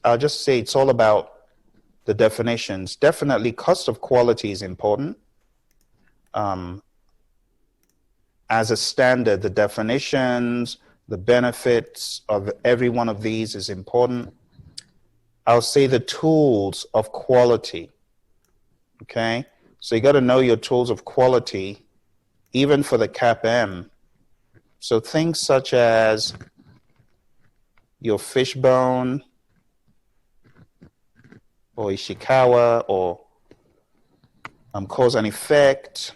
I'll just say it's all about the definitions. Definitely cost of quality is important. As a standard, the definitions, the benefits of every one of these is important. I'll say the tools of quality, okay? So you got to know your tools of quality, even for the CAPM. So things such as your fishbone, or Ishikawa, or cause and effect,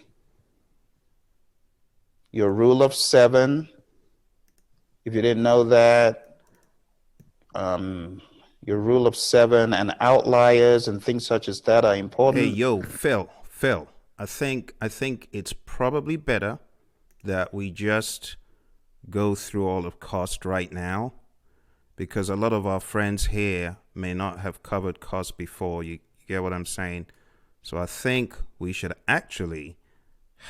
your rule of 7, if you didn't know that, your rule of 7 and outliers and things such as that are Hey, important. yo, Phil. I think it's probably better that we just go through all of cost right now, because a lot of our friends here may not have covered cost before. You get what I'm saying? So I think we should actually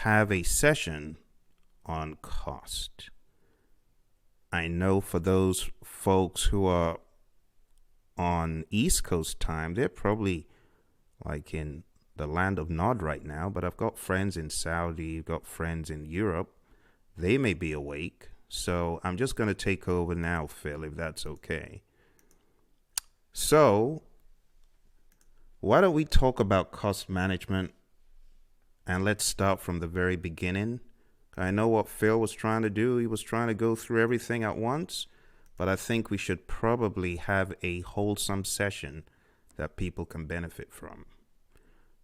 have a session on cost. I know for those folks who are on East Coast time, they're probably like in the land of Nod right now, but I've got friends in Saudi, I've got friends in Europe. They may be awake. So I'm just going to take over now, Phil, if that's okay. So why don't we talk about cost management, and let's start from the very beginning. I know what Phil was trying to do. He was trying to go through everything at once, but I think we should probably have a wholesome session that people can benefit from.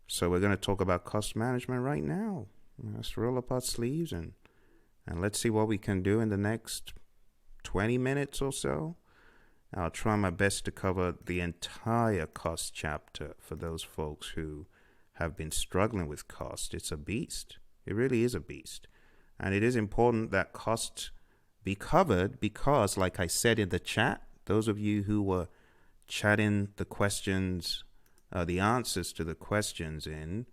So we're going to talk about cost management right now. Let's roll up our sleeves and let's see what we can do in the next 20 minutes or so. I'll try my best to cover the entire cost chapter for those folks who have been struggling with cost. It's a beast. It really is a beast. And it is important that cost be covered because, like I said in the chat, those of you who were chatting the questions, the answers to the questions in,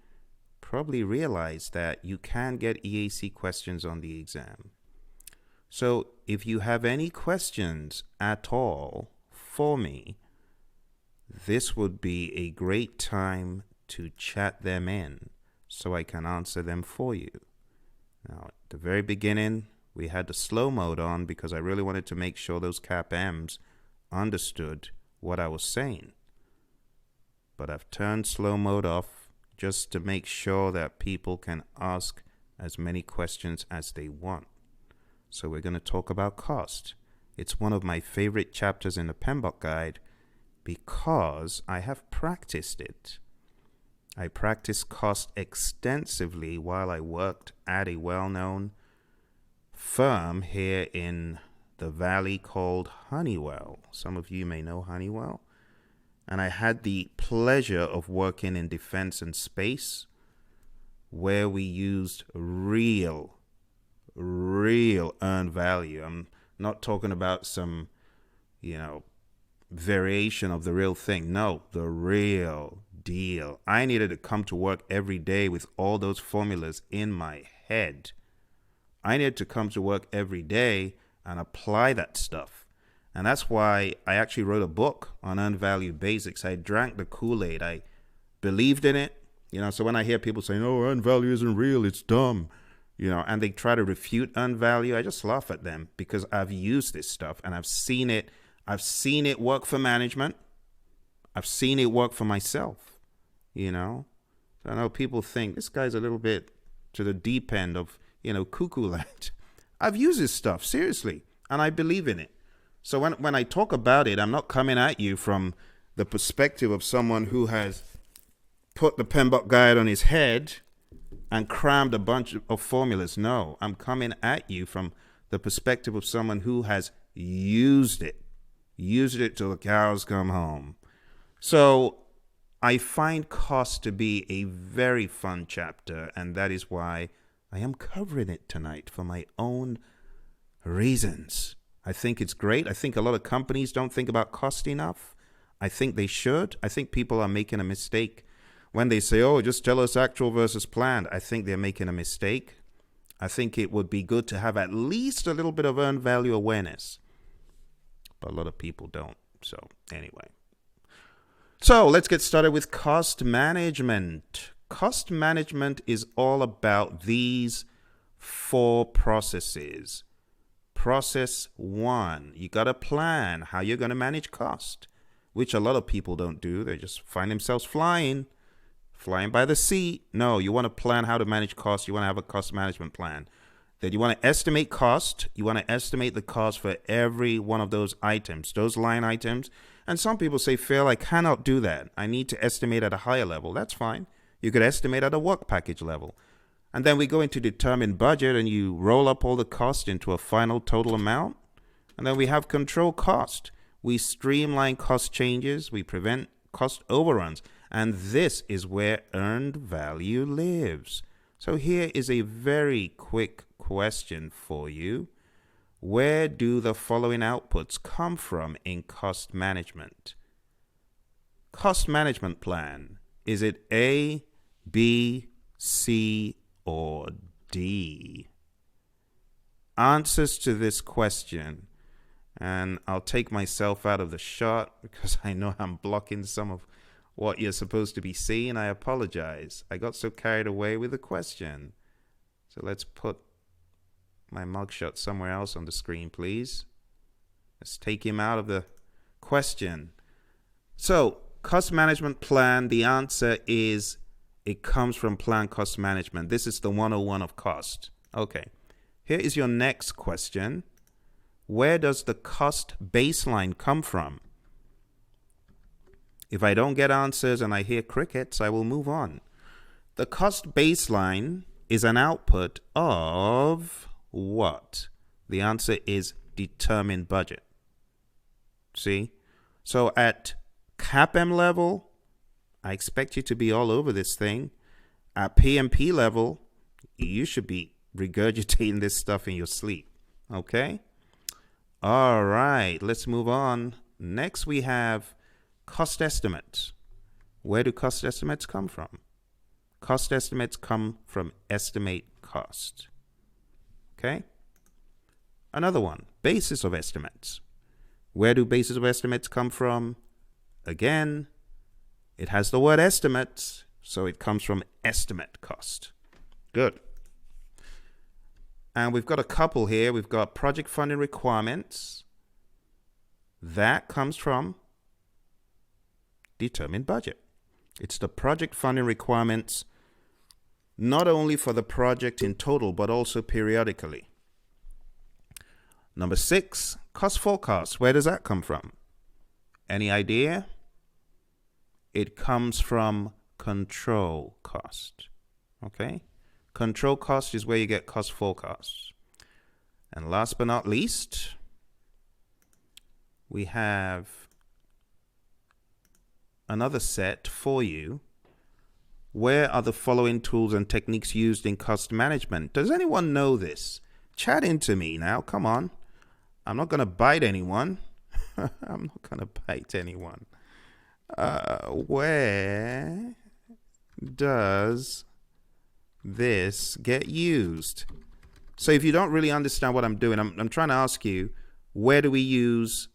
probably realize that you can get EAC questions on the exam. So if you have any questions at all for me, this would be a great time to chat them in so I can answer them for you. Now, at the very beginning, we had the slow mode on because I really wanted to make sure those CAPMs understood what I was saying. But I've turned slow mode off just to make sure that people can ask as many questions as they want. So we're going to talk about cost. It's one of my favorite chapters in the PMBOK guide because I have practiced it. I practiced cost extensively while I worked at a well-known firm here in the valley called Honeywell. Some of you may know Honeywell. And I had the pleasure of working in defense and space where we used real earned value. I'm not talking about some, variation of the real thing. No, the real deal. I needed to come to work every day with all those formulas in my head. I needed to come to work every day and apply that stuff. And that's why I actually wrote a book on earned value basics. I drank the Kool-Aid. I believed in it. So when I hear people saying, oh, earned value isn't real, it's dumb, and they try to refute earned value, I just laugh at them because I've used this stuff and I've seen it. I've seen it work for management. I've seen it work for myself, So I know people think this guy's a little bit to the deep end of, cuckoo land. I've used this stuff, seriously, and I believe in it. So when I talk about it, I'm not coming at you from the perspective of someone who has put the PMBOK guide on his head and crammed a bunch of formulas. No, I'm coming at you from the perspective of someone who has used it till the cows come home. So I find cost to be a very fun chapter, and that is why I am covering it tonight for my own reasons. I think it's great. I think a lot of companies don't think about cost enough. I think they should. I think people are making a mistake when they say, oh, just tell us actual versus planned. I think they're making a mistake. I think it would be good to have at least a little bit of earned value awareness. But a lot of people don't. So anyway, So let's get started with cost management. Cost management is all about these 4 processes. Process 1, you got to plan how you're going to manage cost, which a lot of people don't do. They just find themselves flying by the seat. No, you want to plan how to manage cost. You want to have a cost management plan. Then you want to estimate cost. You want to estimate the cost for every one of those items, those line items. And some people say, Phil, I cannot do that. I need to estimate at a higher level. That's fine. You could estimate at a work package level. And then we go into determine budget, and you roll up all the cost into a final total amount. And then we have control cost. We streamline cost changes. We prevent cost overruns. And this is where earned value lives. So here is a very quick question for you. Where do the following outputs come from in cost management? Cost management plan. Is it A, B, C, or D? Answers to this question, and I'll take myself out of the shot because I know I'm blocking some of what you're supposed to be seeing. I apologize. I got so carried away with the question. So let's put my mugshot somewhere else on the screen, please. Let's take him out of the question. So, cost management plan, the answer is it comes from plan cost management. This is the 101 of cost. Okay. Here is your next question. Where does the cost baseline come from? If I don't get answers and I hear crickets, I will move on. The cost baseline is an output of what? The answer is determine budget. See? So at CAPM level, I expect you to be all over this thing. At PMP level, you should be regurgitating this stuff in your sleep. Okay? All right, let's move on. Next, we have cost estimates. Where do cost estimates come from? Cost estimates come from estimate cost. Okay? Another one, basis of estimates. Where do basis of estimates come from? Again, it has the word estimates, so it comes from estimate cost. Good. And we've got a couple here. We've got project funding requirements. That comes from determine budget. It's the project funding requirements not only for the project in total, but also periodically. Number 6, cost forecast. Where does that come from? Any idea? It comes from control cost. Okay? Control cost is where you get cost forecasts. And last but not least, we have another set for you. Where are the following tools and techniques used in cost management? Does anyone know this? Chat into me now. Come on. I'm not going to bite anyone. I'm not going to bite anyone. Where does this get used? So if you don't really understand what I'm doing, I'm trying to ask you, where do we use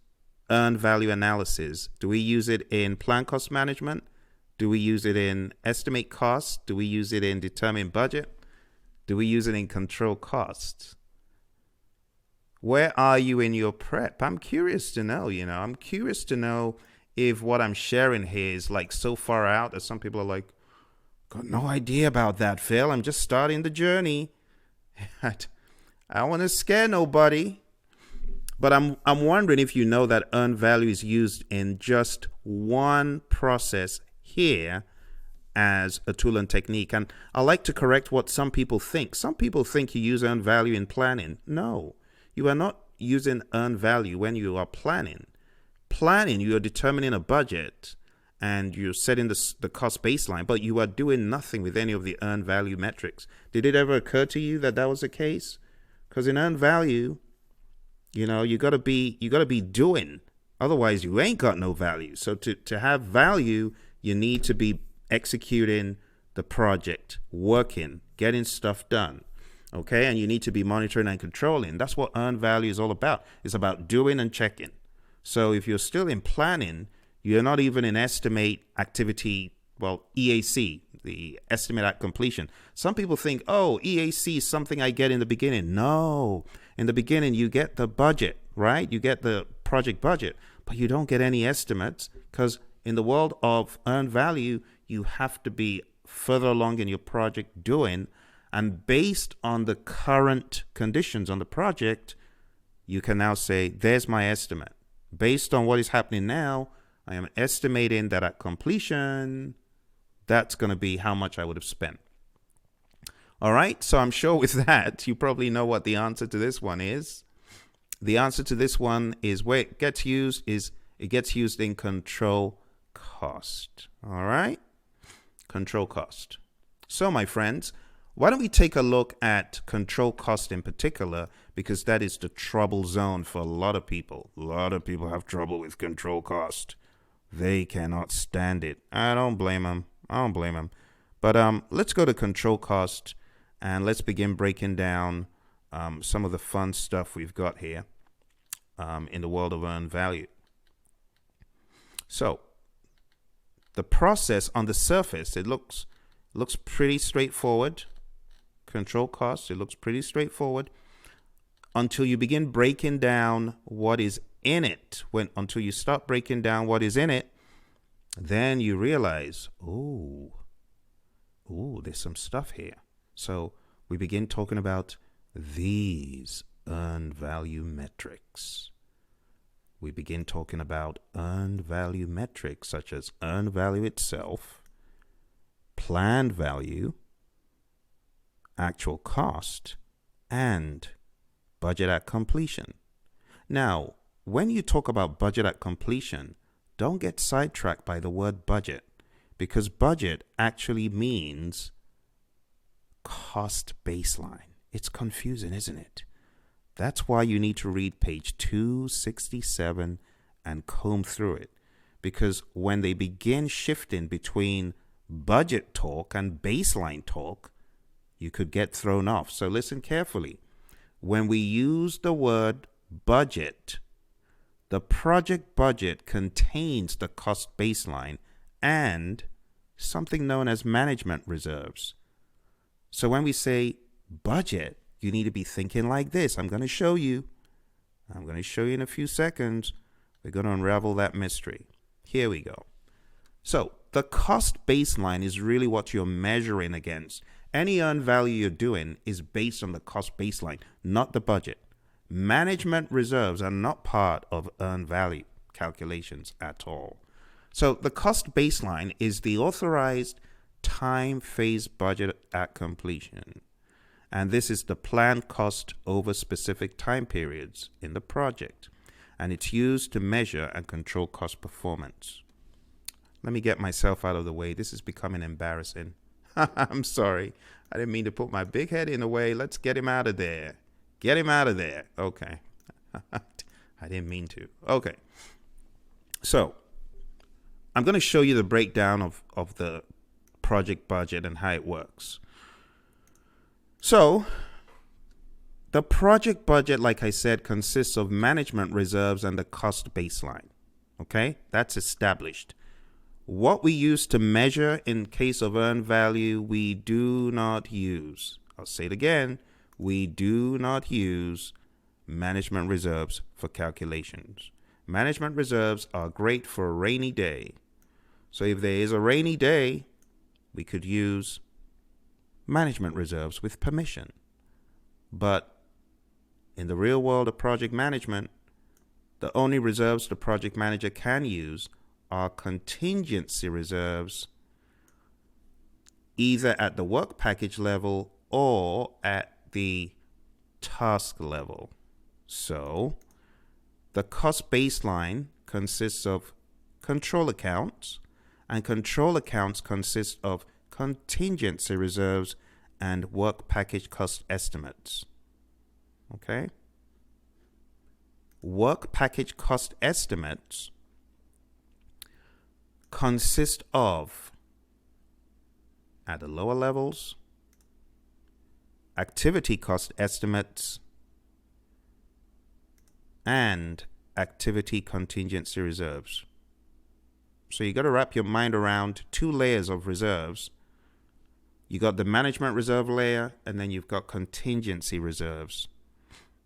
earned value analysis? Do we use it in plan cost management? Do we use it in estimate cost? Do we use it in determine budget? Do we use it in control costs? Where are you in your prep? I'm curious to know, I'm curious to know if what I'm sharing here is like so far out that some people are like, got no idea about that, Phil. I'm just starting the journey. I don't want to scare nobody. But I'm wondering if you know that earned value is used in just one process here as a tool and technique. And I like to correct what some people think. Some people think you use earned value in planning. No, you are not using earned value when you are planning. Planning, you are determining a budget and you're setting the cost baseline, but you are doing nothing with any of the earned value metrics. Did it ever occur to you that that was the case? Because in earned value, you gotta be doing. Otherwise, you ain't got no value. So to have value, you need to be executing the project, working, getting stuff done. Okay, and you need to be monitoring and controlling. That's what earned value is all about. It's about doing and checking. So if you're still in planning, You're not even in estimate activity, well, EAC, the estimate at completion. Some people think, oh, EAC is something I get in the beginning. No, in the beginning, you get the budget, right? You get the project budget, but you don't get any estimates because in the world of earned value, you have to be further along in your project doing. And based on the current conditions on the project, you can now say, there's my estimate. Based on what is happening now, I am estimating that at completion, that's going to be how much I would have spent. All right, so I'm sure with that, you probably know what the answer to this one is. The answer to this one is where it gets used is it gets used in control cost. All right, control cost. So my friends, why don't we take a look at control cost in particular, because that is the trouble zone for a lot of people. A lot of people have trouble with control cost. They cannot stand it. I don't blame them. But let's go to control cost and let's begin breaking down some of the fun stuff we've got here in the world of earned value. So the process on the surface, it looks pretty straightforward. Control cost, it looks pretty straightforward until you begin breaking down what is in it. Until you start breaking down what is in it, then you realize, oh, there's some stuff here. So we begin talking about these earned value metrics. We begin talking about earned value metrics such as earned value itself, planned value, actual cost, and budget at completion. Now, when you talk about budget at completion, don't get sidetracked by the word budget, because budget actually means cost baseline. It's confusing, isn't it? That's why you need to read page 267 and comb through it, because when they begin shifting between budget talk and baseline talk, you could get thrown off. So listen carefully. When we use the word budget, the project budget contains the cost baseline and something known as management reserves. So when we say budget, you need to be thinking like this. I'm going to show you in a few seconds. We're going to unravel that mystery. Here we go. So the cost baseline is really what you're measuring against. Any earned value you're doing is based on the cost baseline, not the budget. Management reserves are not part of earned value calculations at all. So the cost baseline is the authorized time phase budget at completion. And this is the planned cost over specific time periods in the project. And it's used to measure and control cost performance. Let me get myself out of the way. This is becoming embarrassing. I'm sorry. I didn't mean to put my big head in the way. Let's get him out of there. Get him out of there. Okay. I didn't mean to. Okay. So I'm going to show you the breakdown of the project budget and how it works. So the project budget, like I said, consists of management reserves and the cost baseline. Okay? That's established. What we use to measure in case of earned value, we do not use. I'll say it again. We do not use management reserves for calculations. Management reserves are great for a rainy day. So if there is a rainy day, we could use management reserves with permission. But in the real world of project management, the only reserves the project manager can use are contingency reserves, either at the work package level or at the task level. So the cost baseline consists of control accounts, and control accounts consist of contingency reserves and work package cost estimates. Okay? Work package cost estimates consist of, at the lower levels, activity cost estimates and activity contingency reserves. So you got to wrap your mind around two layers of reserves. You got the management reserve layer, and then you've got contingency reserves.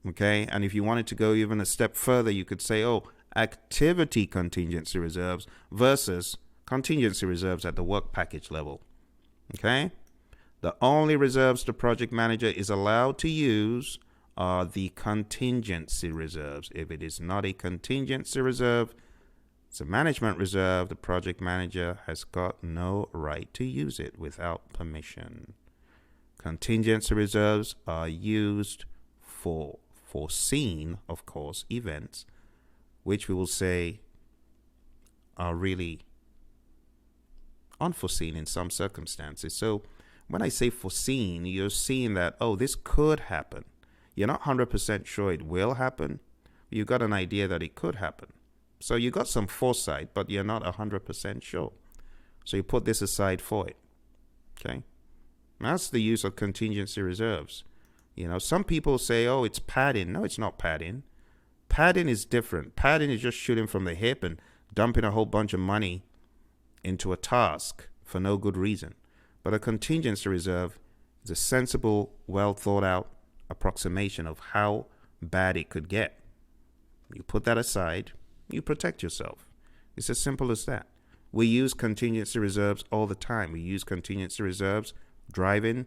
Okay, and if you wanted to go even a step further, you could say, oh, activity contingency reserves versus contingency reserves at the work package level. Okay, the only reserves the project manager is allowed to use are the contingency reserves. If it is not a contingency reserve, it's a management reserve. The project manager has got no right to use it without permission. Contingency reserves are used for foreseen, of course, events, which we will say are really unforeseen in some circumstances. So when I say foreseen, you're seeing that, oh, this could happen. You're not 100% sure it will happen. You got an idea that it could happen. So you got some foresight, but you're not 100% sure. So you put this aside for it. Okay? That's the use of contingency reserves. You know, some people say, oh, it's padding. No, it's not padding. Padding is different. Padding is just shooting from the hip and dumping a whole bunch of money into a task for no good reason. But a contingency reserve is a sensible, well thought out approximation of how bad it could get. You put that aside, you protect yourself. It's as simple as that. We use contingency reserves all the time. We use contingency reserves driving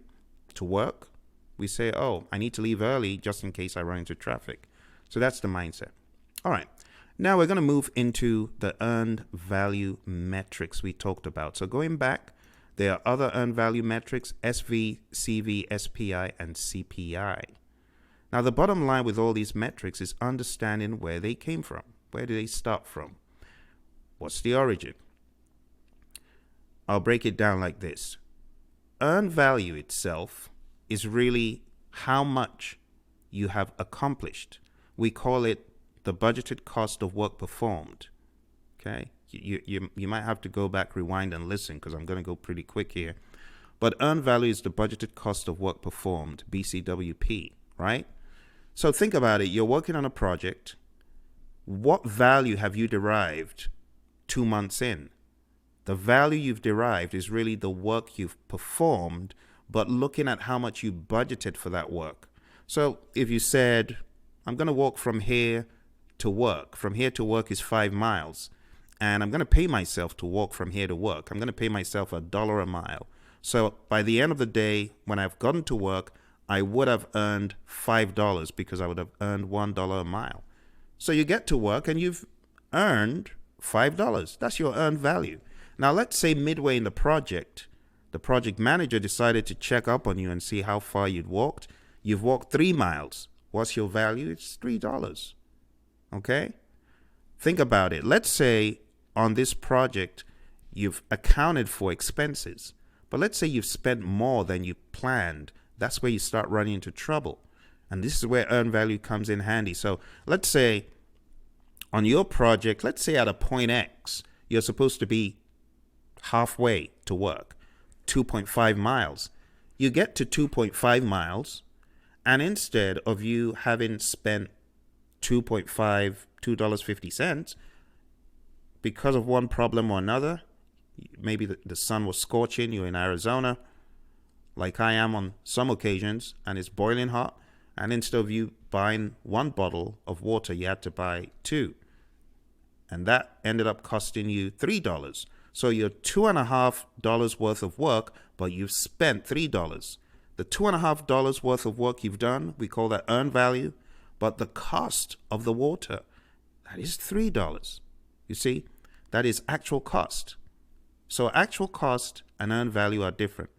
to work. We say, oh, I need to leave early just in case I run into traffic. So that's the mindset. All right. Now we're going to move into the earned value metrics we talked about. So going back, there are other earned value metrics, SV, CV, SPI, and CPI. Now the bottom line with all these metrics is understanding where they came from. Where do they start from? What's the origin? I'll break it down like this. Earned value itself is really how much you have accomplished. We call it the budgeted cost of work performed. Okay? You might have to go back, rewind, and listen because I'm going to go pretty quick here. But earned value is the budgeted cost of work performed, BCWP, right? So think about it. You're working on a project. What value have you derived 2 months in? The value you've derived is really the work you've performed, but looking at how much you budgeted for that work. So if you said, I'm going to walk from here to work. From here to work is 5 miles. And I'm going to pay myself to walk from here to work. I'm going to pay myself $1 a mile. So by the end of the day, when I've gotten to work, I would have earned $5 because I would have earned $1 a mile. So you get to work and you've earned $5. That's your earned value. Now let's say midway in the project manager decided to check up on you and see how far you'd walked. You've walked 3 miles. What's your value? It's $3. Okay? Think about it. Let's say on this project, you've accounted for expenses. But let's say you've spent more than you planned. That's where you start running into trouble. And this is where earned value comes in handy. So let's say on your project, let's say at a point X, you're supposed to be halfway to work, 2.5 miles. You get to 2.5 miles, and instead of you having spent $2.50, because of one problem or another, maybe the sun was scorching, you're in Arizona, like I am on some occasions, and it's boiling hot, and instead of you buying 1 bottle of water, you had to buy 2. And that ended up costing you $3. So you're $2.50 worth of work, but you've spent $3. The $2.50 worth of work you've done, we call that earned value, but the cost of the water, that is $3. You see, that is actual cost. So actual cost and earned value are different.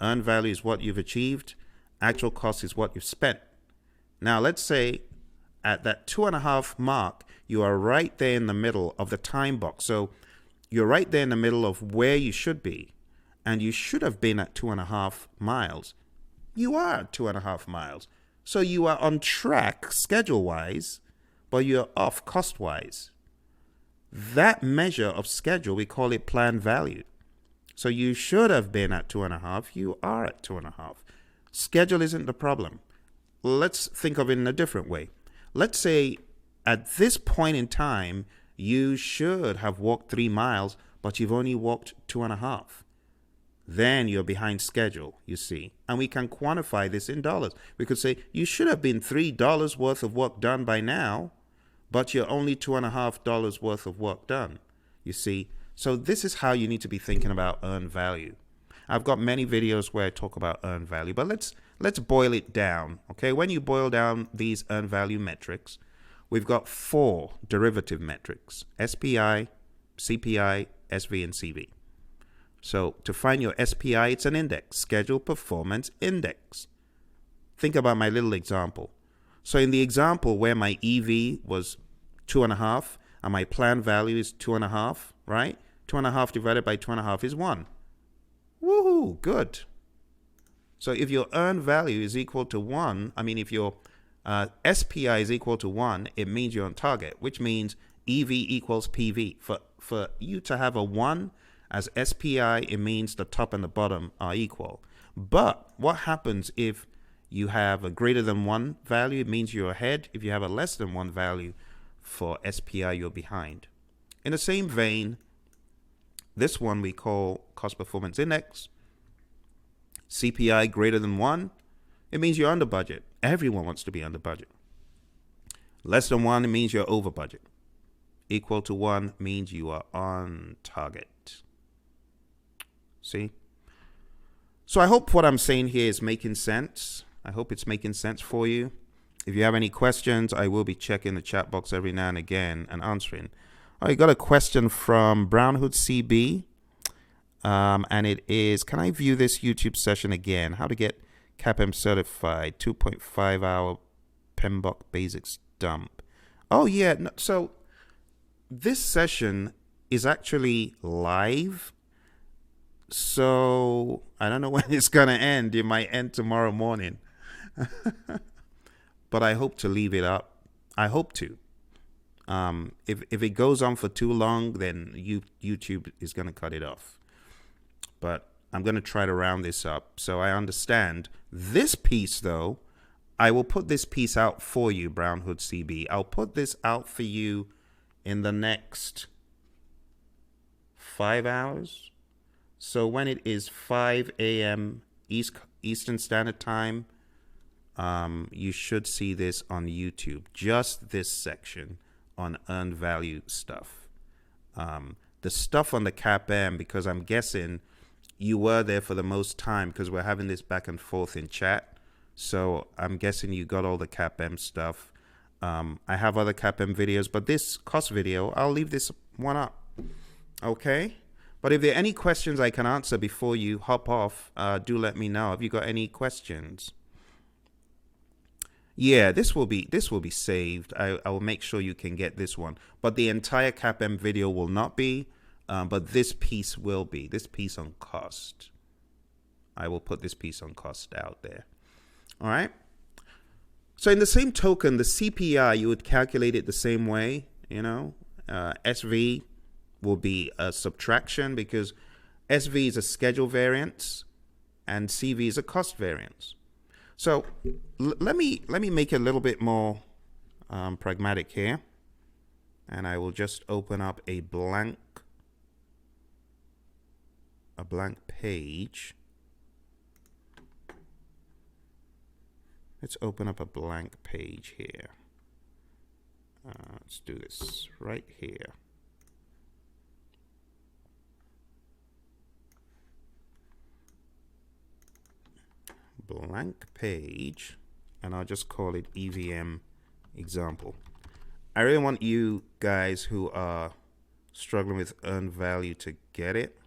Earned value is what you've achieved. Actual cost is what you've spent. Now, let's say at that 2.5 mark, you are right there in the middle of the time box. So you're right there in the middle of where you should be. And you should have been at 2.5 miles. You are at 2.5 miles. So you are on track schedule-wise, but you're off cost-wise. That measure of schedule, we call it planned value. So you should have been at 2.5. You are at 2.5. Schedule isn't the problem. Let's think of it in a different way. Let's say at this point in time, you should have walked 3 miles, but you've only walked 2.5. Then you're behind schedule, you see. And we can quantify this in dollars. We could say you should have been $3 worth of work done by now, but you're only $2.5 worth of work done, you see. So this is how you need to be thinking about earned value. I've got many videos where I talk about earned value, but let's boil it down, okay? When you boil down these earned value metrics, we've got 4 derivative metrics: SPI, CPI, SV, and CV. So to find your SPI, it's an index, Schedule Performance Index. Think about my little example. So in the example where my EV was 2.5 and my planned value is 2.5, right? 2.5 divided by 2.5 is 1. Woohoo, good. So if your earned value is equal to 1, if your SPI is equal to 1, it means you're on target, which means EV equals PV. For you to have a 1 as SPI, it means the top and the bottom are equal. But what happens if you have a greater than 1 value? It means you're ahead. If you have a less than 1 value for SPI, you're behind. In the same vein, this one we call Cost Performance Index. CPI greater than 1, it means you're under budget. Everyone wants to be under budget. Less than 1, it means you're over budget. Equal to 1 means you are on target. See? So I hope what I'm saying here is making sense. I hope it's making sense for you. If you have any questions, I will be checking the chat box every now and again and answering. I got a question from Brownhood CB. And it is, can I view this YouTube session again? How to get CAPM certified, 2.5 hour PMBOK basics dump. Oh yeah, no, so this session is actually live. So I don't know when it's going to end. It might end tomorrow morning. But I hope to leave it up. I hope to. If it goes on for too long, then YouTube is going to cut it off. But I'm going to try to round this up so I understand. This piece, though, I will put this piece out for you, Brownhood CB. I'll put this out for you in the next 5 hours. So when it is 5 a.m. Eastern Standard Time, you should see this on YouTube. Just this section on earned value stuff. The stuff on the CAPM, because I'm guessing you were there for the most time because we're having this back and forth in chat. So I'm guessing you got all the CAPM stuff. I have other CAPM videos, but this cost video, I'll leave this one up. Okay? But if there are any questions I can answer before you hop off, do let me know. Have you got any questions? Yeah, this will be saved. I will make sure you can get this one. But the entire CAPM video will not be. But this piece will be. This piece on cost. I will put this piece on cost out there. All right. So in the same token, the CPI, you would calculate it the same way. SV will be a subtraction because SV is a schedule variance and CV is a cost variance. So let me make it a little bit more pragmatic here. And I will just open up a blank page. Let's open up a blank page here. Let's do this right here. Blank page, and I'll just call it EVM example. I really want you guys who are struggling with earned value to get it.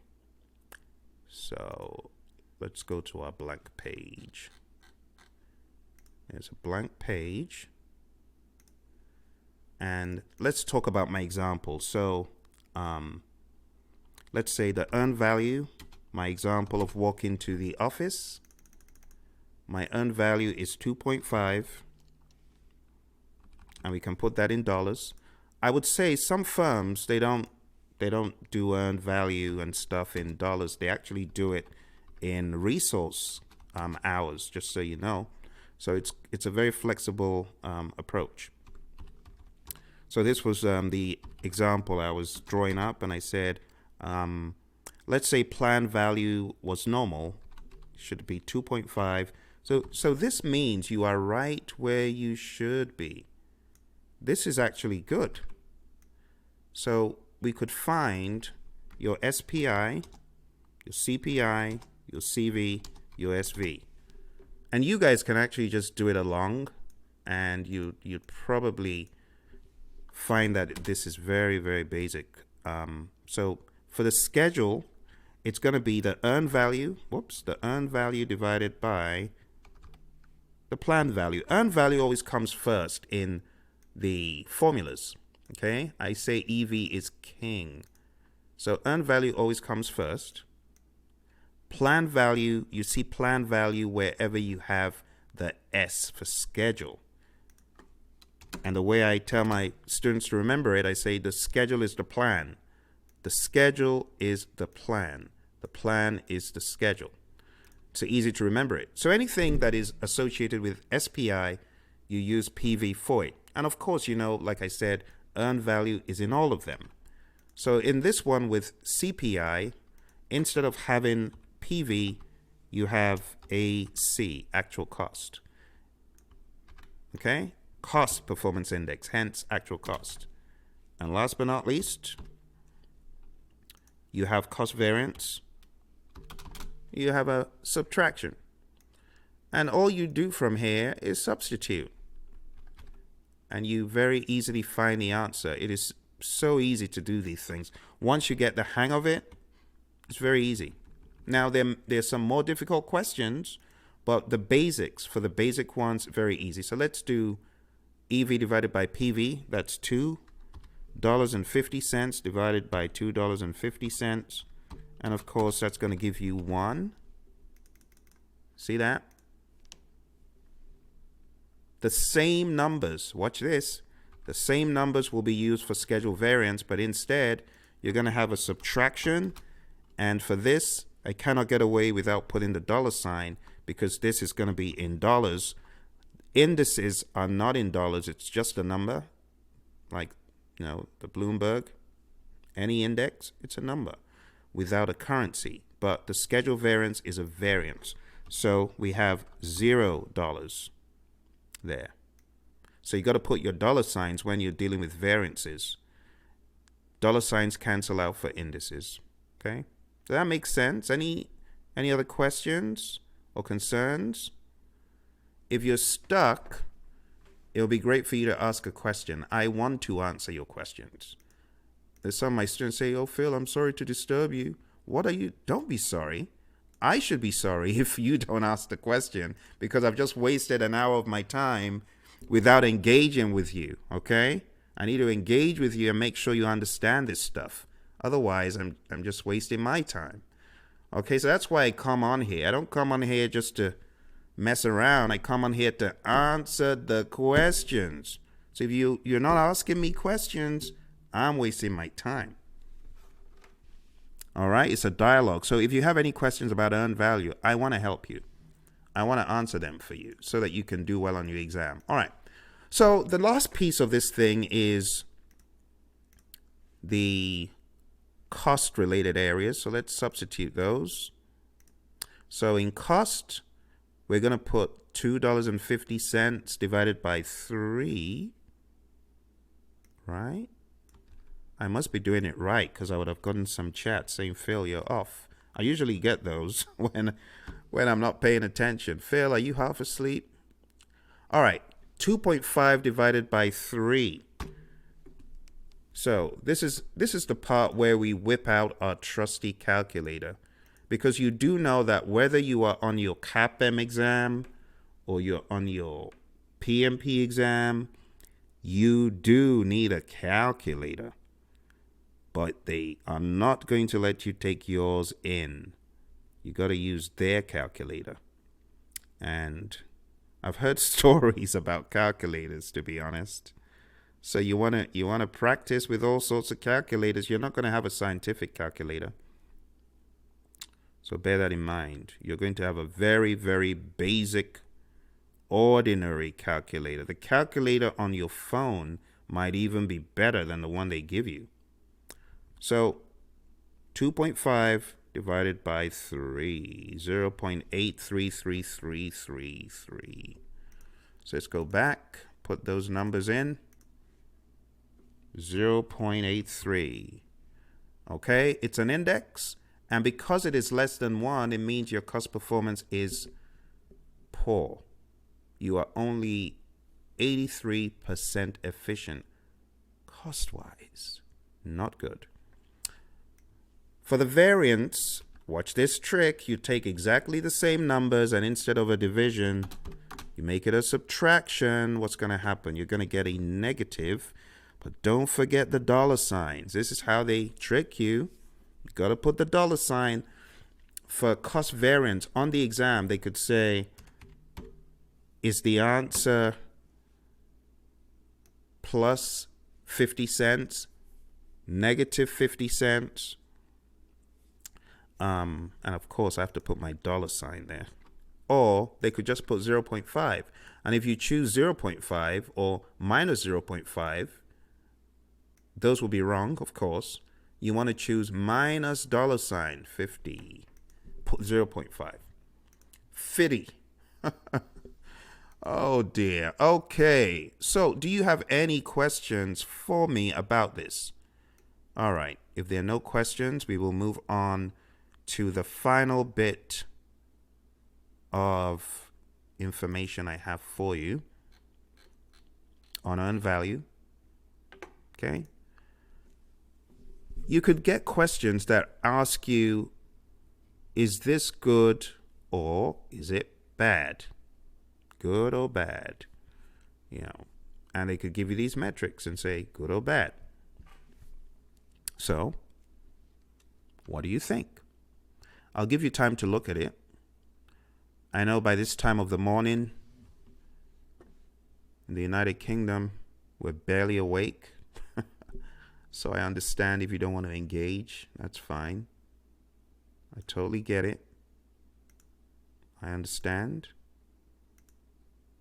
So let's go to our blank page. There's a blank page. And let's talk about my example. So let's say the earned value, my example of walking to the office. My earned value is 2.5. And we can put that in dollars. I would say some firms, they don't do earned value and stuff in dollars. They actually do it in resource hours, just so you know. So it's a very flexible approach. So this was the example I was drawing up, and I said Let's say plan value was normal, should be 2.5. So this means you are right where you should be. This is actually good. So we could find your SPI, your CPI, your CV, your SV. And you guys can actually just do it along, and you'd probably find that this is very, very basic. So for the schedule, it's going to be the earned value, the earned value divided by the planned value. Earned value always comes first in the formulas. Okay, I say EV is king. So earned value always comes first. Planned value, you see planned value wherever you have the S for schedule. And the way I tell my students to remember it, I say the schedule is the plan. The schedule is the plan. The plan is the schedule. So easy to remember it. So anything that is associated with SPI, you use PV for it. And of course, you know, like I said, earned value is in all of them. So in this one with CPI, instead of having PV, you have AC, actual cost. Okay? Cost performance index, hence actual cost. And last but not least, you have cost variance. You have a subtraction. And all you do from here is substitute. And you very easily find the answer. It is so easy to do these things. Once you get the hang of it, it's very easy. Now, there's some more difficult questions, but the basics, for the basic ones, very easy. So let's do EV divided by PV. That's $2.50 divided by $2.50. And of course, that's going to give you 1. See that? The same numbers, watch this, the same numbers will be used for schedule variance, but instead, you're going to have a subtraction. And for this, I cannot get away without putting the dollar sign because this is going to be in dollars. Indices are not in dollars. It's just a number, like, you know, the Bloomberg. Any index, it's a number without a currency. But the schedule variance is a variance. So we have $0 there. So you got to put your dollar signs when you're dealing with variances. Dollar signs cancel out for indices. Okay? Does that make sense? Any other questions or concerns? If you're stuck, it'll be great for you to ask a question. I want to answer your questions. There's some of my students say, "Oh, Phil, I'm sorry to disturb you." What are you? Don't be sorry. I should be sorry if you don't ask the question because I've just wasted an hour of my time without engaging with you, okay? I need to engage with you and make sure you understand this stuff. Otherwise, I'm just wasting my time. Okay, so that's why I come on here. I don't come on here just to mess around. I come on here to answer the questions. So if you're not asking me questions, I'm wasting my time. All right, it's a dialogue. So if you have any questions about earned value, I want to help you. I want to answer them for you so that you can do well on your exam. All right. So the last piece of this thing is the cost-related areas. So let's substitute those. So in cost, we're going to put $2.50 divided by 3, right? I must be doing it right because I would have gotten some chat saying, "Phil, you're off." I usually get those when I'm not paying attention. "Phil, are you half asleep?" All right, 2.5 divided by 3. So this is the part where we whip out our trusty calculator, because you do know that whether you are on your CAPM exam or you're on your PMP exam, you do need a calculator. But they are not going to let you take yours in. You got to use their calculator. And I've heard stories about calculators, to be honest. So you want to practice with all sorts of calculators. You're not going to have a scientific calculator. So bear that in mind. You're going to have a very, very basic, ordinary calculator. The calculator on your phone might even be better than the one they give you. So 2.5 divided by 3, 0.833333. So let's go back, put those numbers in. 0.83. Okay, it's an index, and because it is less than 1, it means your cost performance is poor. You are only 83% efficient cost-wise. Not good. For the variance, watch this trick. You take exactly the same numbers, and instead of a division, you make it a subtraction. What's going to happen? You're going to get a negative, but don't forget the dollar signs. This is how they trick you. You got to put the dollar sign. For cost variance on the exam, they could say, is the answer plus 50 cents, negative 50 cents? And of course, I have to put my dollar sign there. Or they could just put 0.5. And if you choose 0.5 or minus 0.5, those will be wrong, of course. You want to choose minus dollar sign 50, put 0.5. 50. Oh dear. Okay. So do you have any questions for me about this? All right. If there are no questions, we will move on to the final bit of information I have for you on earned value. Okay. You could get questions that ask you, is this good or is it bad? Good or bad? And they could give you these metrics and say good or bad. So, what do you think? I'll give you time to look at it. I know by this time of the morning in the United Kingdom, we're barely awake. So I understand if you don't want to engage, that's fine. I totally get it. I understand.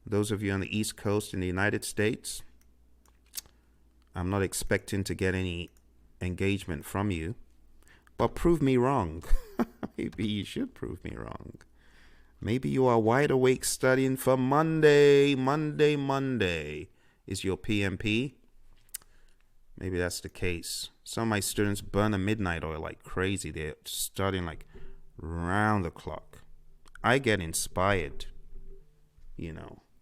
Those of you on the East Coast in the United States, I'm not expecting to get any engagement from you, but prove me wrong. Maybe you should prove me wrong. Maybe you are wide awake studying for Monday. Monday is your PMP. Maybe that's the case. Some of my students burn a midnight oil like crazy. They're studying like round the clock. I get inspired.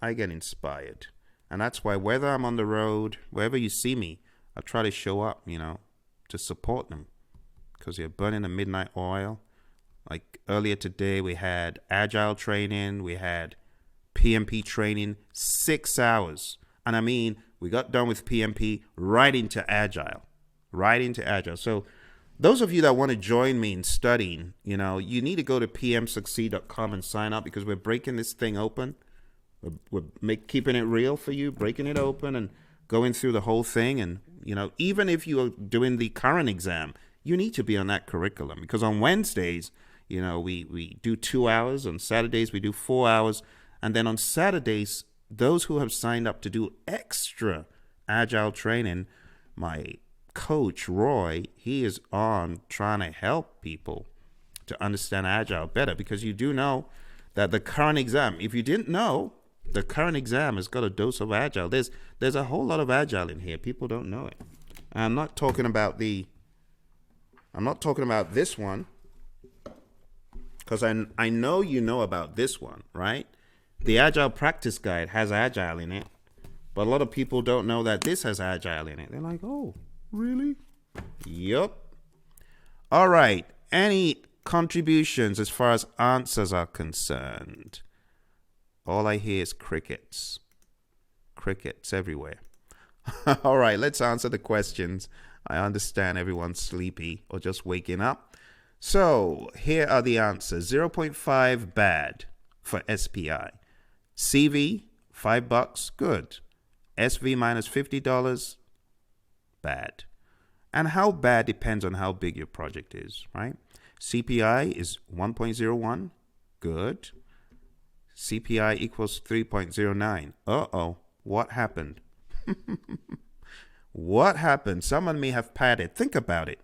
I get inspired. And that's why whether I'm on the road, wherever you see me, I try to show up, to support them. Because they're burning a midnight oil. Like earlier today, we had agile training, we had PMP training, 6 hours. And I mean, we got done with PMP right into agile. So those of you that want to join me in studying, you need to go to pmsucceed.com and sign up, because we're breaking this thing open. We're keeping it real for you, breaking it open and going through the whole thing. And, even if you are doing the current exam, you need to be on that curriculum, because on Wednesdays, we do 2 hours. On Saturdays, we do 4 hours. And then on Saturdays, those who have signed up to do extra agile training, my coach, Roy, he is on trying to help people to understand agile better, because you do know that the current exam, if you didn't know, the current exam has got a dose of agile. There's a whole lot of agile in here. People don't know it. I'm not talking about this one, because I know you know about this one, right? The Agile Practice Guide has agile in it, but a lot of people don't know that this has agile in it. They're like, oh, really? Yup. All right. Any contributions as far as answers are concerned? All I hear is crickets. Crickets everywhere. All right, let's answer the questions. I understand everyone's sleepy or just waking up. So here are the answers. 0.5 bad for SPI. CV, $5, good. SV minus $50, bad. And how bad depends on how big your project is, right? CPI is 1.01, good. CPI equals 3.09. Uh-oh, what happened? What happened? Someone may have padded. Think about it.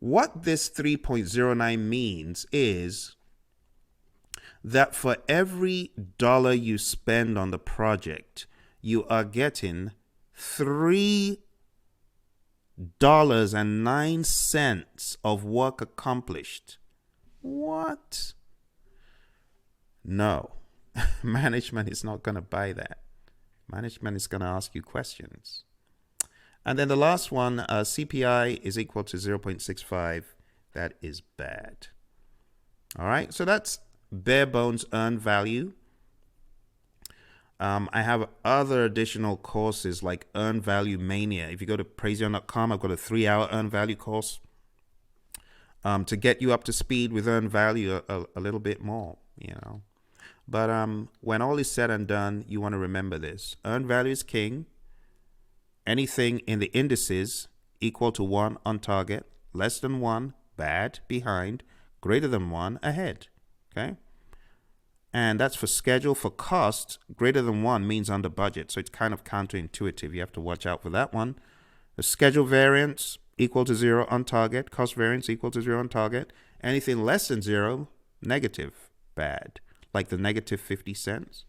What this 3.09 means is that for every dollar you spend on the project, you are getting $3.09 of work accomplished. What? No. Management is not going to buy that. Management is going to ask you questions. And then the last one, CPI is equal to 0.65. That is bad. All right, so that's bare bones earned value. I have other additional courses like Earned Value Mania. If you go to praiseon.com, I've got a 3-hour earned value course to get you up to speed with earned value a little bit more, you know. But when all is said and done, you want to remember this. Earned value is king. Anything in the indices equal to 1 on target, less than 1, bad, behind, greater than 1, ahead. Okay? And that's for schedule. For cost, greater than 1 means under budget. So it's kind of counterintuitive. You have to watch out for that one. The schedule variance equal to 0 on target. Cost variance equal to 0 on target. Anything less than 0, negative, bad. Like the negative 50 cents.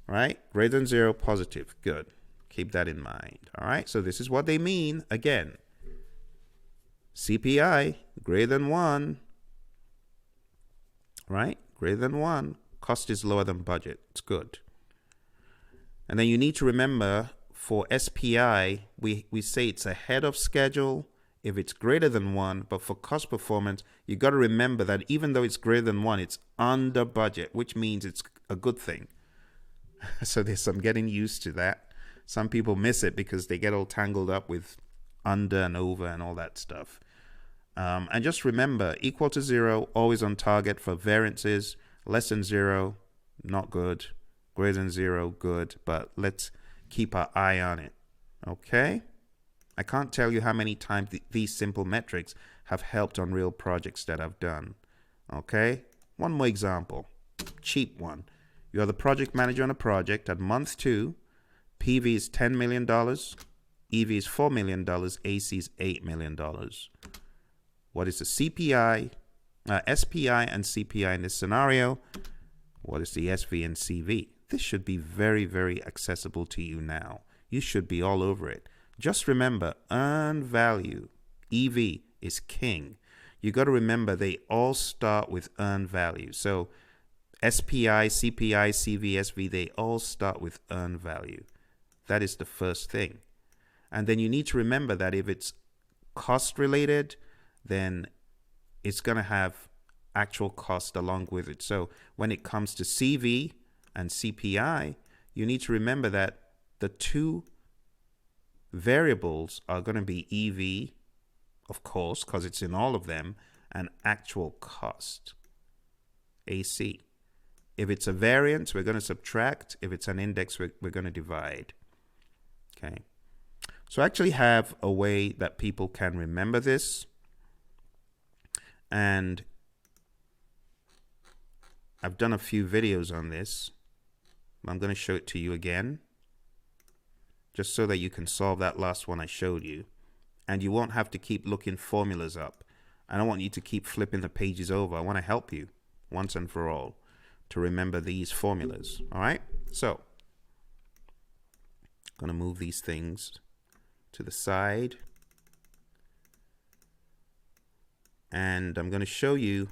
Right? Greater than 0, positive. Good. Keep that in mind. All right? So this is what they mean. Again, CPI, greater than 1. Right? Greater than 1. Cost is lower than budget. It's good. And then you need to remember for SPI, we say it's ahead of schedule if it's greater than 1. But for cost performance, you got to remember that even though it's greater than 1, it's under budget, which means it's a good thing. So there's some getting used to that. Some people miss it because they get all tangled up with under and over and all that stuff. And just remember, equal to 0, always on target for variances. Less than 0, not good. Greater than 0, good. But let's keep our eye on it. Okay? I can't tell you how many times these simple metrics have helped on real projects that I've done. Okay? One more example. Cheap one. You are the project manager on a project. At month 2, PV is $10 million. EV is $4 million. AC is $8 million. What is the CPI, SPI and CPI in this scenario? What is the SV and CV? This should be very, very accessible to you now. You should be all over it. Just remember, earned value, EV, is king. You got to remember they all start with earned value. So SPI, CPI, CV, SV, they all start with earned value. That is the first thing. And then you need to remember that if it's cost related, then it's going to have actual cost along with it. So when it comes to CV and CPI, you need to remember that the two variables are going to be EV, of course, because it's in all of them, and actual cost, AC. If it's a variance, we're going to subtract. If it's an index, we're going to divide. Okay. So I actually have a way that people can remember this. And I've done a few videos on this. I'm going to show it to you again, just so that you can solve that last one I showed you. And you won't have to keep looking formulas up. I don't want you to keep flipping the pages over. I want to help you once and for all to remember these formulas. All right? So, I'm going to move these things to the side. And I'm going to show you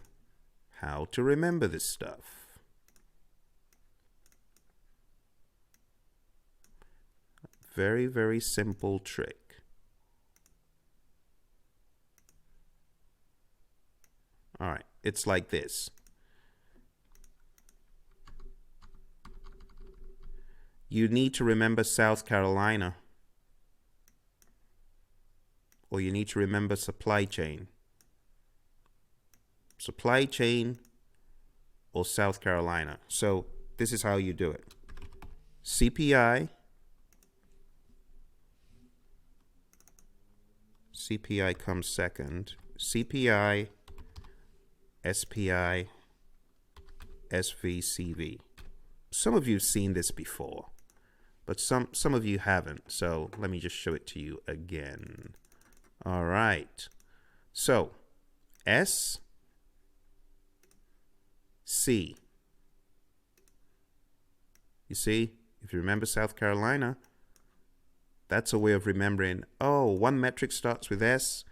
how to remember this stuff. Very, very simple trick. All right, it's like this. You need to remember South Carolina, or you need to remember supply chain. Supply chain or South Carolina. So this is how you do it. CPI comes second. CPI, SPI, SV, CV. Some of you have seen this before, but some of you haven't. So let me just show it to you again. All right. So S, C. You see, if you remember South Carolina, that's a way of remembering, oh, one metric starts with S,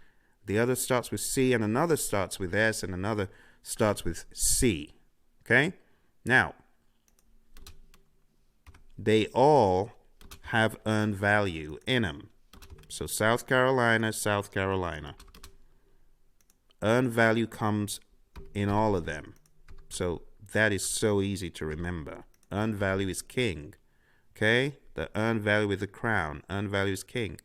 the other starts with C, and another starts with S, and another starts with C. Okay? Now, they all have earned value in them. So South Carolina, South Carolina. Earned value comes in all of them. So that is so easy to remember. Earned value is king. Okay? The earned value with the crown. Earned value is king.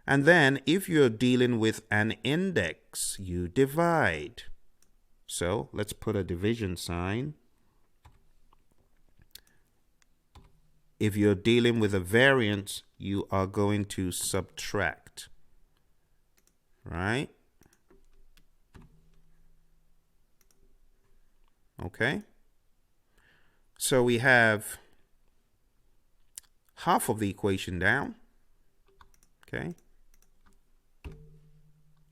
And then if you're dealing with an index, you divide. So let's put a division sign. If you're dealing with a variance, you are going to subtract. Right? Okay? So we have half of the equation down. Okay?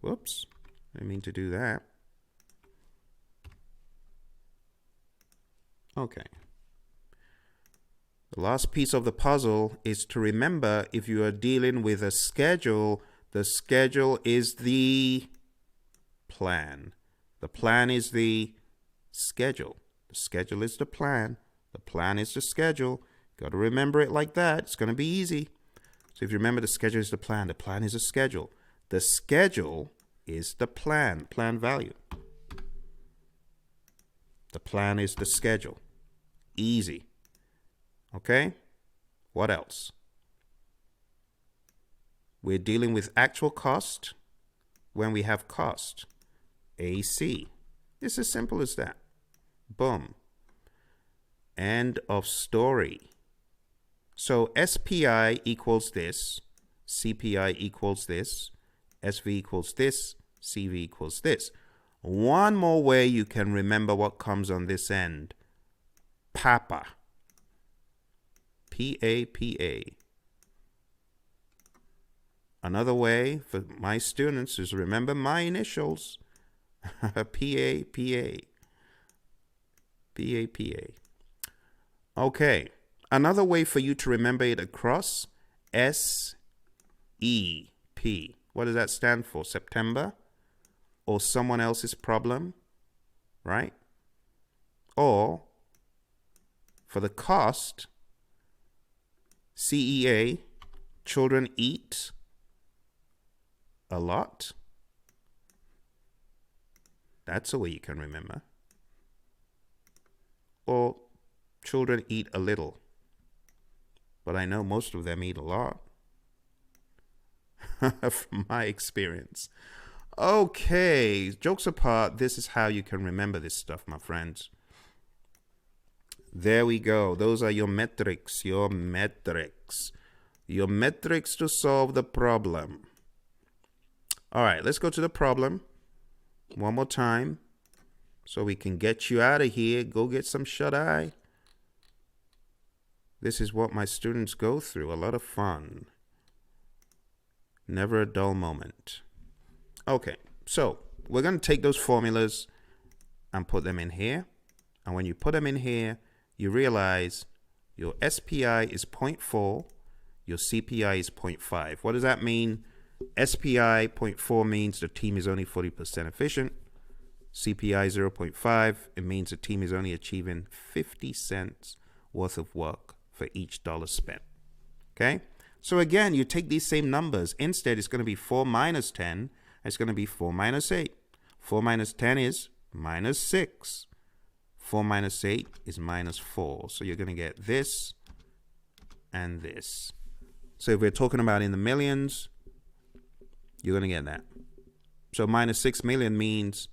Whoops. I didn't mean to do that. Okay. The last piece of the puzzle is to remember if you are dealing with a schedule, the schedule is the plan. The plan is the schedule. The schedule is the plan. The plan is the schedule. Got to remember it like that. It's going to be easy. So if you remember, the schedule is the plan is the schedule. The schedule is the plan value. The plan is the schedule. Easy. Okay? What else? We're dealing with actual cost when we have cost. AC. It's as simple as that. Boom. End of story. So SPI equals this, CPI equals this, SV equals this, CV equals this. One more way you can remember what comes on this end. PAPA. PAPA. Another way for my students is remember my initials. PAPA. PAPA. Okay. Another way for you to remember it across, SEP. What does that stand for? September? Or someone else's problem? Right? Or for the cost, CEA, children eat a lot. That's a way you can remember. Or children eat a little. But I know most of them eat a lot. From my experience. Okay, jokes apart, this is how you can remember this stuff, my friends. There we go. Those are your metrics. Your metrics to solve the problem. All right, let's go to the problem one more time so we can get you out of here. Go get some shut-eye. This is what my students go through. A lot of fun. Never a dull moment. Okay, so we're going to take those formulas and put them in here. And when you put them in here, you realize your SPI is 0.4, your CPI is 0.5. What does that mean? SPI 0.4 means the team is only 40% efficient. CPI 0.5, it means the team is only achieving 50 cents worth of work for each dollar spent. Okay? So again, you take these same numbers. Instead, it's going to be 4 minus 10. It's going to be 4 minus 8. 4 minus 10 is minus 6. 4 minus 8 is minus 4. So you're going to get this and this. So if we're talking about in the millions, you're going to get that. So minus 6 million means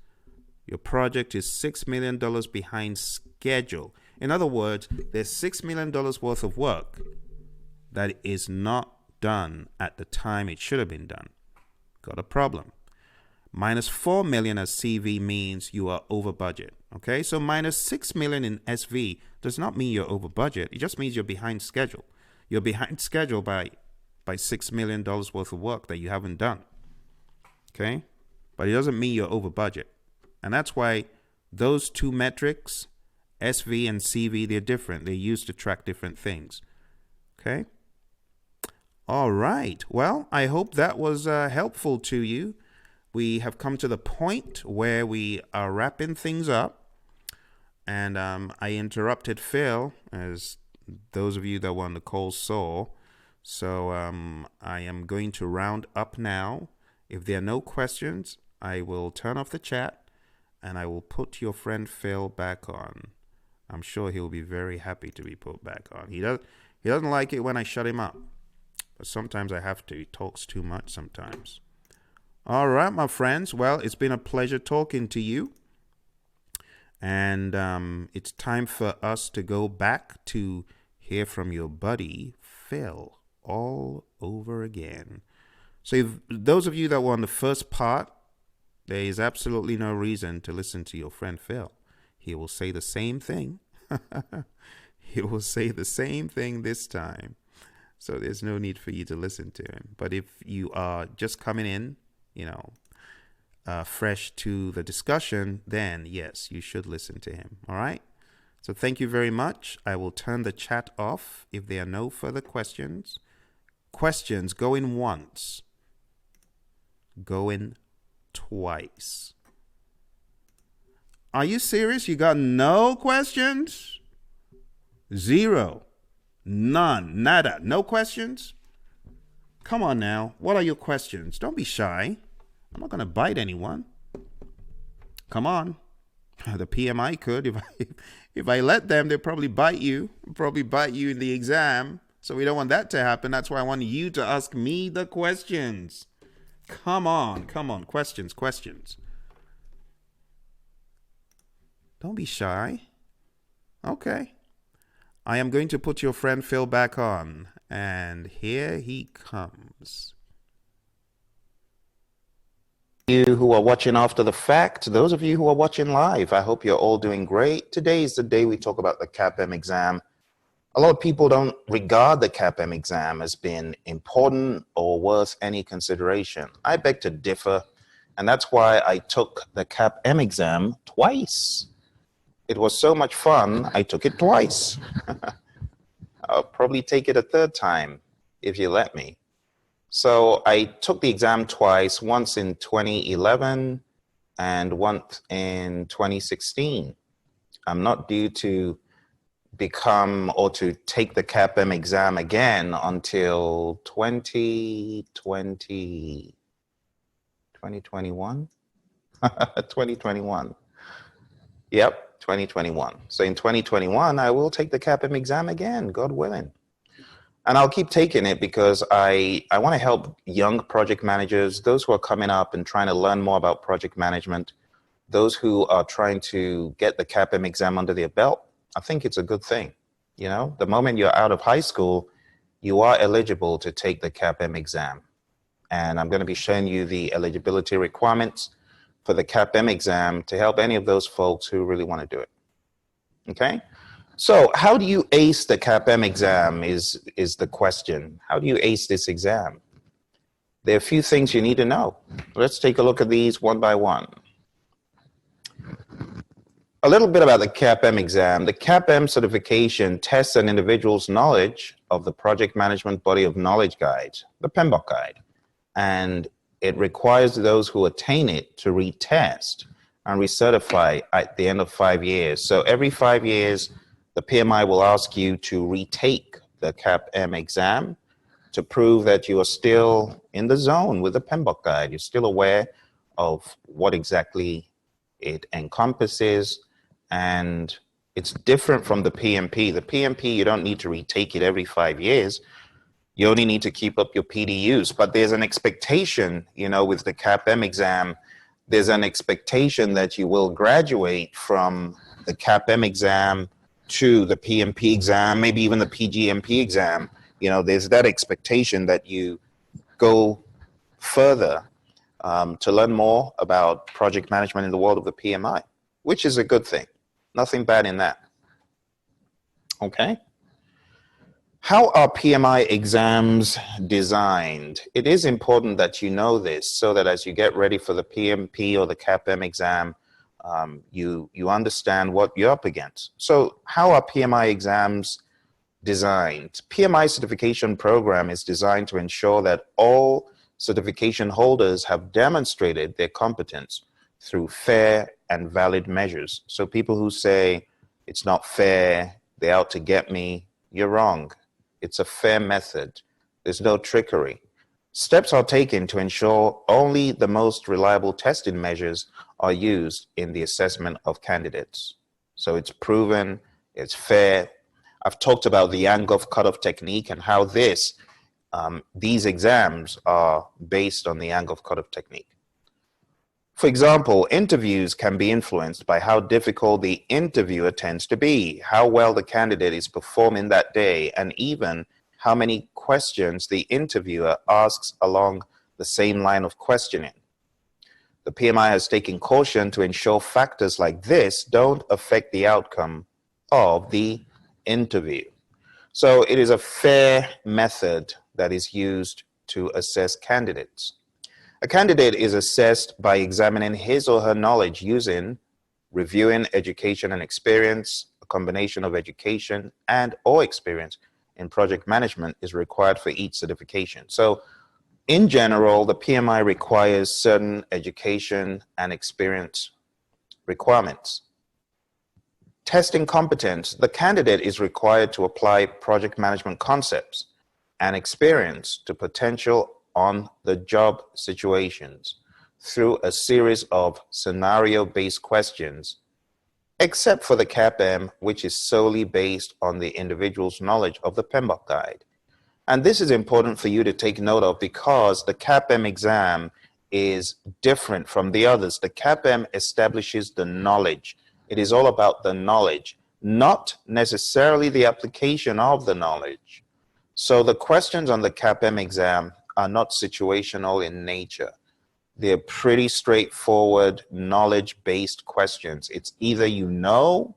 your project is $6 million behind schedule. In other words, there's $6 million worth of work that is not done at the time it should have been done. Got a problem. Minus 4 million as CV means you are over budget. Okay, so minus 6 million in SV does not mean you're over budget. It just means you're behind schedule. You're behind schedule by $6 million worth of work that you haven't done. Okay, but it doesn't mean you're over budget. And that's why those two metrics, SV and CV, they're different. They're used to track different things. Okay? All right. Well, I hope that was helpful to you. We have come to the point where we are wrapping things up. And I interrupted Phil, as those of you that were on the call saw. So I am going to round up now. If there are no questions, I will turn off the chat and I will put your friend Phil back on. I'm sure he'll be very happy to be put back on. He doesn't like it when I shut him up, but sometimes I have to. He talks too much sometimes. All right, my friends. Well, it's been a pleasure talking to you. And it's time for us to go back to hear from your buddy, Phil, all over again. So if those of you that were on the first part, there is absolutely no reason to listen to your friend Phil. He will say the same thing. He will say the same thing this time. So there's no need for you to listen to him. But if you are just coming in, fresh to the discussion, then yes, you should listen to him. All right? So thank you very much. I will turn the chat off if there are no further questions. Questions going once, going twice. Are you serious? You got no questions? Zero. None. Nada. No questions? Come on now. What are your questions? Don't be shy. I'm not going to bite anyone. Come on. The PMI could. If I let them, they'll probably bite you. Probably bite you in the exam. So we don't want that to happen. That's why I want you to ask me the questions. Come on. Questions. Don't be shy. Okay. I am going to put your friend Phil back on. And here he comes. You who are watching after the fact, those of you who are watching live, I hope you're all doing great. Today is the day we talk about the CAPM exam. A lot of people don't regard the CAPM exam as being important or worth any consideration. I beg to differ, and that's why I took the CAPM exam twice. It was so much fun, I took it twice. I'll probably take it a third time if you let me. So I took the exam twice, once in 2011 and once in 2016. I'm not due to become or to take the CAPM exam again until 2021. 2021. Yep, 2021. So in 2021, I will take the CAPM exam again, God willing. And I'll keep taking it because I want to help young project managers, those who are coming up and trying to learn more about project management, those who are trying to get the CAPM exam under their belt. I think it's a good thing. The moment you're out of high school, you are eligible to take the CAPM exam. And I'm going to be showing you the eligibility requirements for the CAPM exam to help any of those folks who really want to do it. Okay? So how do you ace the CAPM exam is the question. How do you ace this exam? There are a few things you need to know. Let's take a look at these one by one. A little bit about the CAPM exam. The CAPM certification tests an individual's knowledge of the Project Management Body of Knowledge Guide, the PMBOK guide, and it requires those who attain it to retest and recertify at the end of 5 years. So every 5 years, the PMI will ask you to retake the CAPM exam to prove that you are still in the zone with the PMBOK guide. You're still aware of what exactly it encompasses, and it's different from the PMP. The PMP, you don't need to retake it every 5 years. You only need to keep up your PDUs, but there's an expectation, with the CAPM exam, there's an expectation that you will graduate from the CAPM exam to the PMP exam, maybe even the PGMP exam. There's that expectation that you go further to learn more about project management in the world of the PMI, which is a good thing. Nothing bad in that. Okay? How are PMI exams designed? It is important that you know this so that as you get ready for the PMP or the CAPM exam, you understand what you're up against. So how are PMI exams designed? PMI certification program is designed to ensure that all certification holders have demonstrated their competence through fair and valid measures. So people who say it's not fair, they're out to get me, you're wrong. It's a fair method. There's no trickery. Steps are taken to ensure only the most reliable testing measures are used in the assessment of candidates. So it's proven, it's fair. I've talked about the Angoff cutoff technique and how these exams are based on the Angoff cutoff technique. For example, interviews can be influenced by how difficult the interviewer tends to be, how well the candidate is performing that day, and even how many questions the interviewer asks along the same line of questioning. The PMI has taken caution to ensure factors like this don't affect the outcome of the interview. So it is a fair method that is used to assess candidates. A candidate is assessed by examining his or her knowledge using reviewing education and experience. A combination of education and or experience in project management is required for each certification. So in general, the PMI requires certain education and experience requirements. Testing competence, the candidate is required to apply project management concepts and experience to potential on-the-job situations through a series of scenario-based questions, except for the CAPM, which is solely based on the individual's knowledge of the PMBOK guide. And this is important for you to take note of because the CAPM exam is different from the others. The CAPM establishes the knowledge. It is all about the knowledge, not necessarily the application of the knowledge. So the questions on the CAPM exam are not situational in nature. They're pretty straightforward, knowledge-based questions. It's either you know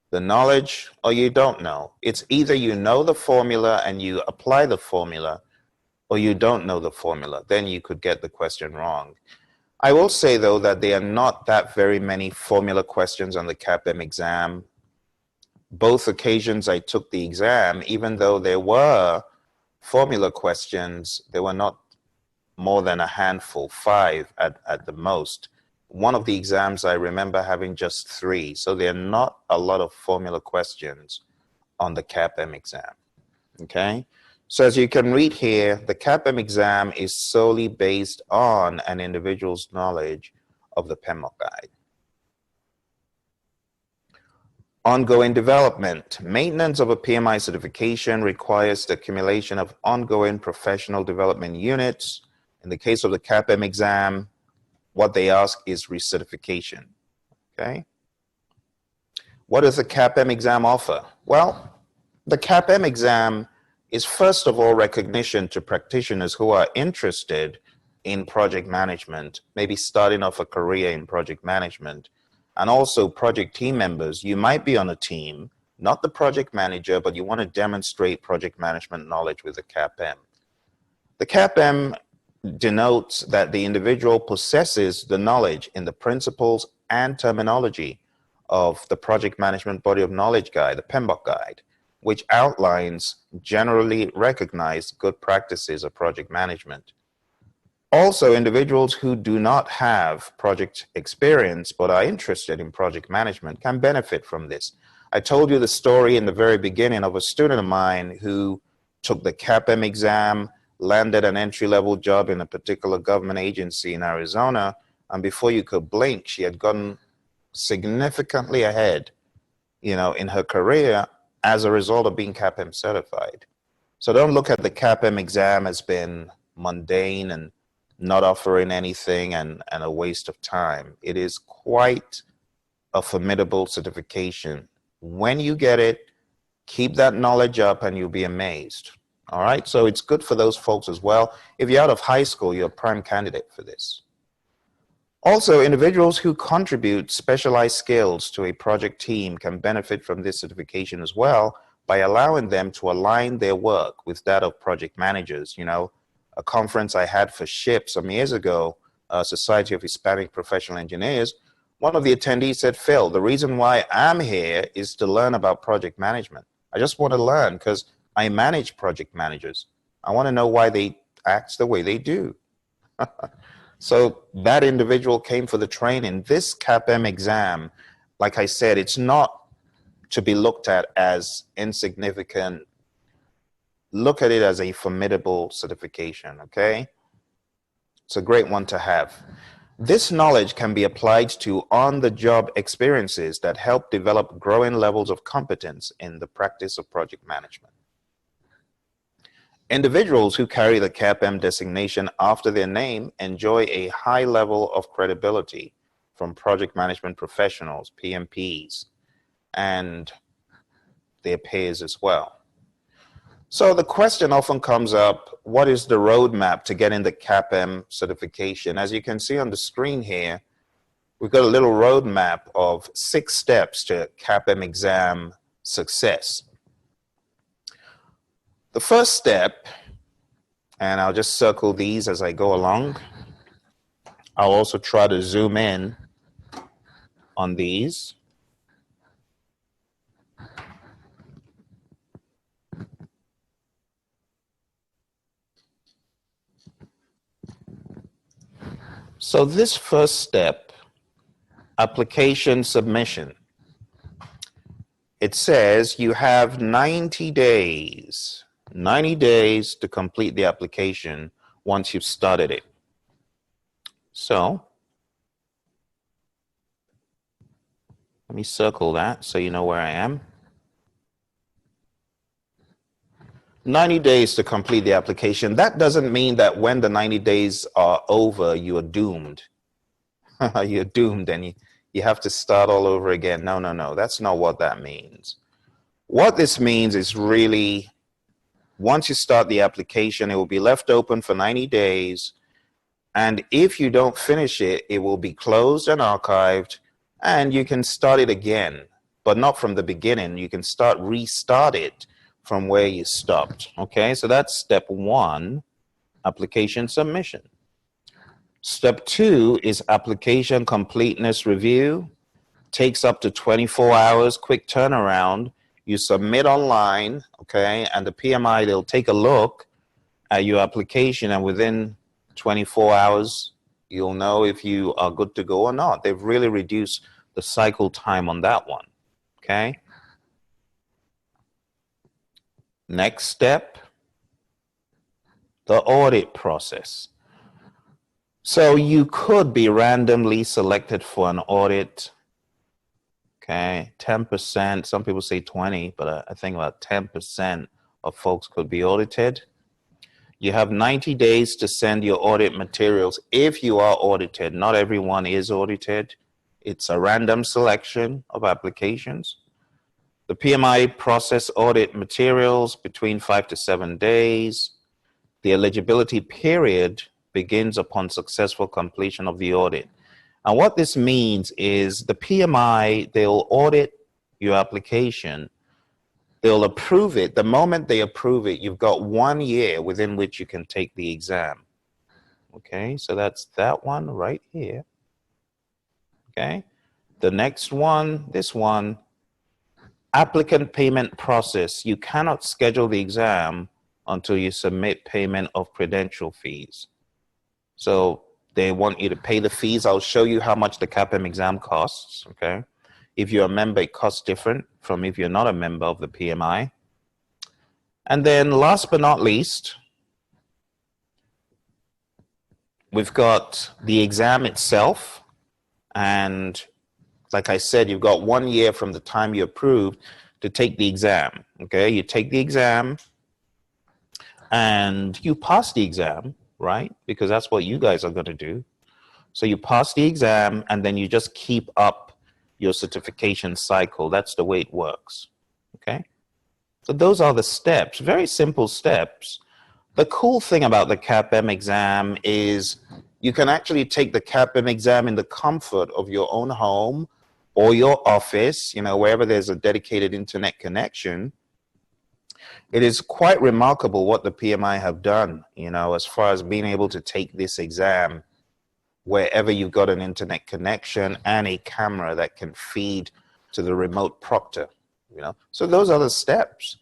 the knowledge or you don't know. It's either you know the formula and you apply the formula or you don't know the formula. Then you could get the question wrong. I will say, though, that there are not that very many formula questions on the CAPM exam. Both occasions I took the exam, even though there were formula questions, there were not more than a handful, 5 at the most. One of the exams I remember having just 3, so there are not a lot of formula questions on the CAPM exam, okay? So as you can read here, the CAPM exam is solely based on an individual's knowledge of the PMBOK guide. Ongoing development. Maintenance of a PMI certification requires the accumulation of ongoing professional development units. In the case of the CAPM exam, what they ask is recertification, okay? What does the CAPM exam offer? Well, the CAPM exam is first of all recognition to practitioners who are interested in project management, maybe starting off a career in project management, and also project team members. You might be on a team, not the project manager, but you want to demonstrate project management knowledge with the CAPM. The CAPM denotes that the individual possesses the knowledge in the principles and terminology of the Project Management Body of Knowledge Guide, the PMBOK guide, which outlines generally recognized good practices of project management. Also, individuals who do not have project experience but are interested in project management can benefit from this. I told you the story in the very beginning of a student of mine who took the CAPM exam, landed an entry-level job in a particular government agency in Arizona, and before you could blink, she had gotten significantly ahead, in her career as a result of being CAPM certified. So don't look at the CAPM exam as being mundane and not offering anything and a waste of time. It is quite a formidable certification. When you get it, keep that knowledge up and you'll be amazed. All right, so it's good for those folks as well. If you're out of high school, you're a prime candidate for this. Also, individuals who contribute specialized skills to a project team can benefit from this certification as well, by allowing them to align their work with that of project managers. You know, a conference I had for SHIP some years ago, Society of Hispanic Professional Engineers, one of the attendees said, Phil, the reason why I'm here is to learn about project management. I just want to learn because I manage project managers. I want to know why they act the way they do. So that individual came for the training. This CAPM exam, like I said, it's not to be looked at as insignificant. Look at it as a formidable certification, okay? It's a great one to have. This knowledge can be applied to on-the-job experiences that help develop growing levels of competence in the practice of project management. Individuals who carry the CAPM designation after their name enjoy a high level of credibility from project management professionals, PMPs, and their peers as well. So the question often comes up, what is the roadmap to getting the CAPM certification? As you can see on the screen here, we've got a little roadmap of 6 steps to CAPM exam success. The first step, and I'll just circle these as I go along. I'll also try to zoom in on these. So this first step, application submission, it says you have 90 days to complete the application once you've started it. So let me circle that so you know where I am. 90 days to complete the application. That doesn't mean that when the 90 days are over, you are doomed. You're doomed and you have to start all over again. No. That's not what that means. What this means is really, once you start the application, it will be left open for 90 days. And if you don't finish it, it will be closed and archived, and you can start it again, but not from the beginning. You can restart it from where you stopped. Okay, so that's step 1, application submission. Step 2 is application completeness review. Takes up to 24 hours, quick turnaround. You submit online, okay, and the PMI, they'll take a look at your application, and within 24 hours, you'll know if you are good to go or not. They've really reduced the cycle time on that one, okay? Next step, the audit process. So you could be randomly selected for an audit, okay? 10%, some people say 20, but I think about 10% of folks could be audited. You have 90 days to send your audit materials if you are audited. Not everyone is audited. It's a random selection of applications. The PMI process audit materials between 5 to 7 days. The eligibility period begins upon successful completion of the audit. And what this means is the PMI, they'll audit your application. They'll approve it. The moment they approve it, you've got 1 year within which you can take the exam. Okay, so that's that one right here. Okay, the next one, this one, applicant payment process. You cannot schedule the exam until you submit payment of credential fees. So they want you to pay the fees. I'll show you how much the CAPM exam costs, okay? If you're a member, it costs different from if you're not a member of the PMI. And then last but not least, we've got the exam itself. And like I said, you've got 1 year from the time you're approved to take the exam, okay? You take the exam and you pass the exam, right? Because that's what you guys are going to do. So you pass the exam and then you just keep up your certification cycle. That's the way it works, okay? So those are the steps, very simple steps. The cool thing about the CAPM exam is you can actually take the CAPM exam in the comfort of your own home or your office, you know, wherever there's a dedicated internet connection. It is quite remarkable what the PMI have done, as far as being able to take this exam wherever you've got an internet connection and a camera that can feed to the remote proctor, So those are the steps.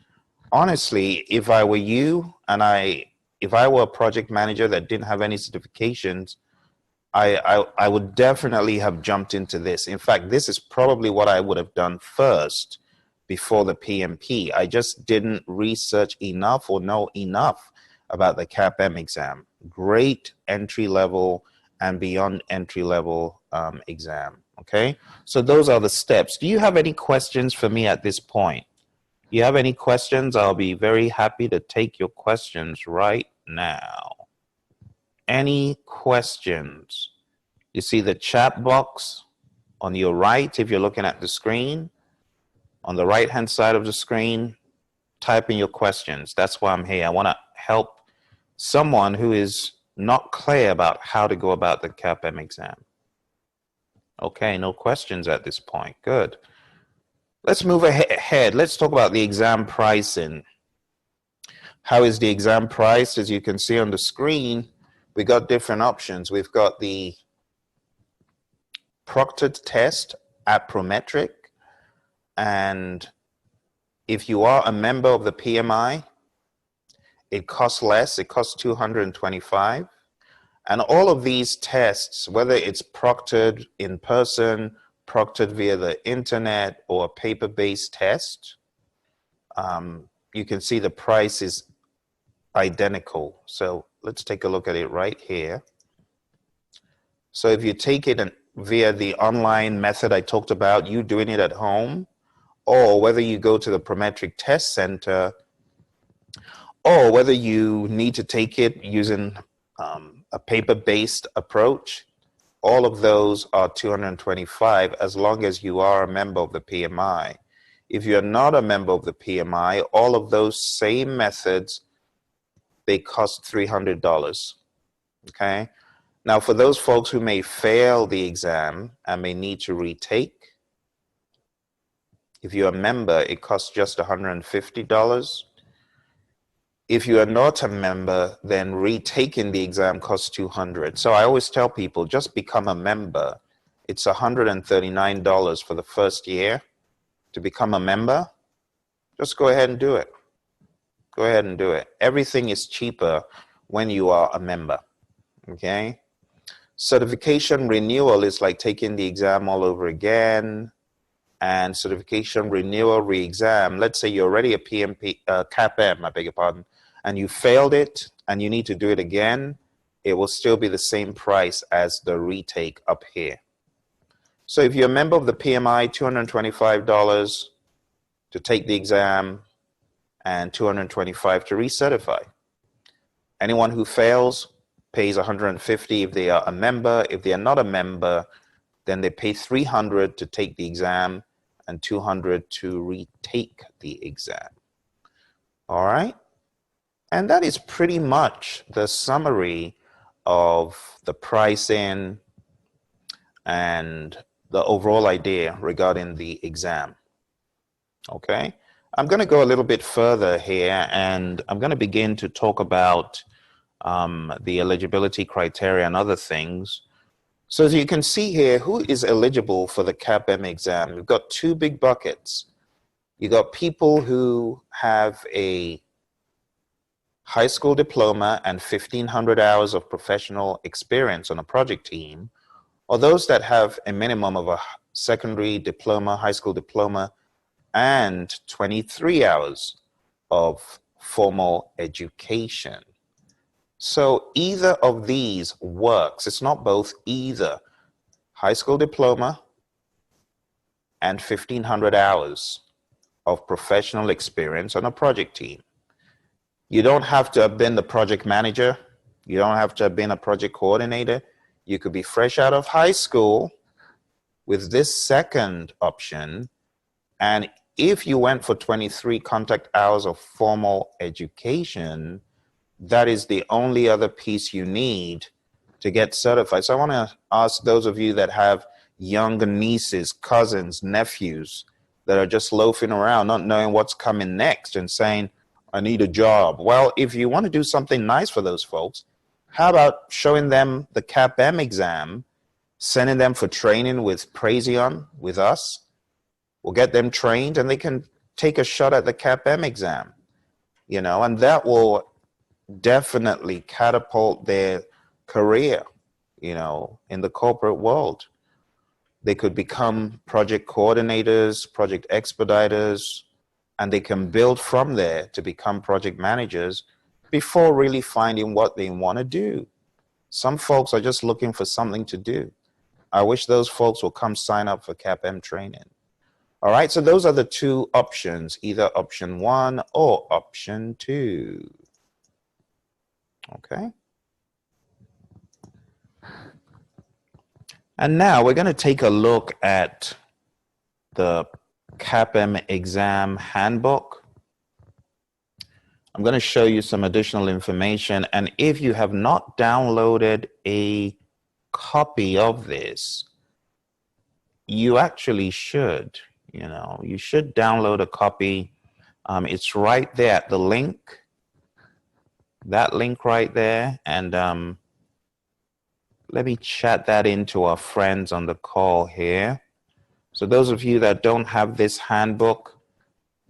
Honestly, if I were you and if I were a project manager that didn't have any certifications, I would definitely have jumped into this. In fact, this is probably what I would have done first before the PMP. I just didn't research enough or know enough about the CAPM exam. Great entry level and beyond entry level exam. Okay, so those are the steps. Do you have any questions for me at this point? You have any questions? I'll be very happy to take your questions right now. Any questions? You see the chat box on your right if you're looking at the screen. On the right hand side of the screen, type in your questions. That's why I'm here. I want to help someone who is not clear about how to go about the CAPM exam. Okay, no questions at this point. Good. Let's move ahead. Let's talk about the exam pricing. How is the exam priced? As you can see on the screen, we got different options. We've got the proctored test at Prometric, and if you are a member of the PMI, it costs less. It costs $225. And all of these tests, whether it's proctored in person, proctored via the internet, or a paper-based test, you can see the price is identical. So let's take a look at it right here. So if you take it via the online method I talked about, you doing it at home, or whether you go to the Prometric Test Center, or whether you need to take it using a paper-based approach, all of those are $225 as long as you are a member of the PMI. If you're not a member of the PMI, all of those same methods, they cost $300, okay? Now, for those folks who may fail the exam and may need to retake, if you're a member, it costs just $150. If you are not a member, then retaking the exam costs $200. So I always tell people, just become a member. It's $139 for the first year to become a member. Just go ahead and do it. Go ahead and do it. Everything is cheaper when you are a member, okay? Certification renewal is like taking the exam all over again. And certification renewal re-exam, let's say you're already a PMP, CAPM, I beg your pardon, and you failed it and you need to do it again, it will still be the same price as the retake up here. So if you're a member of the PMI, $225 to take the exam and $225 to recertify. Anyone who fails pays $150 if they are a member. If they are not a member, then they pay $300 to take the exam and $200 to retake the exam. All right? And that is pretty much the summary of the pricing and the overall idea regarding the exam. Okay? I'm going to go a little bit further here, and I'm going to begin to talk about the eligibility criteria and other things. So as you can see here, who is eligible for the CAPM exam? We've got two big buckets. You got people who have a high school diploma and 1,500 hours of professional experience on a project team, or those that have a minimum of a secondary diploma, high school diploma, and 23 hours of formal education. So either of these works. It's not both, either high school diploma and 1,500 hours of professional experience on a project team. You don't have to have been the project manager. You don't have to have been a project coordinator. You could be fresh out of high school with this second option. And if you went for 23 contact hours of formal education, that is the only other piece you need to get certified. So I want to ask those of you that have younger nieces, cousins, nephews that are just loafing around, not knowing what's coming next and saying, I need a job. Well, if you want to do something nice for those folks, how about showing them the CAPM exam, sending them for training with Praizion, with us? We'll get them trained and they can take a shot at the CAPM exam, and that will definitely catapult their career, in the corporate world. They could become project coordinators, project expediters, and they can build from there to become project managers before really finding what they want to do. Some folks are just looking for something to do. I wish those folks will come sign up for CAPM training. All right, so those are the two options, either option 1 or option 2. Okay. And now we're going to take a look at the CAPM exam handbook. I'm going to show you some additional information. And if you have not downloaded a copy of this, you actually should. You should download a copy. It's right there at the link, that link right there. And let me chat that into our friends on the call here. So those of you that don't have this handbook,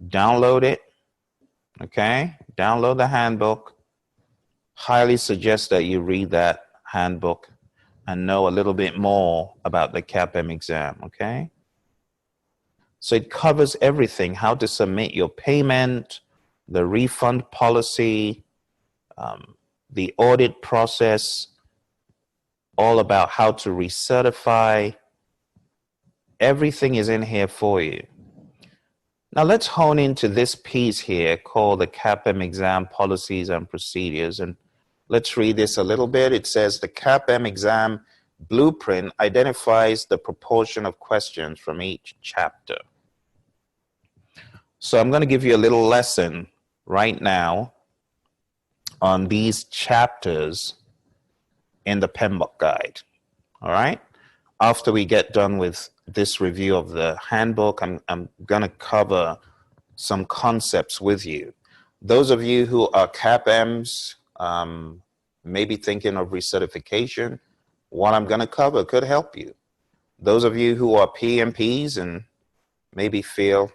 download it. Okay, download the handbook. Highly suggest that you read that handbook and know a little bit more about the CAPM exam. Okay. So it covers everything: how to submit your payment, the refund policy, the audit process, all about how to recertify. Everything is in here for you. Now let's hone into this piece here called the CAPM exam policies and procedures. And let's read this a little bit. It says the CAPM exam blueprint identifies the proportion of questions from each chapter. So I'm going to give you a little lesson right now on these chapters in the PMBOK guide. All right. After we get done with this review of the handbook, I'm going to cover some concepts with you. Those of you who are CAPMs, maybe thinking of recertification, what I'm going to cover could help you. Those of you who are PMPs and maybe feel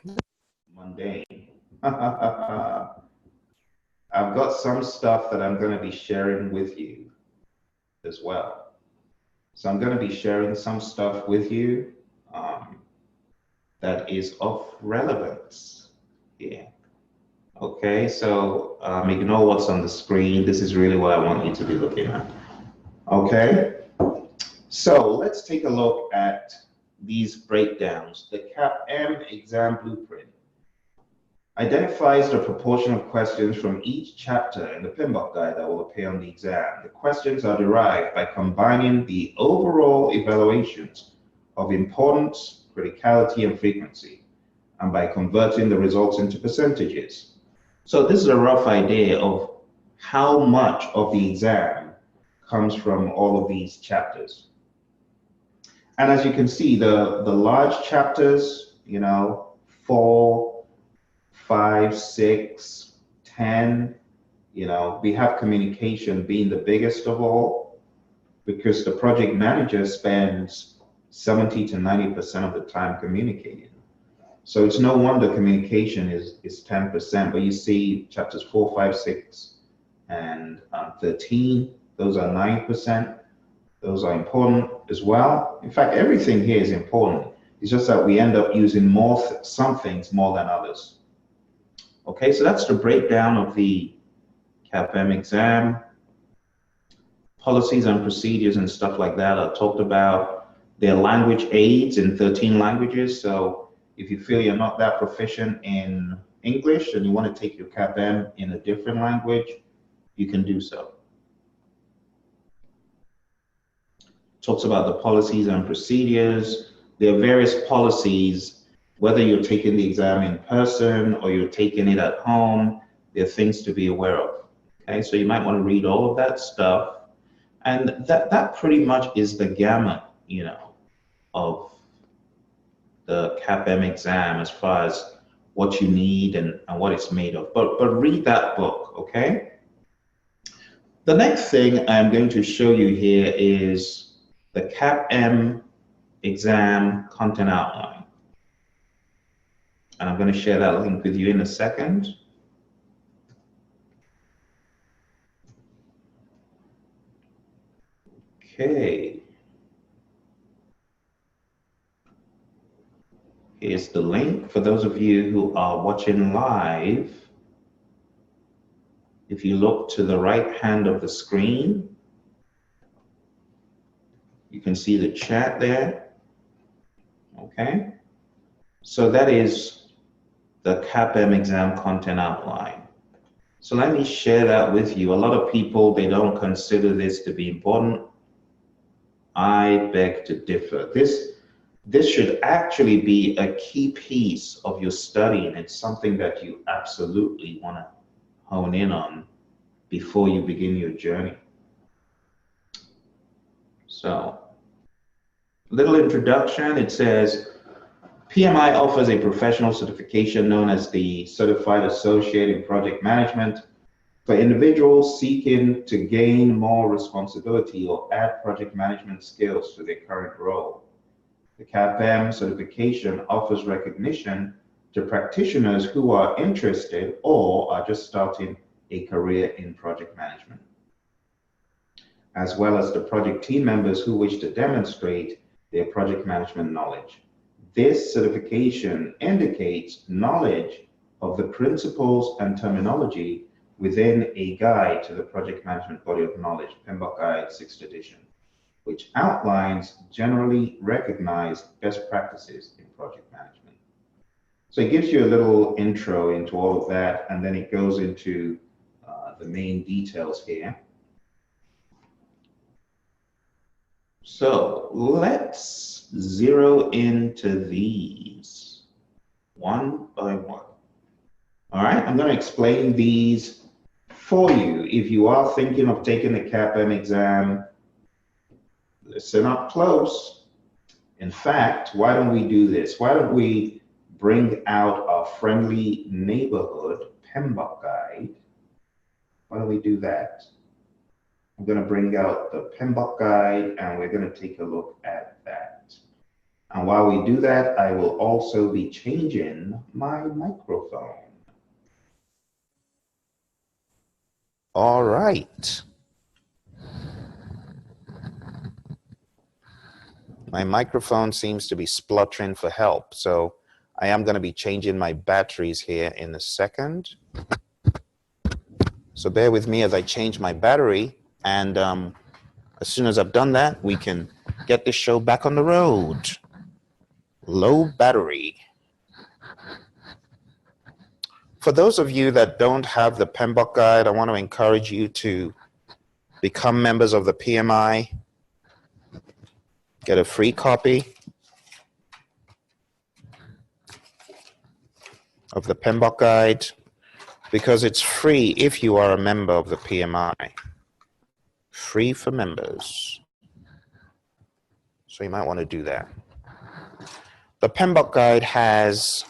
mundane, I've got some stuff that I'm going to be sharing with you as well. So I'm going to be sharing some stuff with you that is of relevance here. Okay, so ignore what's on the screen. This is really what I want you to be looking at. Okay, so let's take a look at these breakdowns. The CAPM exam blueprint identifies the proportion of questions from each chapter in the PMBOK guide that will appear on the exam. The questions are derived by combining the overall evaluations of importance, criticality, and frequency, and by converting the results into percentages. So this is a rough idea of how much of the exam comes from all of these chapters. And as you can see, the large chapters, 4, 5, 6, 10, we have communication being the biggest of all, because the project manager spends 70 to 90% of the time communicating. So it's no wonder communication is 10%, but you see chapters 4, 5, 6, and 13, those are 9%. Those are important as well. In fact, everything here is important. It's just that we end up using some things more than others. Okay, so that's the breakdown of the CAPM exam. Policies and procedures and stuff like that are talked about. There are language aids in 13 languages. So if you feel you're not that proficient in English and you want to take your CAPM in a different language, you can do so. Talks about the policies and procedures. There are various policies, whether you're taking the exam in person or you're taking it at home, there are things to be aware of. Okay, so you might want to read all of that stuff. And that pretty much is the gamut, of the CAPM exam as far as what you need and what it's made of. But read that book, okay? The next thing I'm going to show you here is the CAPM exam content outline. And I'm going to share that link with you in a second. Okay. Here's the link for those of you who are watching live. If you look to the right hand of the screen, you can see the chat there. Okay. So that is the CAPM exam content outline. So let me share that with you. A lot of people, they don't consider this to be important. I beg to differ. This should actually be a key piece of your study, and it's something that you absolutely want to hone in on before you begin your journey. So, little introduction. It says, PMI offers a professional certification known as the Certified Associate in Project Management for individuals seeking to gain more responsibility or add project management skills to their current role. The CAPM certification offers recognition to practitioners who are interested or are just starting a career in project management, as well as the project team members who wish to demonstrate their project management knowledge. This certification indicates knowledge of the principles and terminology within a guide to the project management body of knowledge, PMBOK Guide 6th edition, which outlines generally recognized best practices in project management. So it gives you a little intro into all of that, and then it goes into the main details here. So let's zero into these one by one. All right, I'm going to explain these for you. If you are thinking of taking the CAPM exam, listen up close. In fact, why don't we do this? Why don't we bring out our friendly neighborhood PMBOK guide? Why don't we do that? I'm going to bring out the PMBOK guide and we're going to take a look at that. And while we do that, I will also be changing my microphone. All right. My microphone seems to be spluttering for help, so I am going to be changing my batteries here in a second. So bear with me as I change my battery, and as soon as I've done that, we can get this show back on the road. Low battery. For those of you that don't have the PMBOK guide, I want to encourage you to become members of the PMI. Get a free copy of the PMBOK guide because it's free if you are a member of the PMI. Free for members. So you might want to do that. The PMBOK guide has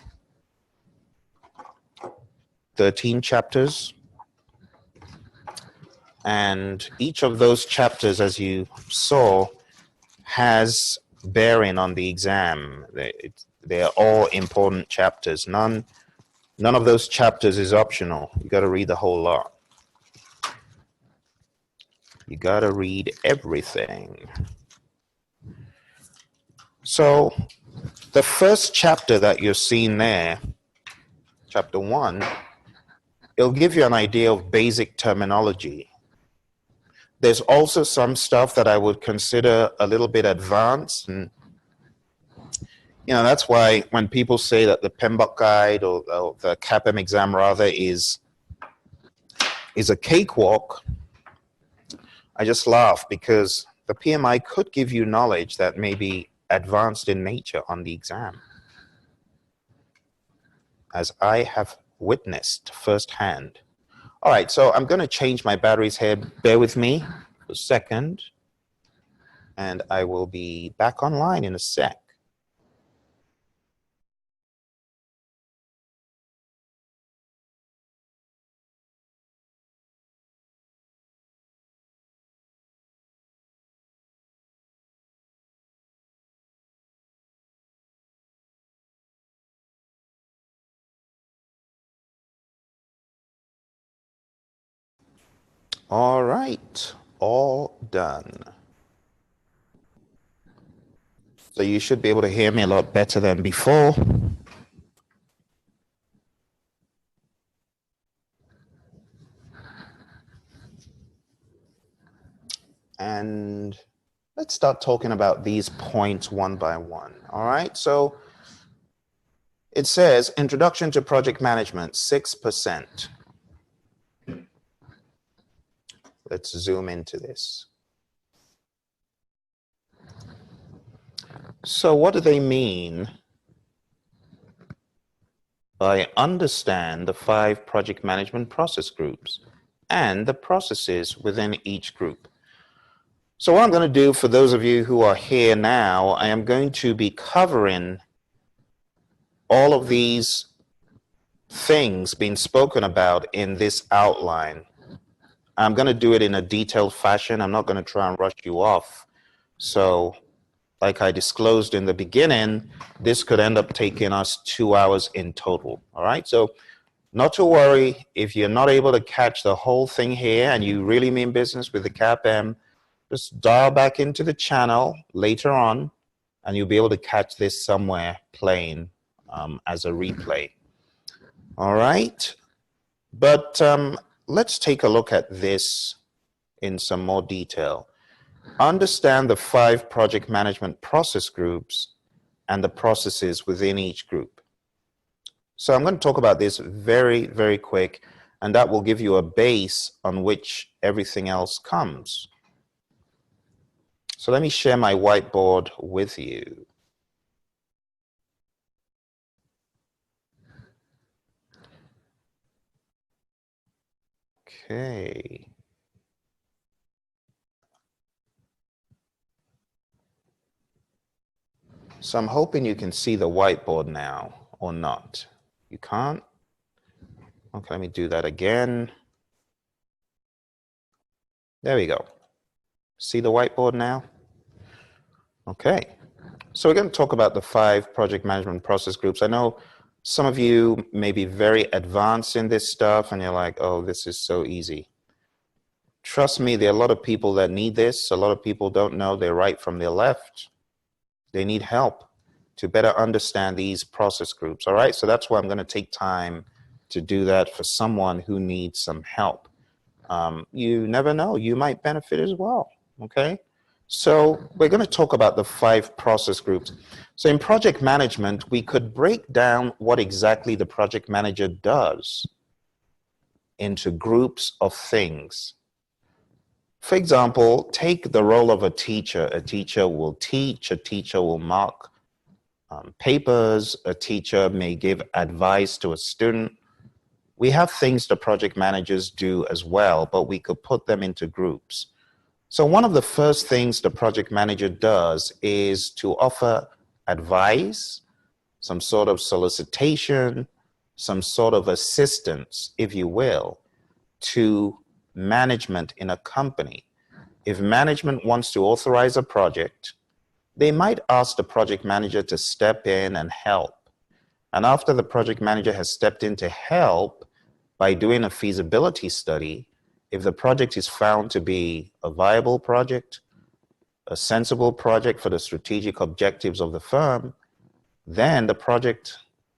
13 chapters, and each of those chapters, as you saw, has bearing on the exam. They are all important chapters. None of those chapters is optional. You got to read the whole lot. You got to read everything. So the first chapter that you're seeing there, chapter 1, it'll give you an idea of basic terminology. There's also some stuff that I would consider a little bit advanced, and that's why when people say that the PMBOK guide or the CAPM exam rather is a cakewalk, I just laugh because the PMI could give you knowledge that may be advanced in nature on the exam, as I have witnessed firsthand. All right, so I'm going to change my batteries here. Bear with me for a second, and I will be back online in a sec. All right, all done. So you should be able to hear me a lot better than before. And let's start talking about these points one by one. All right, so it says Introduction to Project Management, 6%. Let's zoom into this. So what do they mean by understand the 5 project management process groups and the processes within each group? So what I'm going to do for those of you who are here now, I am going to be covering all of these things being spoken about in this outline. I'm going to do it in a detailed fashion. I'm not going to try and rush you off. So like I disclosed in the beginning, this could end up taking us 2 hours in total. All right. So not to worry if you're not able to catch the whole thing here and you really mean business with the CAPM, just dial back into the channel later on and you'll be able to catch this somewhere playing as a replay. All right. But let's take a look at this in some more detail. Understand the 5 project management process groups and the processes within each group. So I'm going to talk about this very, very quick, and that will give you a base on which everything else comes. So let me share my whiteboard with you. Okay. So I'm hoping you can see the whiteboard now, or not. You can't? Okay, let me do that again. There we go. See the whiteboard now? Okay. So we're going to talk about the 5 project management process groups. I know some of you may be very advanced in this stuff and you're like, oh, this is so easy. Trust me, there are a lot of people that need this. A lot of people don't know their right from their left. They need help to better understand these process groups. All right. So that's why I'm going to take time to do that for someone who needs some help. You never know. You might benefit as well. Okay. So we're going to talk about the 5 process groups. So in project management, we could break down what exactly the project manager does into groups of things. For example, take the role of a teacher. A teacher will teach, a teacher will mark papers, a teacher may give advice to a student. We have things the project managers do as well, but we could put them into groups. So one of the first things the project manager does is to offer advice, some sort of solicitation, some sort of assistance, if you will, to management in a company. If management wants to authorize a project, they might ask the project manager to step in and help. And after the project manager has stepped in to help by doing a feasibility study, if the project is found to be a viable project, a sensible project for the strategic objectives of the firm, then the project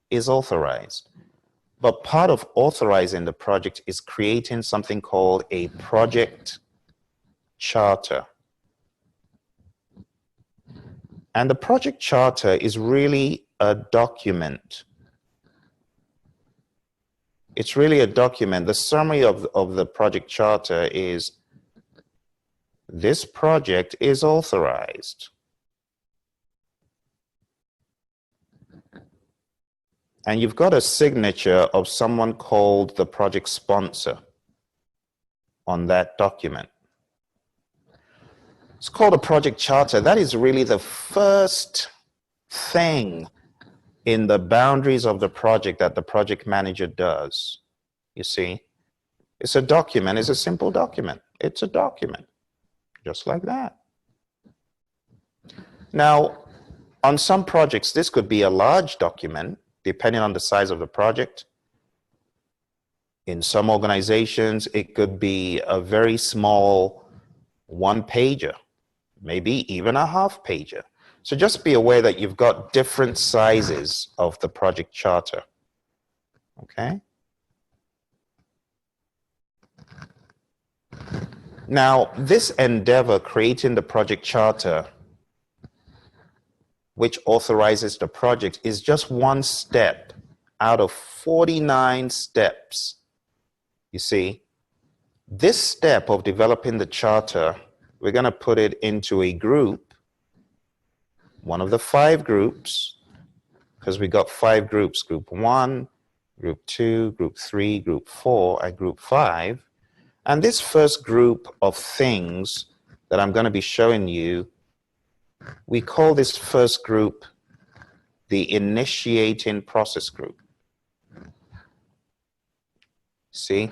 is authorized. But part of authorizing the project is creating something called a project charter. And the project charter is really a document. It's really a document. The summary of the project charter is this project is authorized. And you've got a signature of someone called the project sponsor on that document. It's called a project charter. That is really the first thing in the boundaries of the project that the project manager does. You see, it's a document. It's a simple document. It's a document, just like that. Now, on some projects, this could be a large document, depending on the size of the project. In some organizations, it could be a very small one-pager, maybe even a half-pager. So just be aware that you've got different sizes of the project charter. Okay? Now, this endeavor, creating the project charter, which authorizes the project, is just one step out of 49 steps. You see, this step of developing the charter, we're going to put it into a group, one of the 5 groups, because we got 5 groups, group 1, group 2, group 3, group 4, and group 5. And this first group of things that I'm going to be showing you, we call this first group the initiating process group. See?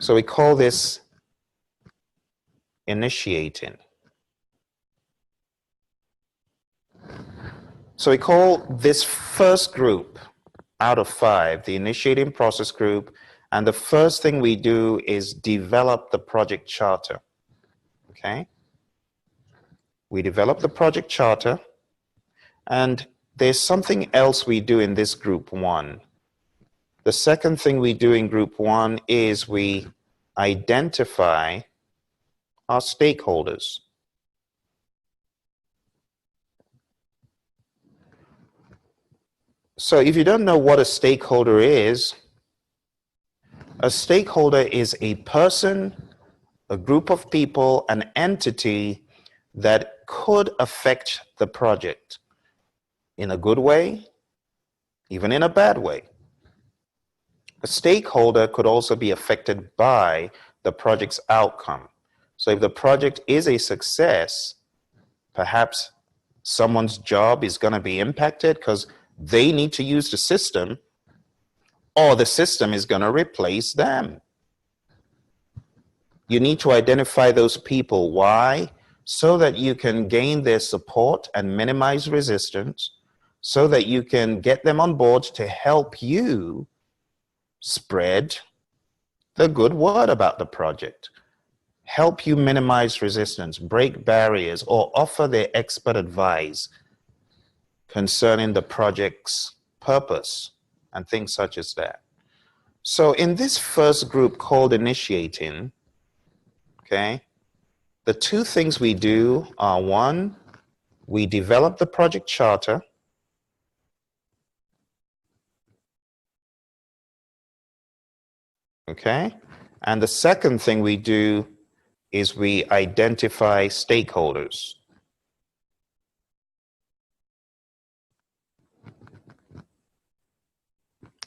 So we call this initiating. So we call this first group out of 5 the initiating process group, and the first thing we do is develop the project charter. Okay? We develop the project charter, and there's something else we do in this group 1. The second thing we do in group 1 is we identify our stakeholders. So if you don't know what a stakeholder is a person, a group of people, an entity that could affect the project in a good way, even in a bad way. A stakeholder could also be affected by the project's outcome. So if the project is a success, perhaps someone's job is going to be impacted because they need to use the system, or the system is going to replace them. You need to identify those people. Why? So that you can gain their support and minimize resistance, so that you can get them on board to help you spread the good word about the project, help you minimize resistance, break barriers, or offer their expert advice concerning the project's purpose and things such as that. So in this first group called initiating, okay, the 2 things we do are, 1, we develop the project charter. Okay, and the second thing we do is we identify stakeholders.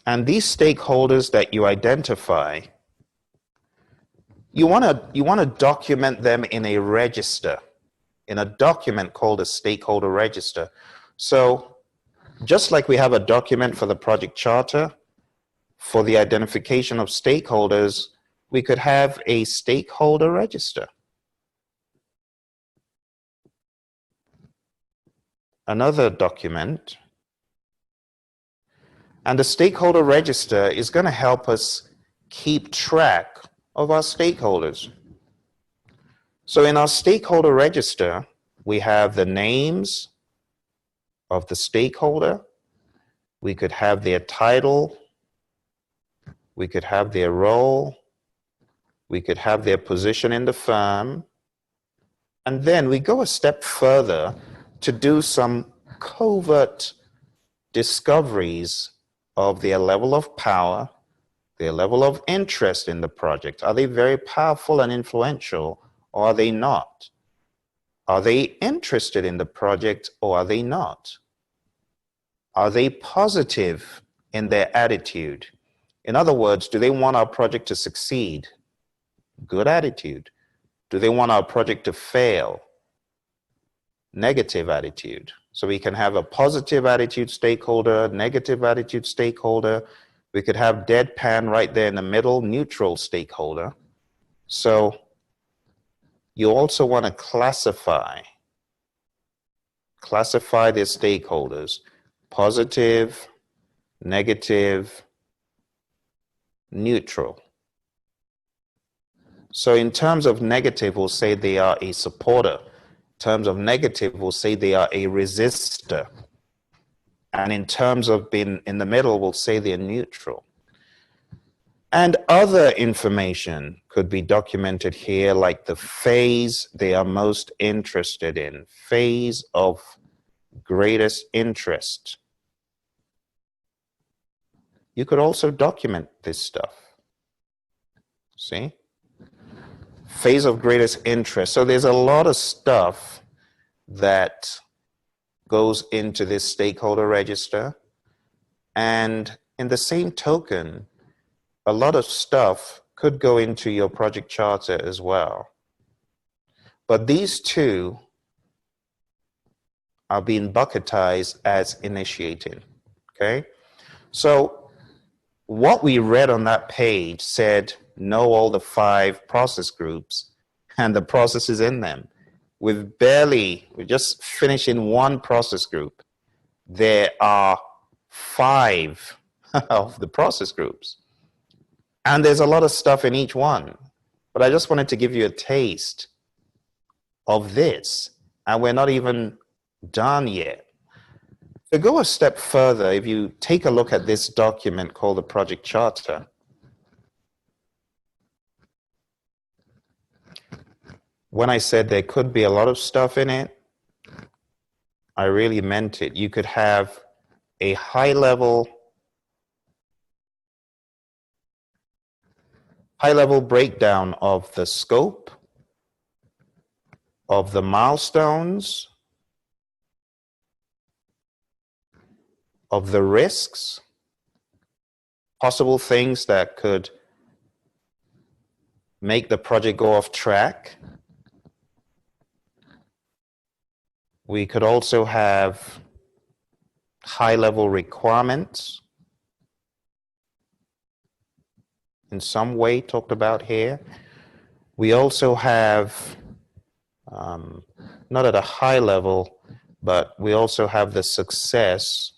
And these stakeholders that you identify, you want to document them in a register, in a document called a stakeholder register. So just like we have a document for the project charter, for the identification of stakeholders, we could have a stakeholder register. Another document. And the stakeholder register is going to help us keep track of our stakeholders. So in our stakeholder register, we have the names of the stakeholder. We could have their title. We could have their role. We could have their position in the firm. And then we go a step further to do some covert discoveries of their level of power, their level of interest in the project. Are they very powerful and influential, or are they not? Are they interested in the project, or are they not? Are they positive in their attitude? In other words, do they want our project to succeed? Good attitude. Do they want our project to fail? Negative attitude. So we can have a positive attitude stakeholder, negative attitude stakeholder. We could have deadpan right there in the middle, neutral stakeholder. So you also want to classify their stakeholders: positive, negative, neutral. So in terms of negative, we'll say they are a supporter. In terms of negative, we'll say they are a resistor. And in terms of being in the middle, we'll say they're neutral. And other information could be documented here, like the phase they are most interested in, phase of greatest interest. You could also document this stuff. See? Phase of greatest interest. So there's a lot of stuff that goes into this stakeholder register. And in the same token, a lot of stuff could go into your project charter as well. But these two are being bucketized as initiating. Okay? So what we read on that page said, know all the 5 process groups and the processes in them. We're just finishing 1 process group. There are 5 of the process groups. And there's a lot of stuff in each one. But I just wanted to give you a taste of this. And we're not even done yet. To go a step further, if you take a look at this document called the project charter, when I said there could be a lot of stuff in it, I really meant it. You could have a high-level breakdown of the scope, of the milestones, of the risks, possible things that could make the project go off track. We could also have high-level requirements in some way talked about here. We also have, not at a high level, but we also have the success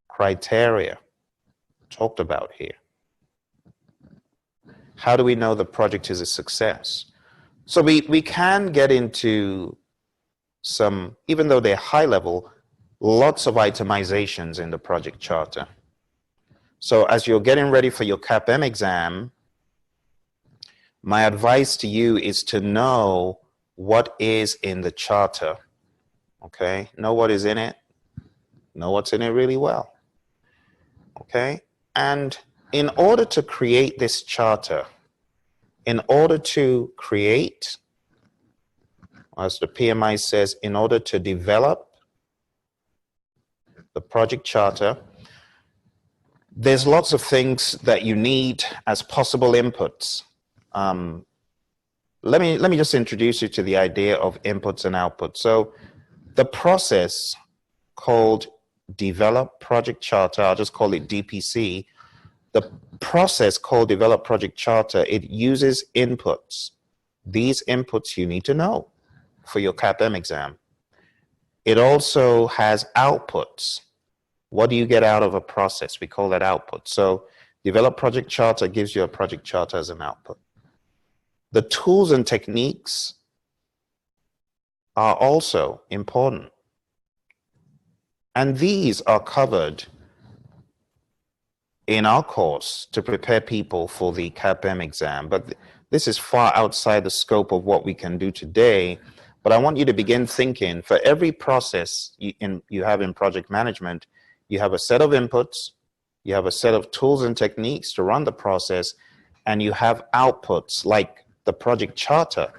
criteria talked about here. How do we know the project is a success? So we can get into some, even though they're high level, lots of itemizations in the project charter. So as you're getting ready for your CAPM exam, my advice to you is to know what is in the charter. Okay? Know what is in it. Know what's in it really well. Okay? And in order to create this charter, in order to create, as the PMI says, in order to develop the project charter, there's lots of things that you need as possible inputs. Let me just introduce you to the idea of inputs and outputs. So the process called Develop Project Charter, I'll just call it DPC. The process called Develop Project Charter, it uses inputs. These inputs you need to know for your CAPM exam. It also has outputs. What do you get out of a process? We call that output. So Develop Project Charter gives you a project charter as an output. The tools and techniques are also important. And these are covered in our course to prepare people for the CAPM exam. But this is far outside the scope of what we can do today. But I want you to begin thinking, for every process you have in project management, you have a set of inputs, you have a set of tools and techniques to run the process, and you have outputs like the project charter.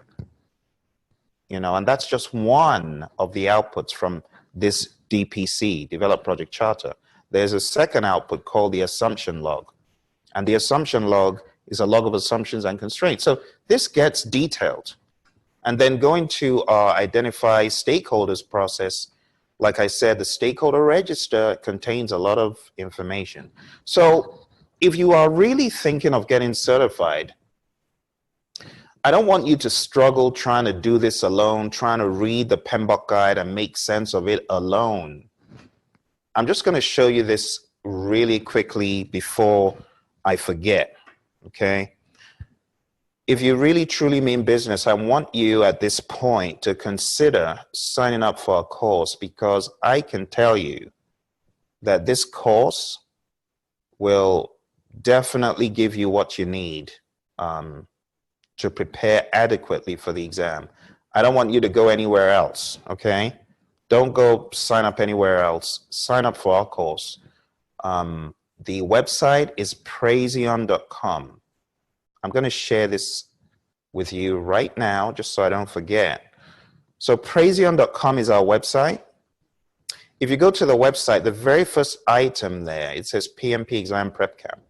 And that's just one of the outputs from this DPC, Develop Project Charter. There's a second output called the assumption log. And the assumption log is a log of assumptions and constraints. So this gets detailed. And then going to our identify stakeholders process, like I said, the stakeholder register contains a lot of information. So if you are really thinking of getting certified, I don't want you to struggle trying to do this alone, trying to read the PMBOK guide and make sense of it alone. I'm just going to show you this really quickly before I forget, okay? If you really truly mean business, I want you at this point to consider signing up for a course, because I can tell you that this course will definitely give you what you need to prepare adequately for the exam. I don't want you to go anywhere else, okay? Don't go sign up anywhere else. Sign up for our course. The website is praizion.com. I'm going to share this with you right now, just so I don't forget. So praizion.com is our website. If you go to the website, the very first item there, it says PMP Exam Prep Camp.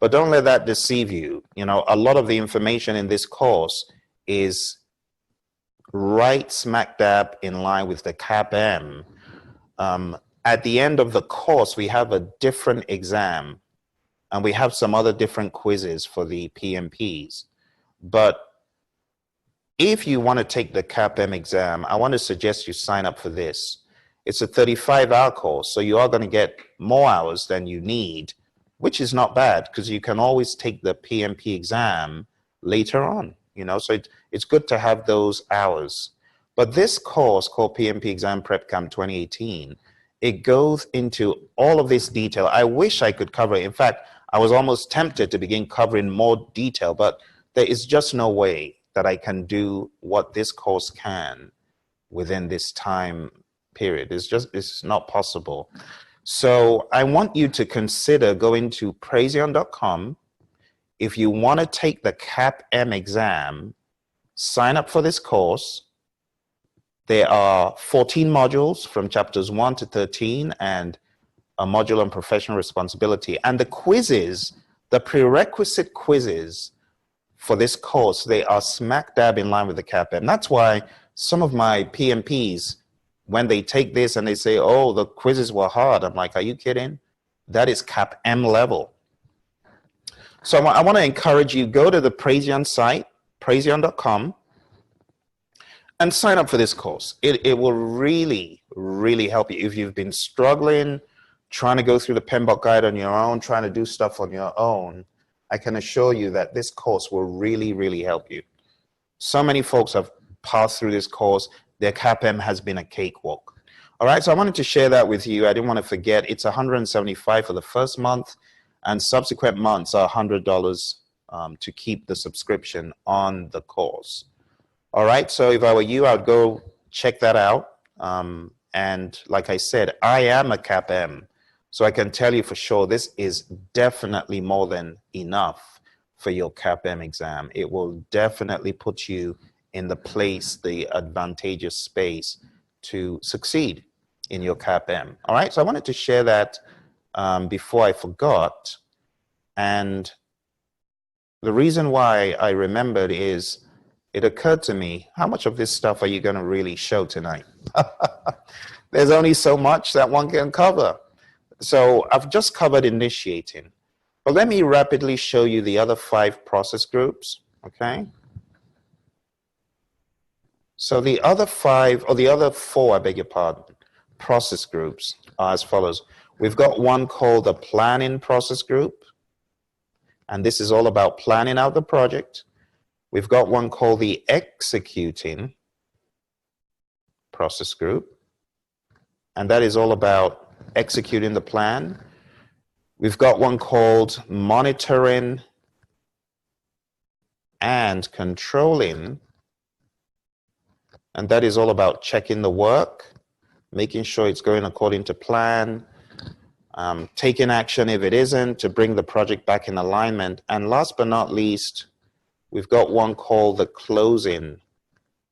But don't let that deceive you. You know, a lot of the information in this course is right smack dab in line with the CAPM. At the end of the course, we have a different exam, and we have some other different quizzes for the PMPs. But if you want to take the CAPM exam, I want to suggest you sign up for this. It's a 35-hour course, so you are going to get more hours than you need, which is not bad, because you can always take the PMP exam later on, you know, so it's good to have those hours. But this course called PMP Exam Prep Camp 2018, it goes into all of this detail. I wish I could cover it. In fact, I was almost tempted to begin covering more detail, but there is just no way that I can do what this course can within this time period. It's not possible. So I want you to consider going to praizion.com. If you want to take the CAPM exam, sign up for this course. There are 14 modules from chapters 1 to 13 and a module on professional responsibility. And the quizzes, the prerequisite quizzes for this course, they are smack dab in line with the CAPM. That's why some of my PMPs, when they take this and they say, oh, the quizzes were hard, I'm like, are you kidding? That is CAPM level. So I want to encourage you, go to the Praizion site, praizion.com, and sign up for this course. It will really, really help you. If you've been struggling, trying to go through the PMBOK guide on your own, trying to do stuff on your own, I can assure you that this course will really, really help you. So many folks have passed through this course. Their CAPM has been a cakewalk. All right, so I wanted to share that with you. I didn't want to forget. It's $175 for the first month, and subsequent months are $100 to keep the subscription on the course. All right, so if I were you, I'd go check that out. And like I said, I am a CAPM, so I can tell you for sure this is definitely more than enough for your CAPM exam. It will definitely put you in the place, the advantageous space to succeed in your CAPM. All right, so I wanted to share that before I forgot. And the reason why I remembered is it occurred to me, how much of this stuff are you going to really show tonight? There's only so much that one can cover. So I've just covered initiating. But let me rapidly show you the other 5 process groups, okay? So the other 5, or the other 4, I beg your pardon, process groups are as follows. We've got one called the planning process group, and this is all about planning out the project. We've got one called the executing process group, and that is all about executing the plan. We've got one called monitoring and controlling, and that is all about checking the work, making sure it's going according to plan, taking action if it isn't to bring the project back in alignment. And last but not least, we've got one called the closing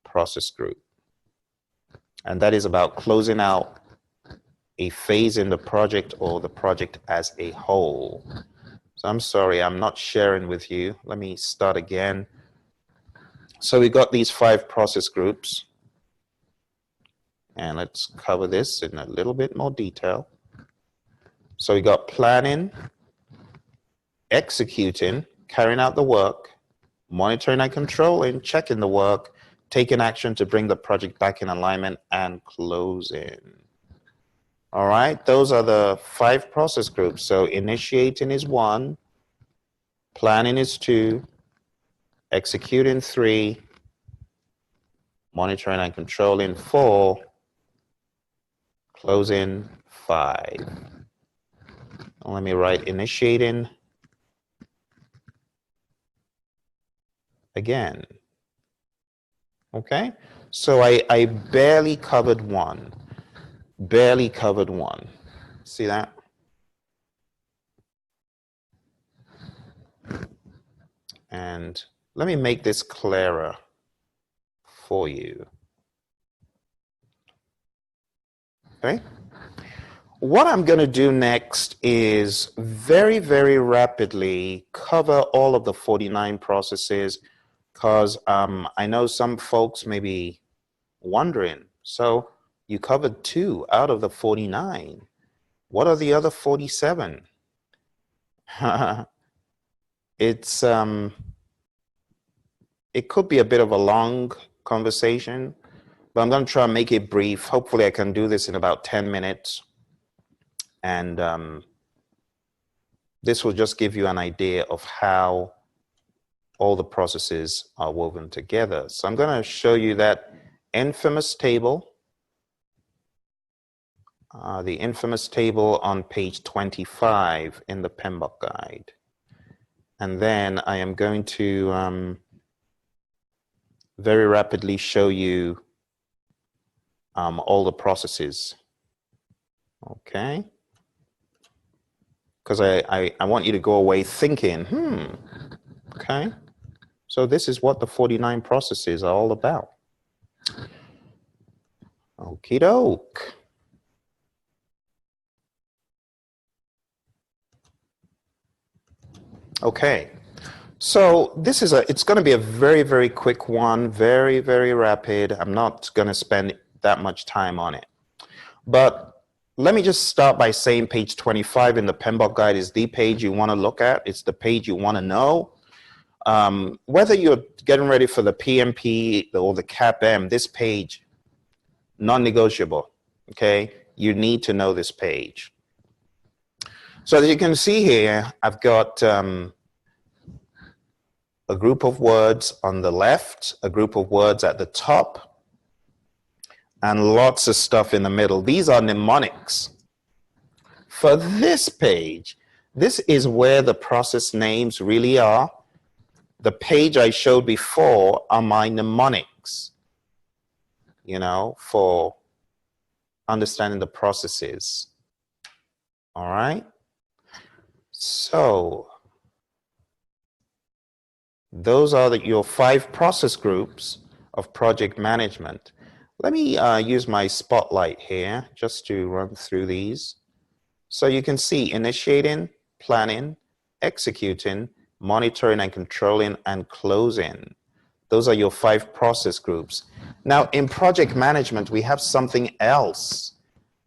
process group. And that is about closing out a phase in the project or the project as a whole. So I'm sorry, I'm not sharing with you. Let me start again. So we got these 5 process groups. And let's cover this in a little bit more detail. So we got planning, executing, carrying out the work, monitoring and controlling, checking the work, taking action to bring the project back in alignment, and closing. All right, those are the 5 process groups. So initiating is 1, planning is 2, executing 3, monitoring and controlling 4, closing 5. Let me write initiating again. Okay, so I barely covered 1. Barely covered 1. See that? And let me make this clearer for you. Okay. What I'm going to do next is very, very rapidly cover all of the 49 processes, because I know some folks may be wondering, so you covered 2 out of the 49. What are the other 47? It could be a bit of a long conversation, but I'm going to try and make it brief. Hopefully I can do this in about 10 minutes. And this will just give you an idea of how all the processes are woven together. So I'm going to show you that infamous table, the infamous table on page 25 in the PMBOK guide. And then I am going to very rapidly show you all the processes. Okay. Because I want you to go away thinking, okay, so this is what the 49 processes are all about. Okie doke. Okay, so this is it's going to be a very, very quick one, very, very rapid. I'm not going to spend that much time on it. But let me just start by saying page 25 in the PMBOK guide is the page you want to look at. It's the page you want to know. Whether you're getting ready for the PMP or the CAPM, this page, non-negotiable, okay? You need to know this page. So as you can see here, I've got a group of words on the left, a group of words at the top, and lots of stuff in the middle. These are mnemonics. For this page, this is where the process names really are. The page I showed before are my mnemonics, you know, for understanding the processes. All right. So those are your 5 process groups of project management. Let me use my spotlight here just to run through these. So you can see initiating, planning, executing, monitoring and controlling, and closing. Those are your 5 process groups. Now in project management, we have something else.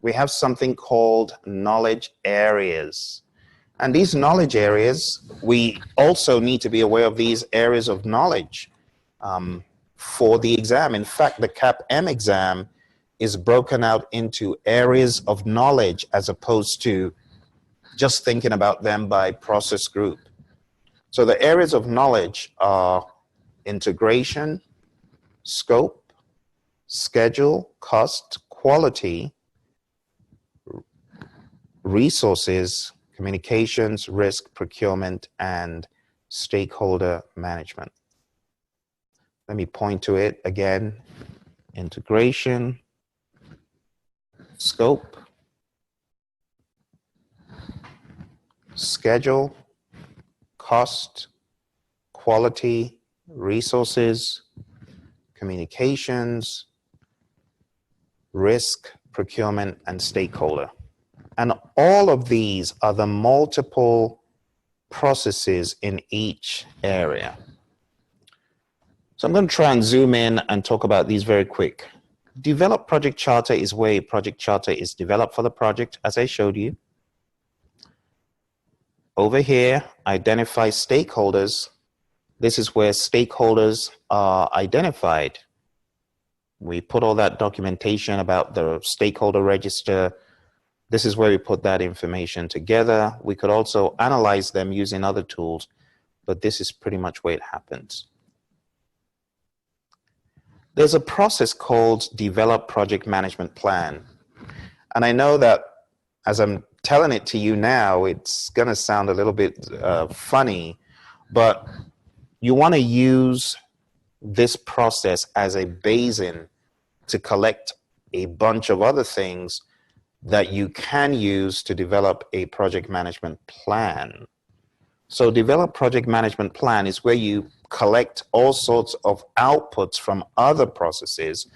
We have something called knowledge areas. And these knowledge areas, we also need to be aware of these areas of knowledge for the exam. In fact, the CAPM exam is broken out into areas of knowledge as opposed to just thinking about them by process group. So the areas of knowledge are integration, scope, schedule, cost, quality, resources, communications, risk, procurement, and stakeholder management. Let me point to it again. Integration, scope, schedule, cost, quality, resources, communications, risk, procurement, and stakeholder. And all of these are the multiple processes in each area. So I'm going to try and zoom in and talk about these very quick. Develop project charter is where a project charter is developed for the project, as I showed you. Over here, identify stakeholders. This is where stakeholders are identified. We put all that documentation about the stakeholder register. This is where we put that information together. We could also analyze them using other tools, but this is pretty much where it happens. There's a process called Develop Project Management Plan. And I know that as I'm telling it to you now, it's going to sound a little bit funny, but you want to use this process as a basin to collect a bunch of other things that you can use to develop a project management plan. So Develop Project Management Plan is where you collect all sorts of outputs from other processes.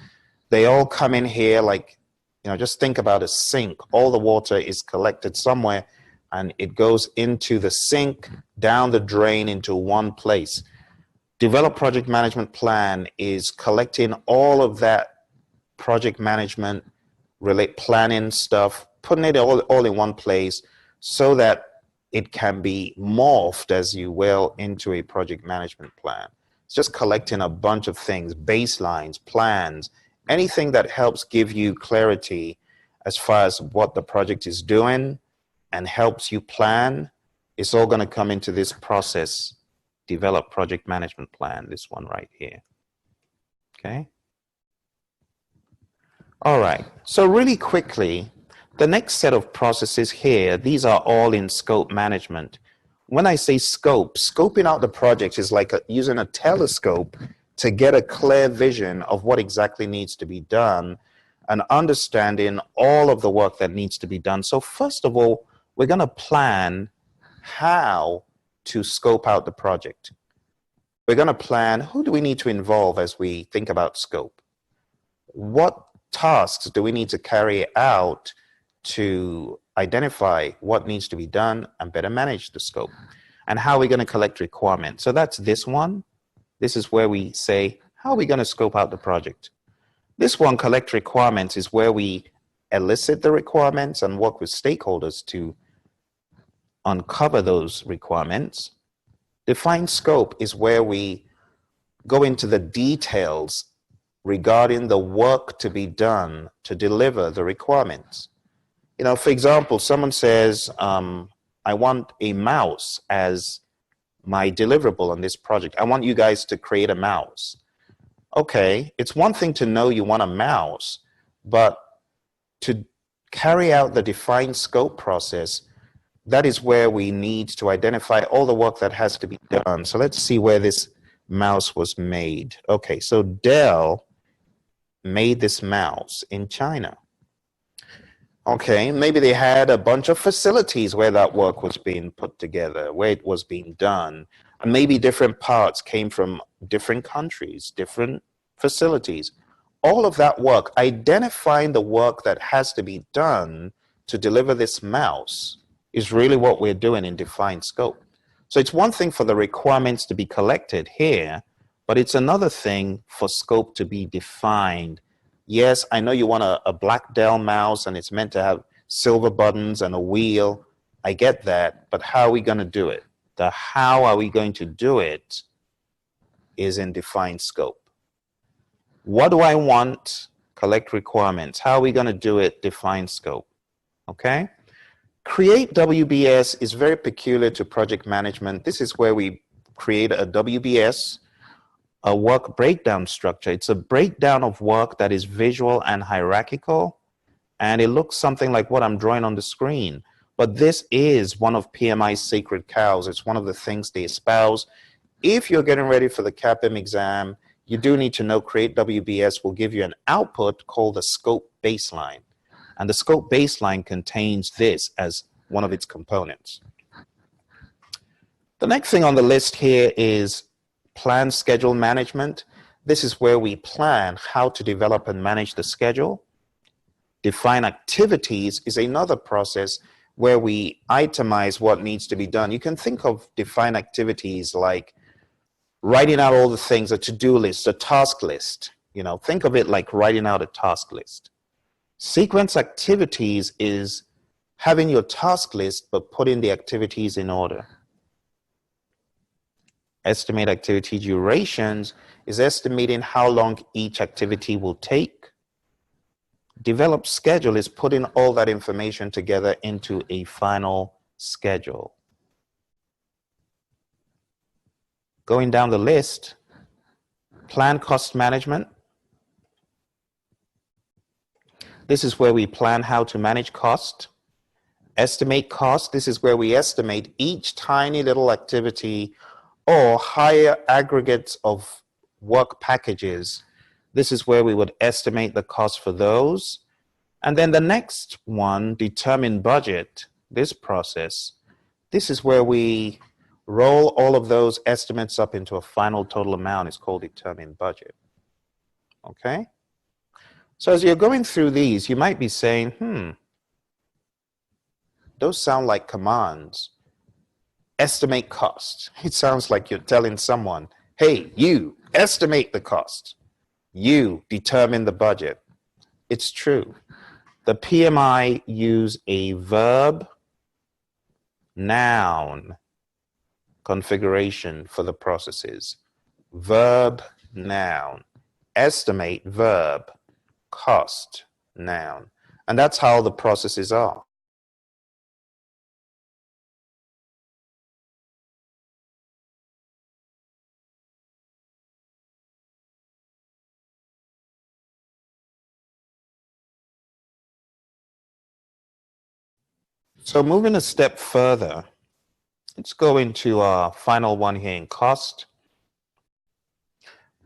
They all come in here like, just think about a sink. All the water is collected somewhere and it goes into the sink, down the drain into one place. Develop Project Management Plan is collecting all of that project management, planning stuff, putting it all in one place so that it can be morphed, as you will, into a project management plan. It's just collecting a bunch of things, baselines, plans, anything that helps give you clarity as far as what the project is doing and helps you plan. It's all going to come into this process, Develop Project Management Plan, this one right here. Okay. All right. So really quickly, the next set of processes here, these are all in scope management. When I say scope, scoping out the project is like using a telescope to get a clear vision of what exactly needs to be done and understanding all of the work that needs to be done. So first of all, we're going to plan how to scope out the project. We're going to plan who do we need to involve as we think about scope. What tasks do we need to carry out to identify what needs to be done and better manage the scope? And how are we going to collect requirements? So that's this one. This is where we say, how are we going to scope out the project? This one, collect requirements, is where we elicit the requirements and work with stakeholders to uncover those requirements. Define scope is where we go into the details regarding the work to be done to deliver the requirements. For example, someone says, I want a mouse as my deliverable on this project. I want you guys to create a mouse. Okay, it's one thing to know you want a mouse, but to carry out the defined scope process, that is where we need to identify all the work that has to be done. So let's see where this mouse was made. Okay, so Dell made this mouse in China. Okay, maybe they had a bunch of facilities where that work was being put together, where it was being done. And maybe different parts came from different countries, different facilities. All of that work, identifying the work that has to be done to deliver this mouse, is really what we're doing in defined scope. So it's one thing for the requirements to be collected here, but it's another thing for scope to be defined. Yes, I know you want a black Dell mouse and it's meant to have silver buttons and a wheel. I get that, but how are we going to do it? The how are we going to do it is in defined scope. What do I want? Collect requirements. How are we going to do it? Defined scope. Okay? Create WBS is very peculiar to project management. This is where we create a WBS, a work breakdown structure. It's a breakdown of work that is visual and hierarchical, and it looks something like what I'm drawing on the screen. But this is one of PMI's sacred cows. It's one of the things they espouse. If you're getting ready for the CAPM exam, you do need to know Create WBS will give you an output called the scope baseline. And the scope baseline contains this as one of its components. The next thing on the list here is plan schedule management. This is where we plan how to develop and manage the schedule. Define activities is another process where we itemize what needs to be done. You can think of define activities like writing out all the things, a to-do list, a task list. Think of it like writing out a task list. Sequence activities is having your task list, but putting the activities in order. Estimate activity durations is estimating how long each activity will take. Develop schedule is putting all that information together into a final schedule. Going down the list, plan cost management. This is where we plan how to manage cost. Estimate cost. This is where we estimate each tiny little activity or higher aggregates of work packages. This is where we would estimate the cost for those. And then the next one, determine budget, this process. This is where we roll all of those estimates up into a final total amount. It's called determine budget. Okay? So as you're going through these, you might be saying, those sound like commands. Estimate cost. It sounds like you're telling someone, hey, you estimate the cost. You determine the budget. It's true. The PMI use a verb noun configuration for the processes. Verb noun. Estimate verb. Cost noun. And that's how the processes are. So moving a step further, let's go into our final one here in cost.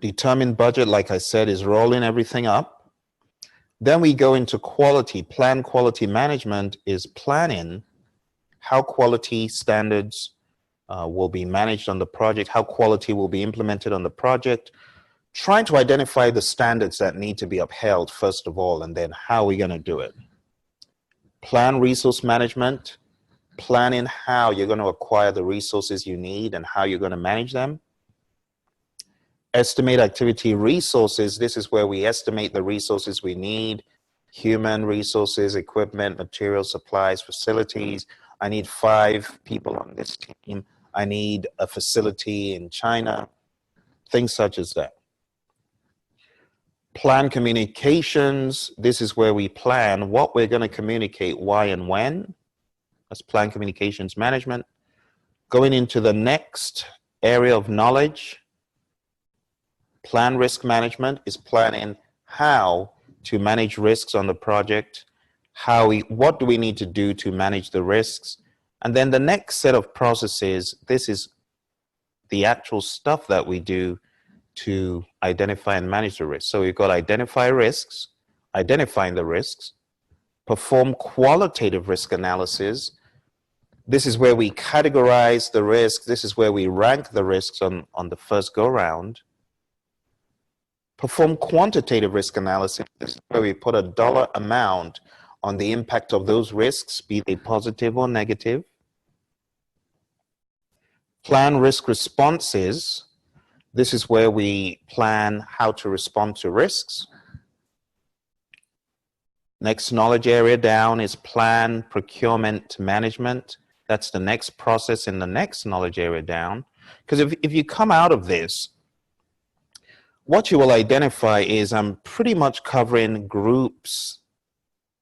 Determine budget, like I said, is rolling everything up. Then we go into quality. Plan quality management is planning how quality standards will be managed on the project, how quality will be implemented on the project, trying to identify the standards that need to be upheld first of all, and then how we're going to do it. Plan resource management, planning how you're going to acquire the resources you need and how you're going to manage them. Estimate activity resources. This is where we estimate the resources we need: human resources, equipment, materials, supplies, facilities. I need 5 people on this team. I need a facility in China. Things such as that. Plan communications. This is where we plan what we're going to communicate, why and when. That's plan communications management. Going into the next area of knowledge, plan risk management is planning how to manage risks on the project, what do we need to do to manage the risks. And then the next set of processes, this is the actual stuff that we do to identify and manage the risks. So we've got identify risks, identifying the risks, perform qualitative risk analysis. This is where we categorize the risks. This is where we rank the risks on the first go round. Perform quantitative risk analysis. This is where we put a dollar amount on the impact of those risks, be they positive or negative. Plan risk responses. This is where we plan how to respond to risks. Next knowledge area down is plan procurement management. That's the next process in the next knowledge area down. Because if you come out of this, what you will identify is I'm pretty much covering groups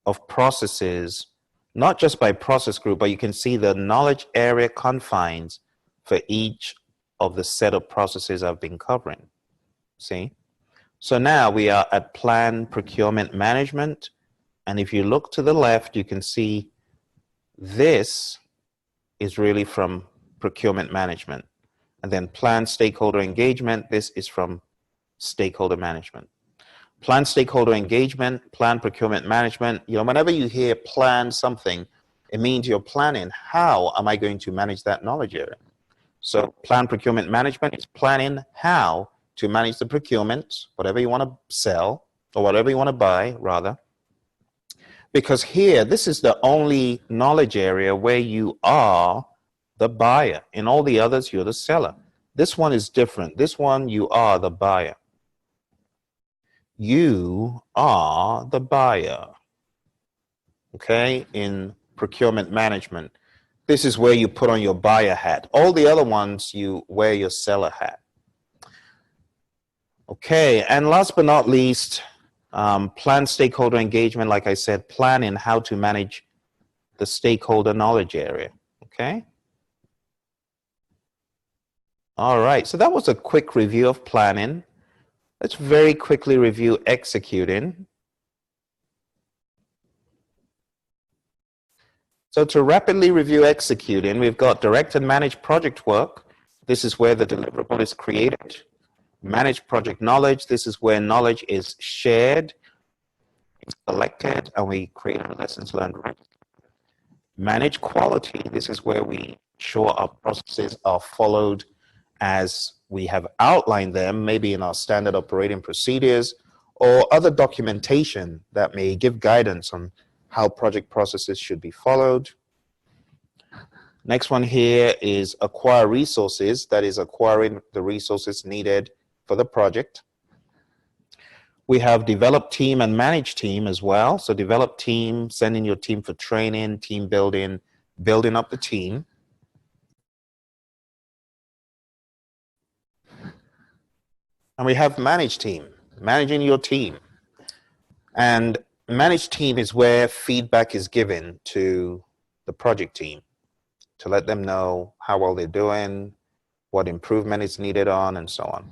of processes, not just by process group, but you can see the knowledge area confines for each of the set of processes I've been covering. See? So now we are at plan procurement management. And if you look to the left, you can see this is really from procurement management. And then plan stakeholder engagement, this is from stakeholder management. Plan stakeholder engagement, plan procurement management. You know, whenever you hear plan something, it means you're planning how am I going to manage that knowledge area. So plan procurement management is planning how to manage the procurement, whatever you want to sell or whatever you want to buy, rather. Because here, this is the only knowledge area where you are the buyer. In all the others, you're the seller. This one is different. This one, you are the buyer. You are the buyer. Okay, in procurement management. This is where you put on your buyer hat. All the other ones, you wear your seller hat. Okay, and last but not least, plan stakeholder engagement. Like I said, planning how to manage the stakeholder knowledge area. Okay. All right, so that was a quick review of planning. Let's very quickly review executing. So to rapidly review executing, we've got direct and manage project work. This is where the deliverable is created. Manage project knowledge. This is where knowledge is shared, it's collected, and we create lessons learned. Manage quality. This is where we ensure our processes are followed as we have outlined them, maybe in our standard operating procedures or other documentation that may give guidance on how project processes should be followed. Next one here is acquire resources, that is acquiring the resources needed for the project. We have develop team and manage team as well. So develop team, sending your team for training, team building, building up the team. And we have manage team, managing your team. And manage team is where feedback is given to the project team to let them know how well they're doing, what improvement is needed on, and so on.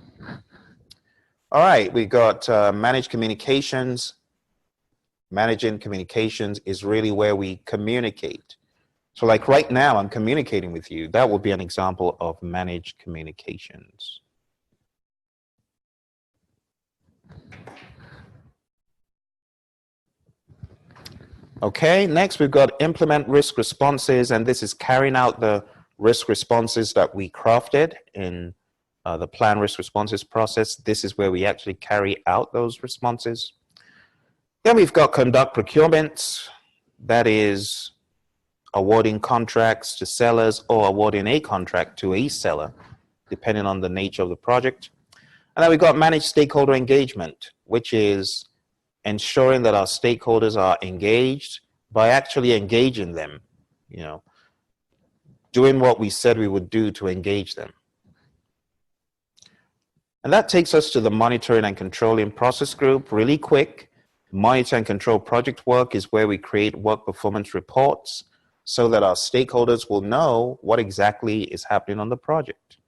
All right, we got manage communications. Managing communications is really where we communicate. So like right now, I'm communicating with you. That would be an example of managed communications. Okay, next we've got implement risk responses, and this is carrying out the risk responses that we crafted in the plan risk responses process. This is where we actually carry out those responses. Then we've got conduct procurements, that is awarding contracts to sellers or awarding a contract to a seller, depending on the nature of the project. And then we've got managed stakeholder engagement, which is ensuring that our stakeholders are engaged by actually engaging them, doing what we said we would do to engage them. And that takes us to the monitoring and controlling process group. Really quick, monitor and control project work is where we create work performance reports so that our stakeholders will know what exactly is happening on the project.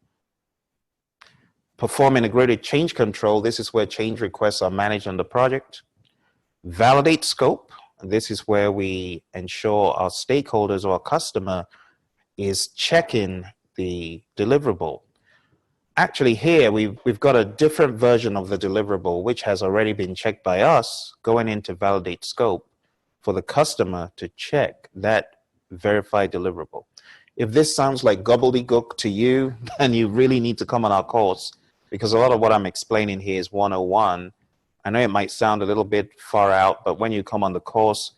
Perform integrated change control. This is where change requests are managed on the project. Validate scope. This is where we ensure our stakeholders or our customer is checking the deliverable. Actually here, we've got a different version of the deliverable, which has already been checked by us going into validate scope for the customer to check that verified deliverable. If this sounds like gobbledygook to you, then you really need to come on our course, because a lot of what I'm explaining here is 101. I know it might sound a little bit far out, but when you come on the course,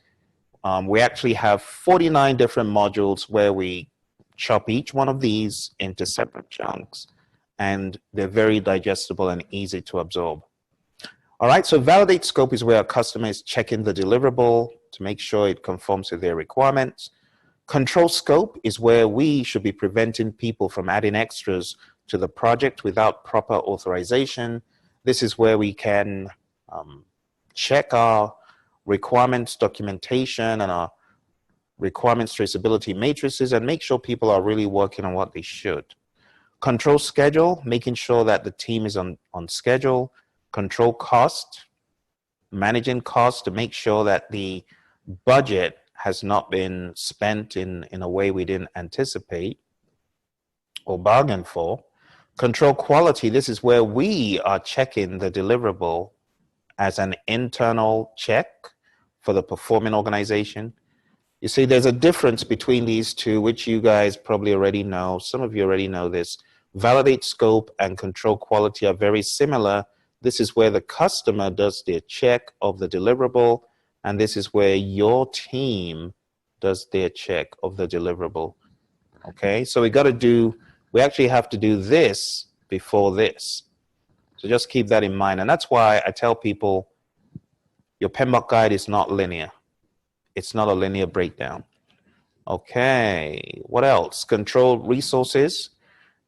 we actually have 49 different modules where we chop each one of these into separate chunks, and they're very digestible and easy to absorb. All right, so validate scope is where our customer is checking the deliverable to make sure it conforms to their requirements. Control scope is where we should be preventing people from adding extras to the project without proper authorization. This is where we can check our requirements documentation and our requirements traceability matrices and make sure people are really working on what they should. Control schedule, making sure that the team is on schedule. Control cost, managing cost to make sure that the budget has not been spent in a way we didn't anticipate or bargain for. Control quality, this is where we are checking the deliverable as an internal check for the performing organization. You see, there's a difference between these two, which you guys probably already know. Some of you already know this. Validate scope and control quality are very similar. This is where the customer does their check of the deliverable, and this is where your team does their check of the deliverable. Okay, so we actually have to do this before this. So just keep that in mind. And that's why I tell people your PMBOK guide is not linear. It's not a linear breakdown. Okay, what else? Control resources.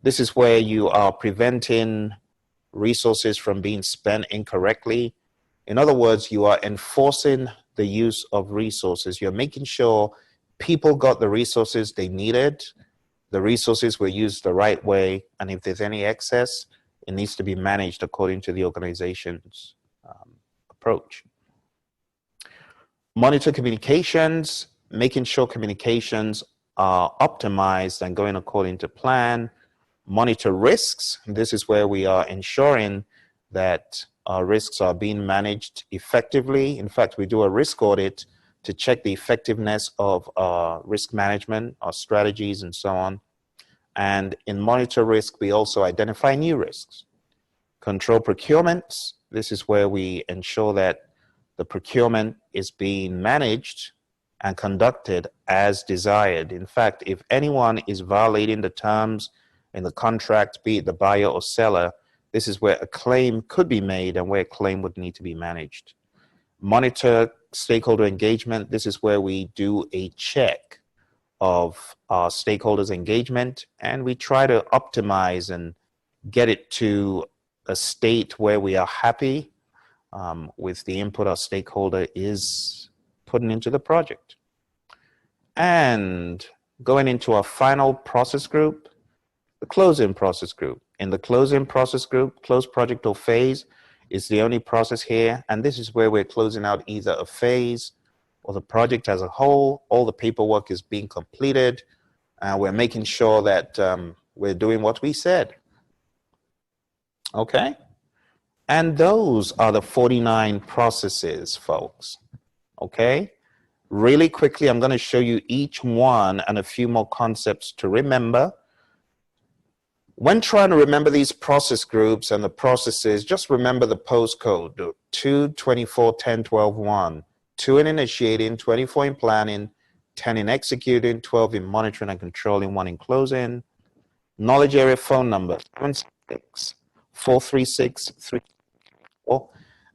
This is where you are preventing resources from being spent incorrectly. In other words, you are enforcing the use of resources. You're making sure people got the resources they needed the resources were used the right way, and if there's any excess, it needs to be managed according to the organization's approach. Monitor communications, making sure communications are optimized and going according to plan. Monitor risks. This is where we are ensuring that our risks are being managed effectively. In fact, we do a risk audit to check the effectiveness of our risk management, our strategies, and so on. And in monitor risk, we also identify new risks. Control procurements. This is where we ensure that the procurement is being managed and conducted as desired. In fact, if anyone is violating the terms in the contract, be it the buyer or seller, this is where a claim could be made and where a claim would need to be managed. Monitor stakeholder engagement. This is where we do a check of our stakeholders' engagement, and we try to optimize and get it to a state where we are happy with the input our stakeholder is putting into the project. And going into our final process group, the closing process group. In the closing process group, close project or phase is the only process here, and this is where we're closing out either a phase or the project as a whole. All the paperwork is being completed, and we're making sure that we're doing what we said. Okay? And those are the 49 processes, folks. Okay? Really quickly, I'm going to show you each one and a few more concepts to remember. When trying to remember these process groups and the processes, just remember the postcode, 2, 24, 10, 12, 1. 2 in initiating, 24 in planning, 10 in executing, 12 in monitoring and controlling, 1 in closing. Knowledge area phone number, 766 436 3.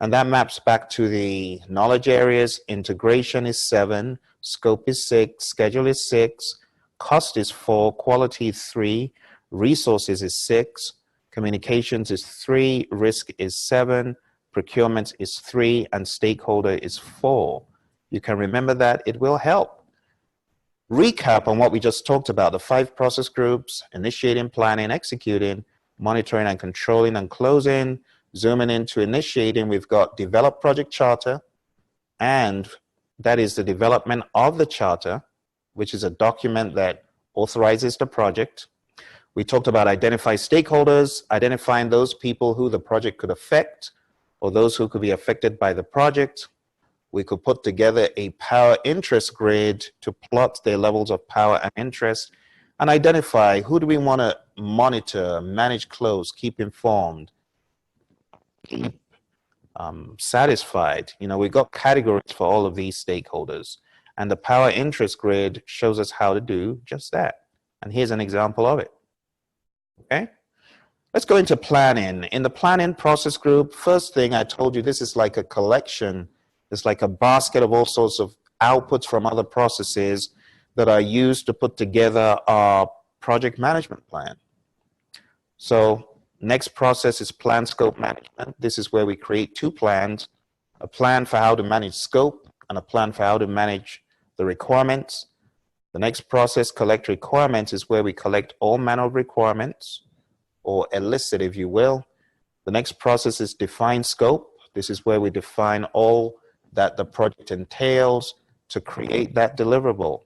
And that maps back to the knowledge areas. Integration is 7, scope is 6, schedule is 6, cost is 4, quality is 3, resources is 6, communications is 3, risk is 7, procurement is 3, and stakeholder is 4. You can remember that. It will help. Recap on what we just talked about, the 5 process groups: initiating, planning, executing, monitoring and controlling, and closing. Zooming into initiating, we've got develop project charter, and that is the development of the charter, which is a document that authorizes the project. We talked about identify stakeholders, identifying those people who the project could affect or those who could be affected by the project. We could put together a power interest grid to plot their levels of power and interest and identify who do we want to monitor, manage close, keep informed, keep satisfied. You know, we've got categories for all of these stakeholders, and the power interest grid shows us how to do just that. And here's an example of it. Okay, let's go into planning. In the planning process group, first thing I told you, this is like a collection. It's like a basket of all sorts of outputs from other processes that are used to put together our project management plan. So next process is plan scope management. This is where we create 2 plans, a plan for how to manage scope and a plan for how to manage the requirements. The next process, collect requirements, is where we collect all manner of requirements, or elicit, if you will. The next process is define scope. This is where we define all that the project entails to create that deliverable.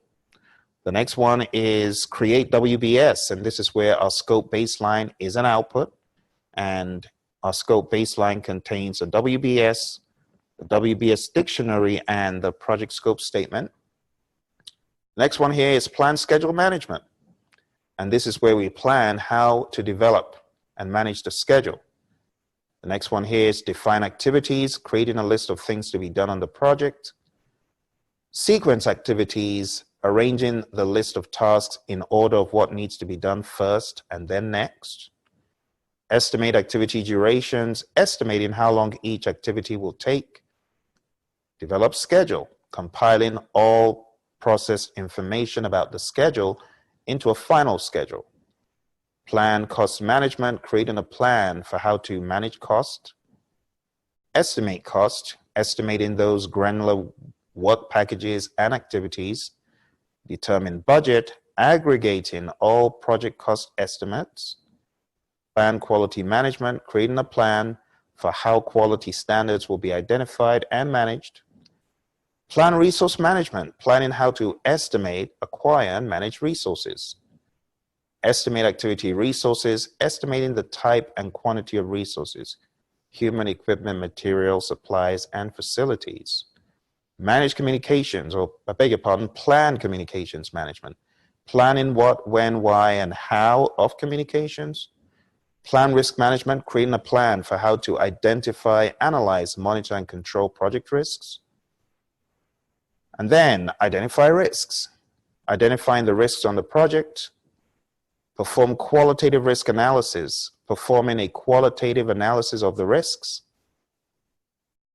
The next one is create WBS, and this is where our scope baseline is an output, and our scope baseline contains a WBS, the WBS dictionary, and the project scope statement. Next one here is plan schedule management, and this is where we plan how to develop and manage the schedule. The next one here is define activities, creating a list of things to be done on the project. Sequence activities, arranging the list of tasks in order of what needs to be done first and then next. Estimate activity durations, estimating how long each activity will take. Develop schedule, compiling all process information about the schedule into a final schedule. Plan cost management, creating a plan for how to manage cost. Estimate cost, estimating those granular work packages and activities. Determine budget, aggregating all project cost estimates. Plan quality management, creating a plan for how quality standards will be identified and managed. Plan resource management, planning how to estimate, acquire, and manage resources. Estimate activity resources, estimating the type and quantity of resources, human, equipment, materials, supplies, and facilities. Manage communications, or I beg your pardon, plan communications management. Planning what, when, why, and how of communications. Plan risk management, creating a plan for how to identify, analyze, monitor, and control project risks. And then identify risks, identifying the risks on the project. Perform qualitative risk analysis, performing a qualitative analysis of the risks.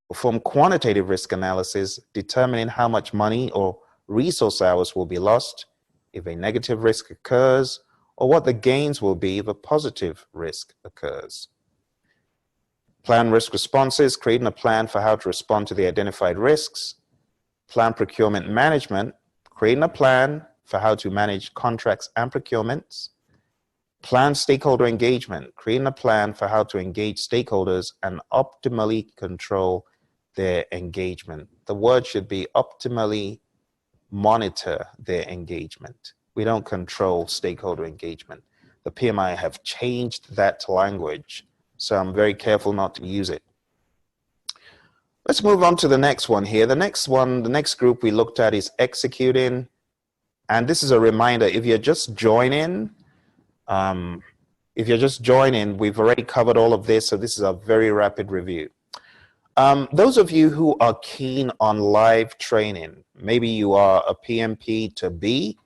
Perform quantitative risk analysis, determining how much money or resource hours will be lost if a negative risk occurs, or what the gains will be if a positive risk occurs. Plan risk responses, creating a plan for how to respond to the identified risks. Plan procurement management, creating a plan for how to manage contracts and procurements. Plan stakeholder engagement, creating a plan for how to engage stakeholders and optimally control their engagement. The word should be optimally monitor their engagement. We don't control stakeholder engagement. The PMI have changed that language, so I'm very careful not to use it. Let's move on to the next one here. The next group we looked at is executing. And this is a reminder, if you're just joining, we've already covered all of this, so this is a very rapid review. Those of you who are keen on live training, maybe you are a PMP to be,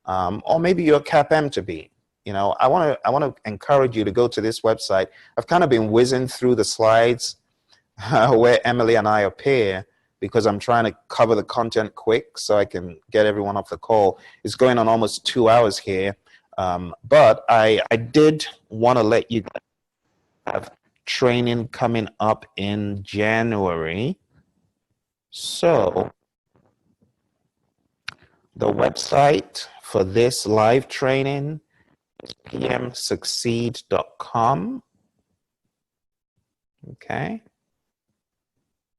or maybe you're a CAPM to be. You know, I want to encourage you to go to this website. I've kind of been whizzing through the slides where Emily and I appear because I'm trying to cover the content quick so I can get everyone off the call. It's going on almost 2 hours here, but I did want to let you have training coming up in January. So the website for this live training is pmsucceed.com. Okay.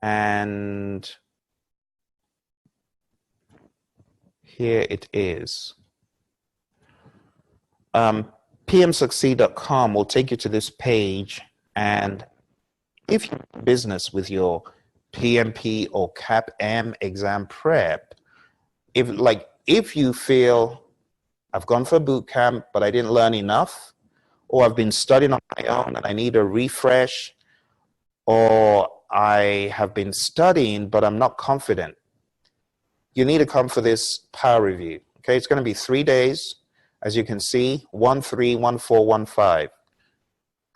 And here it is. PMSucceed.com will take you to this page, and if you're in business with your PMP or CAPM exam prep, if you feel I've gone for boot camp but I didn't learn enough, or I've been studying on my own and I need a refresh, or I have been studying but I'm not confident, you need to come for this power review. Okay, it's going to be 3 days. As you can see, 1-3, 1-4, 1-5.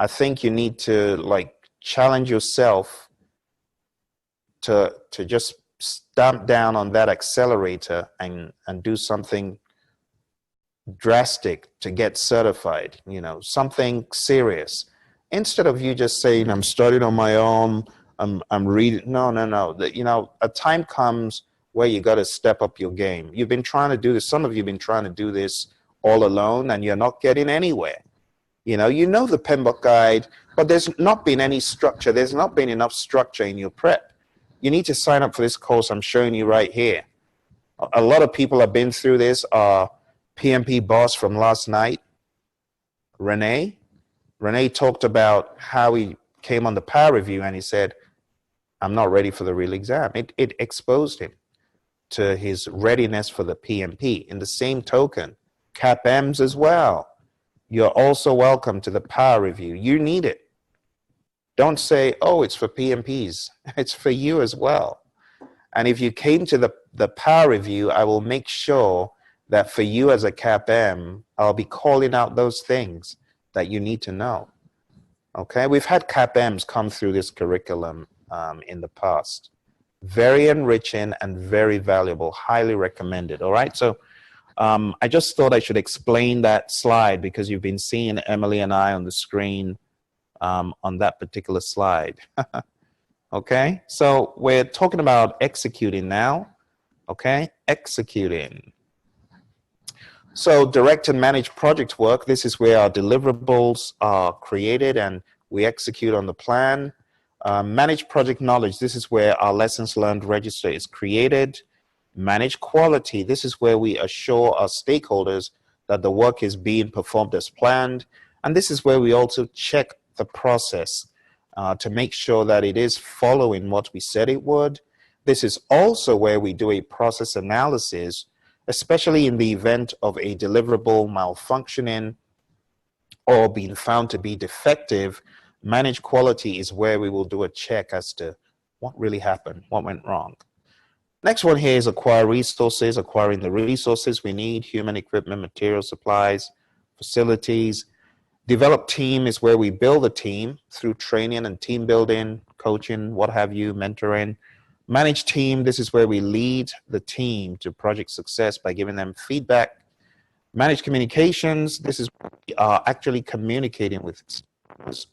I think you need to challenge yourself to just stamp down on that accelerator and do something drastic to get certified, something serious. Instead of you just saying, I'm studying on my own, I'm reading. No. A time comes where you got to step up your game. You've been trying to do this. Some of you have been trying to do this all alone, and you're not getting anywhere. You know the PMBOK guide, but there's not been any structure. There's not been enough structure in your prep. You need to sign up for this course I'm showing you right here. A lot of people have been through this. PMP boss from last night, Renee talked about how he came on the power review and he said, I'm not ready for the real exam. It exposed him to his readiness for the PMP. In the same token, CAPMs as well. You're also welcome to the power review. You need it. Don't say, oh, it's for PMPs. It's for you as well. And if you came to the power review, I will make sure that for you as a CAPM, I'll be calling out those things that you need to know. Okay, we've had CAPMs come through this curriculum in the past. Very enriching and very valuable, highly recommended. All right, so I just thought I should explain that slide because you've been seeing Emily and I on the screen on that particular slide. Okay, so we're talking about executing now. Okay, executing. So direct and manage project work. This is where our deliverables are created and we execute on the plan. Manage project knowledge. This is where our lessons learned register is created. Manage quality. This is where we assure our stakeholders that the work is being performed as planned. And this is where we also check the process to make sure that it is following what we said it would. This is also where we do a process analysis, especially in the event of a deliverable malfunctioning or being found to be defective. Manage quality is where we will do a check as to what really happened, what went wrong. Next one here is acquire resources, acquiring the resources we need, human, equipment, material, supplies, facilities. Develop team is where we build a team through training and team building, coaching, what have you, mentoring. Manage team, this is where we lead the team to project success by giving them feedback. Manage communications, this is where we are actually communicating with customers.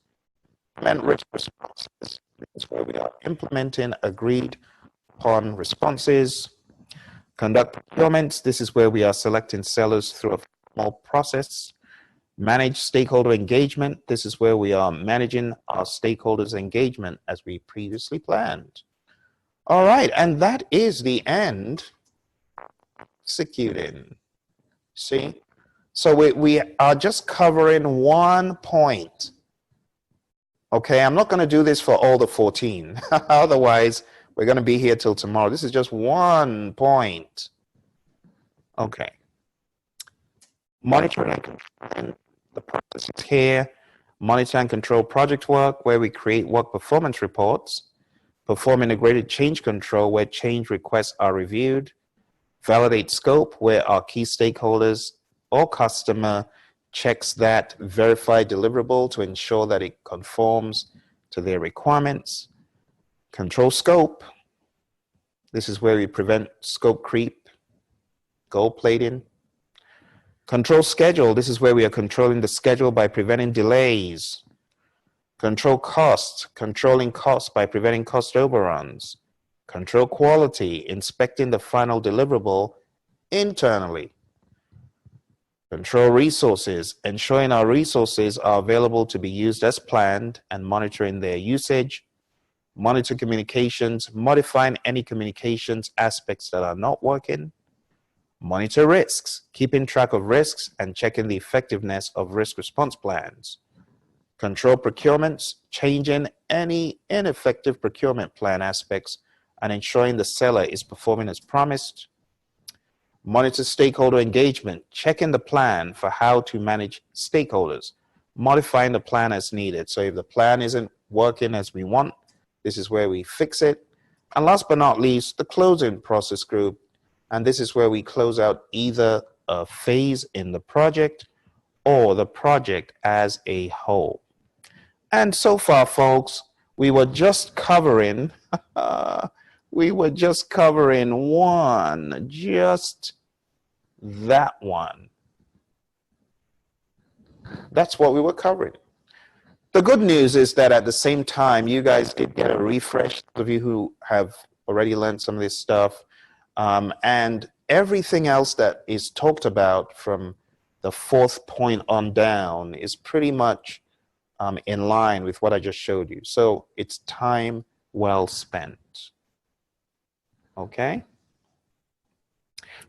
And rich responses, this is where we are implementing agreed upon responses. Conduct procurements, this is where we are selecting sellers through a formal process. Manage stakeholder engagement, this is where we are managing our stakeholders' engagement as we previously planned. All right, and that is the end. Executing. See? So we are just covering 1 point. Okay, I'm not going to do this for all the 14. Otherwise, we're going to be here till tomorrow. This is just 1 point. Okay. Monitoring and controlling the process is here. Monitor and control project work, where we create work performance reports. Perform integrated change control, where change requests are reviewed. Validate scope, where our key stakeholders or customer checks that verified deliverable to ensure that it conforms to their requirements. Control scope. This is where we prevent scope creep, gold plating. Control schedule. This is where we are controlling the schedule by preventing delays. Control costs, controlling costs by preventing cost overruns. Control quality, inspecting the final deliverable internally. Control resources, ensuring our resources are available to be used as planned and monitoring their usage. Monitor communications, modifying any communications aspects that are not working. Monitor risks, keeping track of risks and checking the effectiveness of risk response plans. Control procurements, changing any ineffective procurement plan aspects and ensuring the seller is performing as promised. Monitor stakeholder engagement, checking the plan for how to manage stakeholders, modifying the plan as needed. So if the plan isn't working as we want, this is where we fix it. And last but not least, the closing process group. And this is where we close out either a phase in the project or the project as a whole. And so far, folks, we were just covering one, just that one. That's what we were covering. The good news is that at the same time, you guys did get a refresh, those of you who have already learned some of this stuff. And everything else that is talked about from the 4th point on down is pretty much in line with what I just showed you. So it's time well spent. Okay?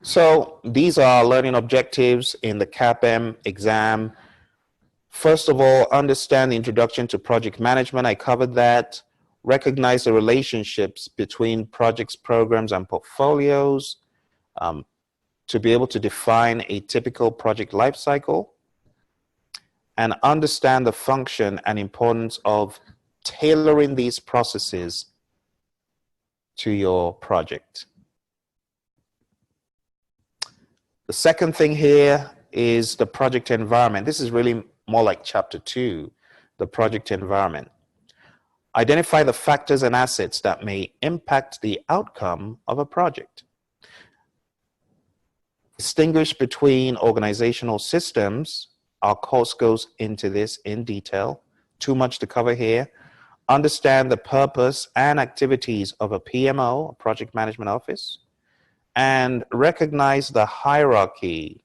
So these are learning objectives in the CAPM exam. First of all, understand the introduction to project management. I covered that. Recognize the relationships between projects, programs, and portfolios to be able to define a typical project lifecycle. And understand the function and importance of tailoring these processes to your project. The second thing here is the project environment. This is really more like chapter 2, the project environment. Identify the factors and assets that may impact the outcome of a project. Distinguish between organizational systems. Our course goes into this in detail. Too much to cover here. Understand the purpose and activities of a PMO, a project management office, and recognize the hierarchy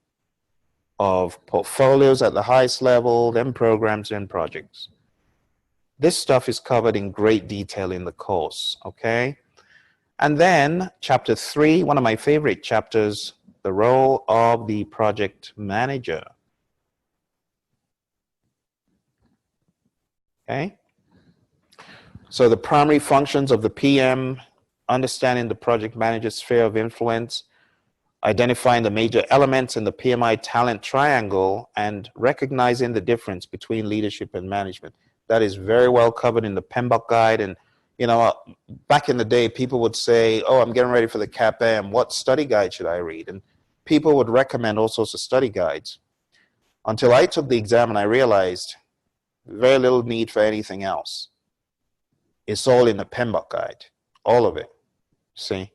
of portfolios at the highest level, then programs and projects. This stuff is covered in great detail in the course, okay? And then chapter 3, one of my favorite chapters, the role of the project manager. Okay? So the primary functions of the PM, understanding the project manager's sphere of influence, identifying the major elements in the PMI talent triangle, and recognizing the difference between leadership and management. That is very well covered in the PMBOK guide. And, you know, back in the day, people would say, oh, I'm getting ready for the CAPM. What study guide should I read? And people would recommend all sorts of study guides until I took the exam and I realized very little need for anything else. It's all in the PMBOK guide, all of it. See?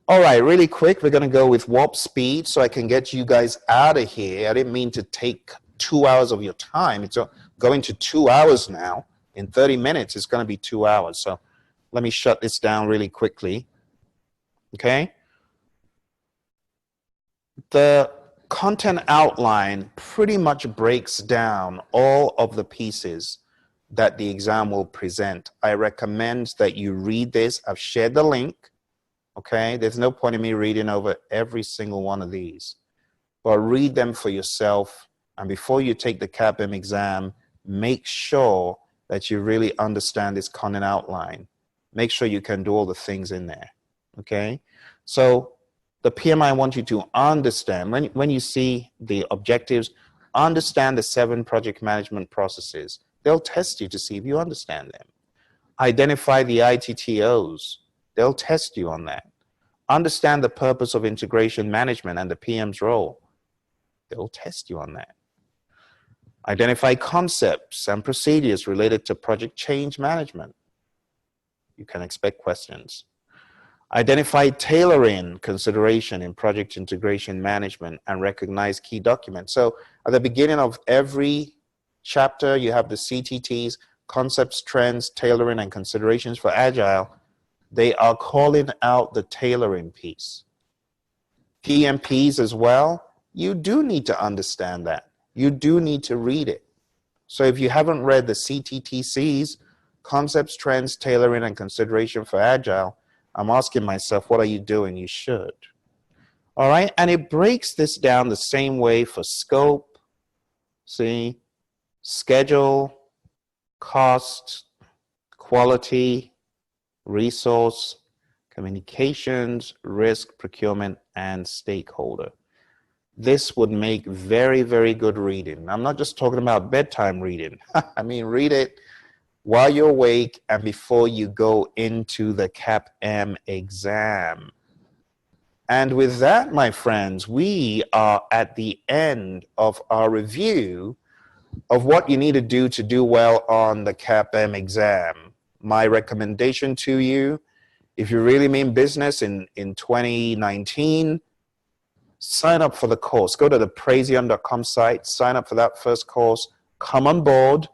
All right, really quick, we're going to go with warp speed so I can get you guys out of here. I didn't mean to take 2 hours of your time. It's going to 2 hours now. In 30 minutes, it's going to be 2 hours. So let me shut this down really quickly. Okay? The content outline pretty much breaks down all of the pieces that the exam will present. I recommend that you read this. I've shared the link. Okay, there's no point in me reading over every single one of these, but read them for yourself. And before you take the CAPM exam, make sure that you really understand this content outline. Make sure you can do all the things in there. Okay, so the PMI want you to understand, when you see the objectives, understand the 7 project management processes. They'll test you to see if you understand them. Identify the ITTOs. They'll test you on that. Understand the purpose of integration management and the PM's role. They'll test you on that. Identify concepts and procedures related to project change management. You can expect questions. Identify tailoring consideration in project integration management and recognize key documents. So at the beginning of every chapter, you have the CTTs, concepts, trends, tailoring, and considerations for Agile. They are calling out the tailoring piece. PMPs as well, you do need to understand that. You do need to read it. So if you haven't read the CTTCs, concepts, trends, tailoring, and consideration for Agile, I'm asking myself, what are you doing? You should. All right, and it breaks this down the same way for scope, see, schedule, cost, quality, resource, communications, risk, procurement, and stakeholder. This would make very, very good reading. I'm not just talking about bedtime reading. I mean, read it while you're awake and before you go into the CAPM exam. And with that, my friends, we are at the end of our review of what you need to do well on the CAPM exam. My recommendation to you, if you really mean business in 2019, sign up for the course. Go to the Praizion.com site, sign up for that first course, come on board,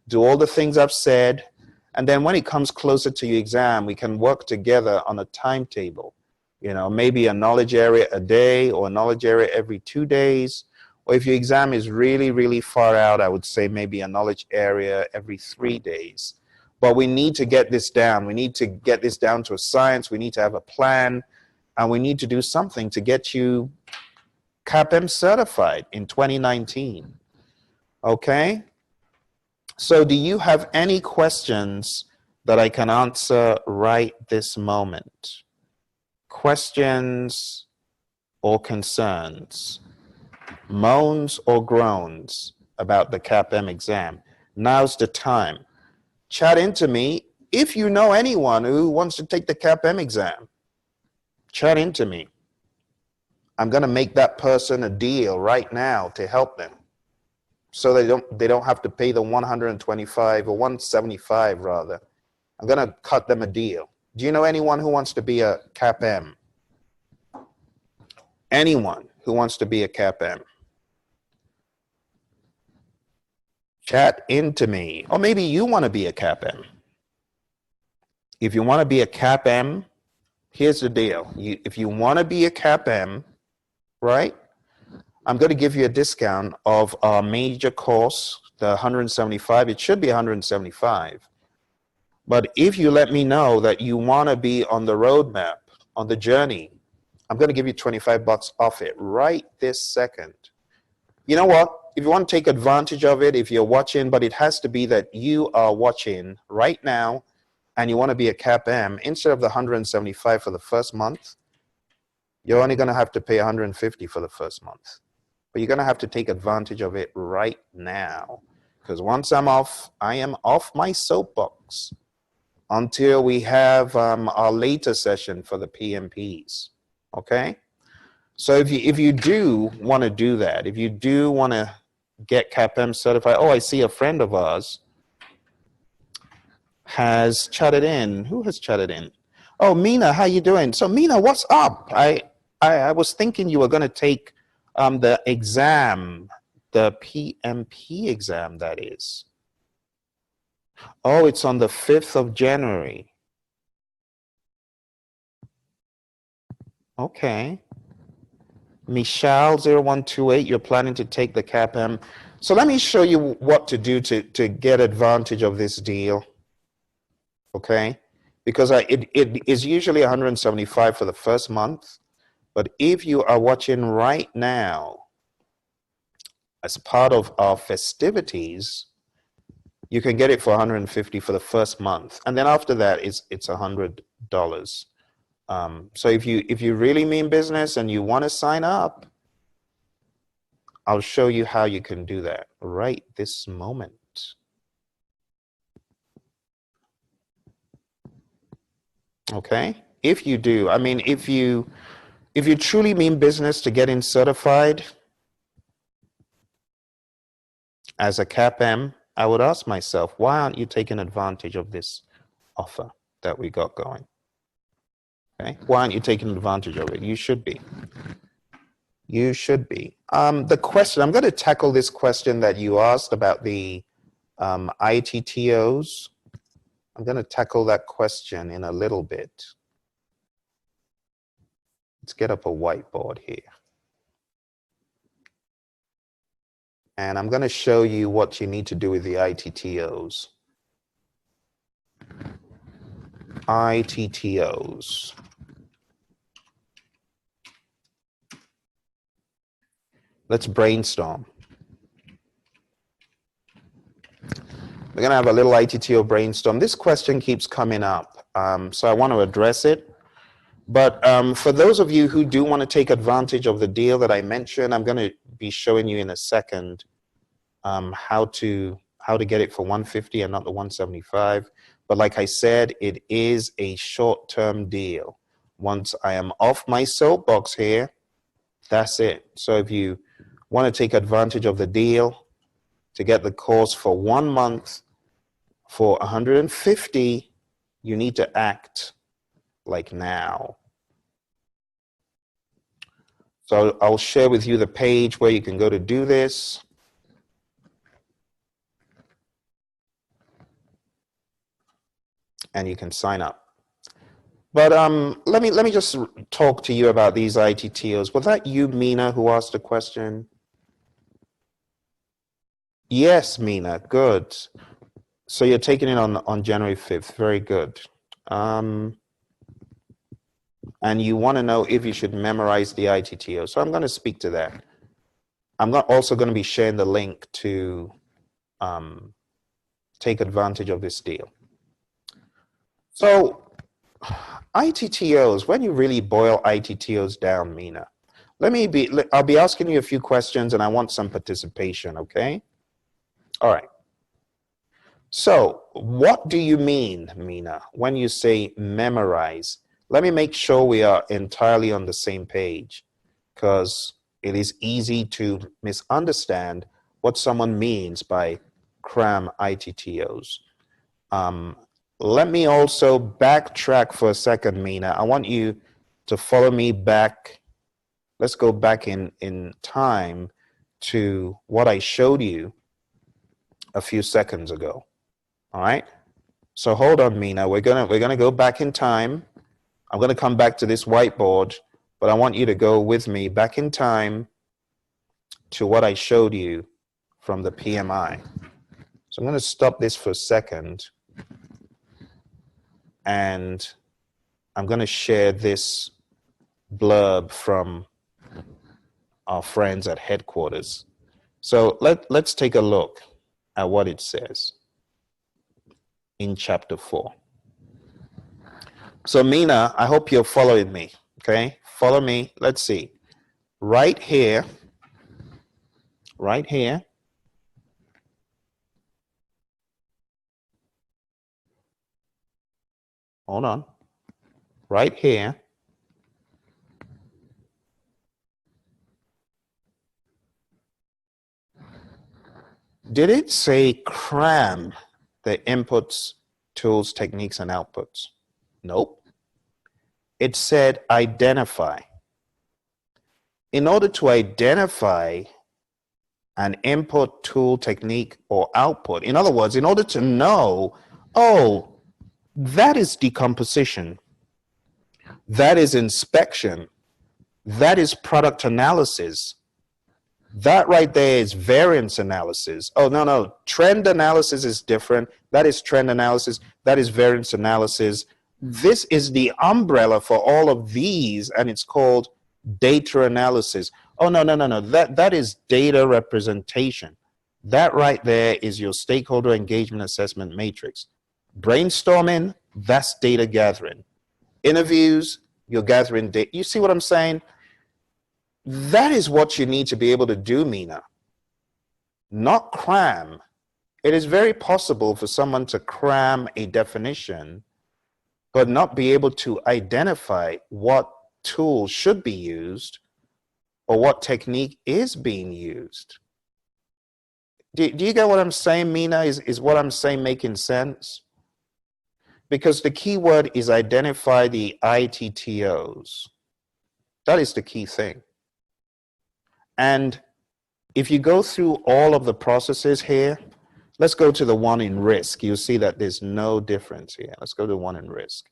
do all the things I've said, and then when it comes closer to your exam, we can work together on a timetable. You know, maybe a knowledge area a day or a knowledge area every 2 days. Or if your exam is really, really far out, I would say maybe a knowledge area every 3 days. But we need to get this down. We need to get this down to a science. We need to have a plan. And we need to do something to get you CAPM certified in 2019. Okay? So do you have any questions that I can answer right this moment? Questions or concerns? Moans or groans about the CAPM exam? Now's the time. Chat into me if you know anyone who wants to take the CAPM exam. Chat into me. I'm going to make that person a deal right now to help them, so they don't have to pay the 125 or 175 rather. I'm going to cut them a deal. Do you know anyone who wants to be a CAPM? Anyone who wants to be a CAPM? Chat into me. Or maybe you want to be a CAPM. If you want to be a CAPM, here's the deal. If you want to be a CAPM, right, I'm going to give you a discount of our major course, the 175. It should be 175. But if you let me know that you want to be on the roadmap, on the journey, I'm going to give you 25 bucks off it right this second. You know what? If you want to take advantage of it, if you're watching, but it has to be that you are watching right now and you want to be a CAPM, instead of the 175 for the first month, you're only going to have to pay 150 for the first month. But you're going to have to take advantage of it right now. Because once I am off my soapbox until we have our later session for the PMPs. Okay? So if you do want to do that, if you do want to get CAPM certified, oh, I see a friend of ours has chatted in. Who has chatted in? Oh, Mina, how you doing? So Mina, what's up? I was thinking you were going to take the exam, the PMP exam, that is. Oh, it's on the 5th of January. Okay. Michelle0128, you're planning to take the CAPM. So let me show you what to do to get advantage of this deal. Okay? Because it is usually 175 for the first month. But if you are watching right now, as part of our festivities, you can get it for 150 for the first month. And then after that, it's $100. So if you really mean business and you want to sign up, I'll show you how you can do that right this moment. Okay? If you do, I mean, if you truly mean business to getting certified as a CAPM, I would ask myself, why aren't you taking advantage of this offer that we got going? Okay? Why aren't you taking advantage of it? You should be. You should be. The question, I'm going to tackle this question that you asked about the ITTOs. I'm going to tackle that question in a little bit. Let's get up a whiteboard here. And I'm going to show you what you need to do with the ITTOs. ITTOs. Let's brainstorm. We're going to have a little ITTO brainstorm. This question keeps coming up, so I want to address it. But for those of you who do want to take advantage of the deal that I mentioned, I'm going to be showing you in a second how to get it for 150 and not the 175. But like I said, it is a short-term deal. Once I am off my soapbox here, that's it. So if you want to take advantage of the deal to get the course for 1 month for 150, you need to act like now. So I'll share with you the page where you can go to do this. And you can sign up. But let me just talk to you about these ITTOs. Was that you, Mina, who asked the question? Yes, Mina, good. So you're taking it on January 5th. Very good. And you want to know if you should memorize the ITTO. So I'm going to speak to that. I'm also going to be sharing the link to take advantage of this deal. So ITTOs, when you really boil ITTOs down, Mina, I'll be asking you a few questions and I want some participation, okay? All right. So what do you mean, Mina, when you say memorize? Let me make sure we are entirely on the same page, because it is easy to misunderstand what someone means by cram ITTOs. Let me also backtrack for a second, Mina. I want you to follow me back. Let's go back in time to what I showed you a few seconds ago. All right. So hold on, Mina. We're gonna go back in time. I'm gonna come back to this whiteboard, but I want you to go with me back in time to what I showed you from the PMI. So I'm going to stop this for a second, and I'm going to share this blurb from our friends at headquarters. So let's take a look at what it says in chapter 4. So Mina, I hope you're following me, okay? Follow me. Let's see. Right here, hold on, right here, did it say cram the inputs, tools, techniques, and outputs? Nope. It said identify. In order to identify an input, tool, technique, or output, in other words, in order to know, oh, that is decomposition, that is inspection, that is product analysis, that right there is variance analysis. Oh, no, trend analysis is different. That is trend analysis. That is variance analysis. This is the umbrella for all of these, and it's called data analysis. Oh, no. That is data representation. That right there is your stakeholder engagement assessment matrix. Brainstorming, that's data gathering. Interviews, you're gathering data. You see what I'm saying? That is what you need to be able to do, Mina. Not cram. It is very possible for someone to cram a definition, but not be able to identify what tool should be used or what technique is being used. Do you get what I'm saying, Mina? Is what I'm saying making sense? Because the key word is identify the ITTOs. That is the key thing. And if you go through all of the processes here, let's go to the one in risk. You'll see that there's no difference here. Let's go to one in risk.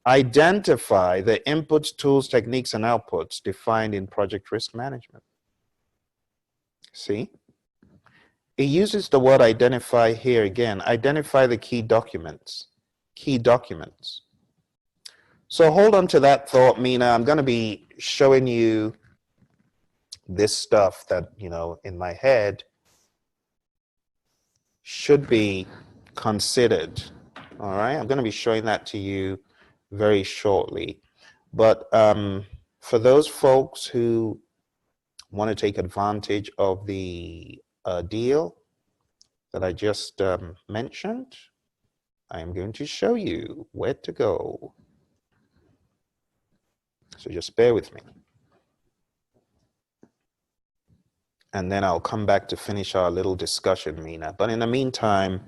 Identify the inputs, tools, techniques, and outputs defined in project risk management. See? It uses the word identify here again. Identify the key documents. Key documents. So hold on to that thought, Mina. I'm going to be showing you this stuff that, in my head should be considered. All right, I'm going to be showing that to you very shortly. But for those folks who want to take advantage of the deal that I just mentioned, I am going to show you where to go. So just bear with me. And then I'll come back to finish our little discussion, Mina. But in the meantime,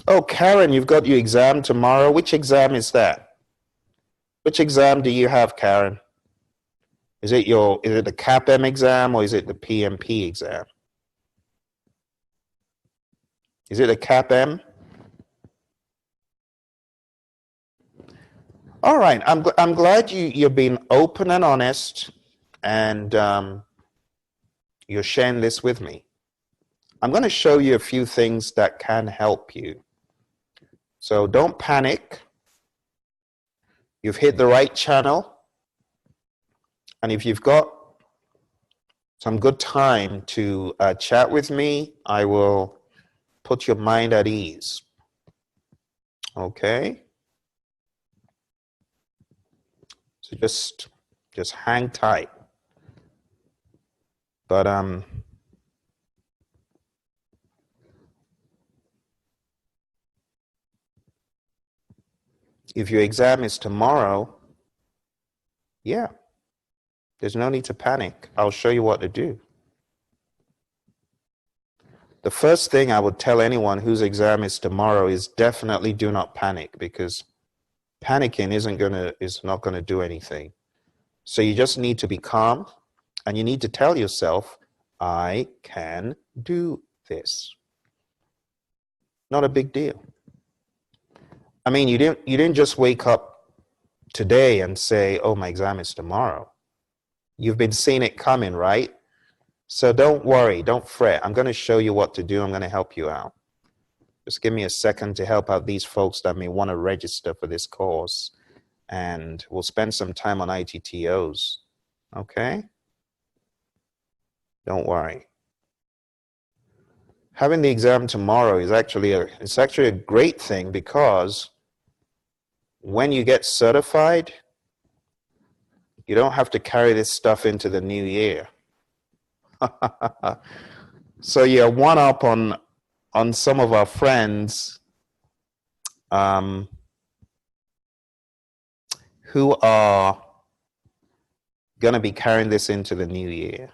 oh, Karen, you've got your exam tomorrow. Which exam is that? Which exam do you have, Karen? Is it the CAPM exam or is it the PMP exam? Is it a CAPM? All right, I'm glad you're being open and honest, and you're sharing this with me. I'm going to show you a few things that can help you. So don't panic. You've hit the right channel. And if you've got some good time to chat with me, I will put your mind at ease. Okay? So just hang tight. But if your exam is tomorrow, yeah, there's no need to panic. I'll show you what to do. The first thing I would tell anyone whose exam is tomorrow is definitely do not panic, because panicking is not gonna do anything. So you just need to be calm, and you need to tell yourself, I can do this. Not a big deal. I mean, you didn't just wake up today and say, oh, my exam is tomorrow. You've been seeing it coming, right? So don't worry, don't fret. I'm going to show you what to do. I'm going to help you out. Just give me a second to help out these folks that may want to register for this course. And we'll spend some time on ITTOs. Okay? Don't worry. Having the exam tomorrow is actually a great thing, because when you get certified, you don't have to carry this stuff into the new year. So you're one up on some of our friends who are going to be carrying this into the new year.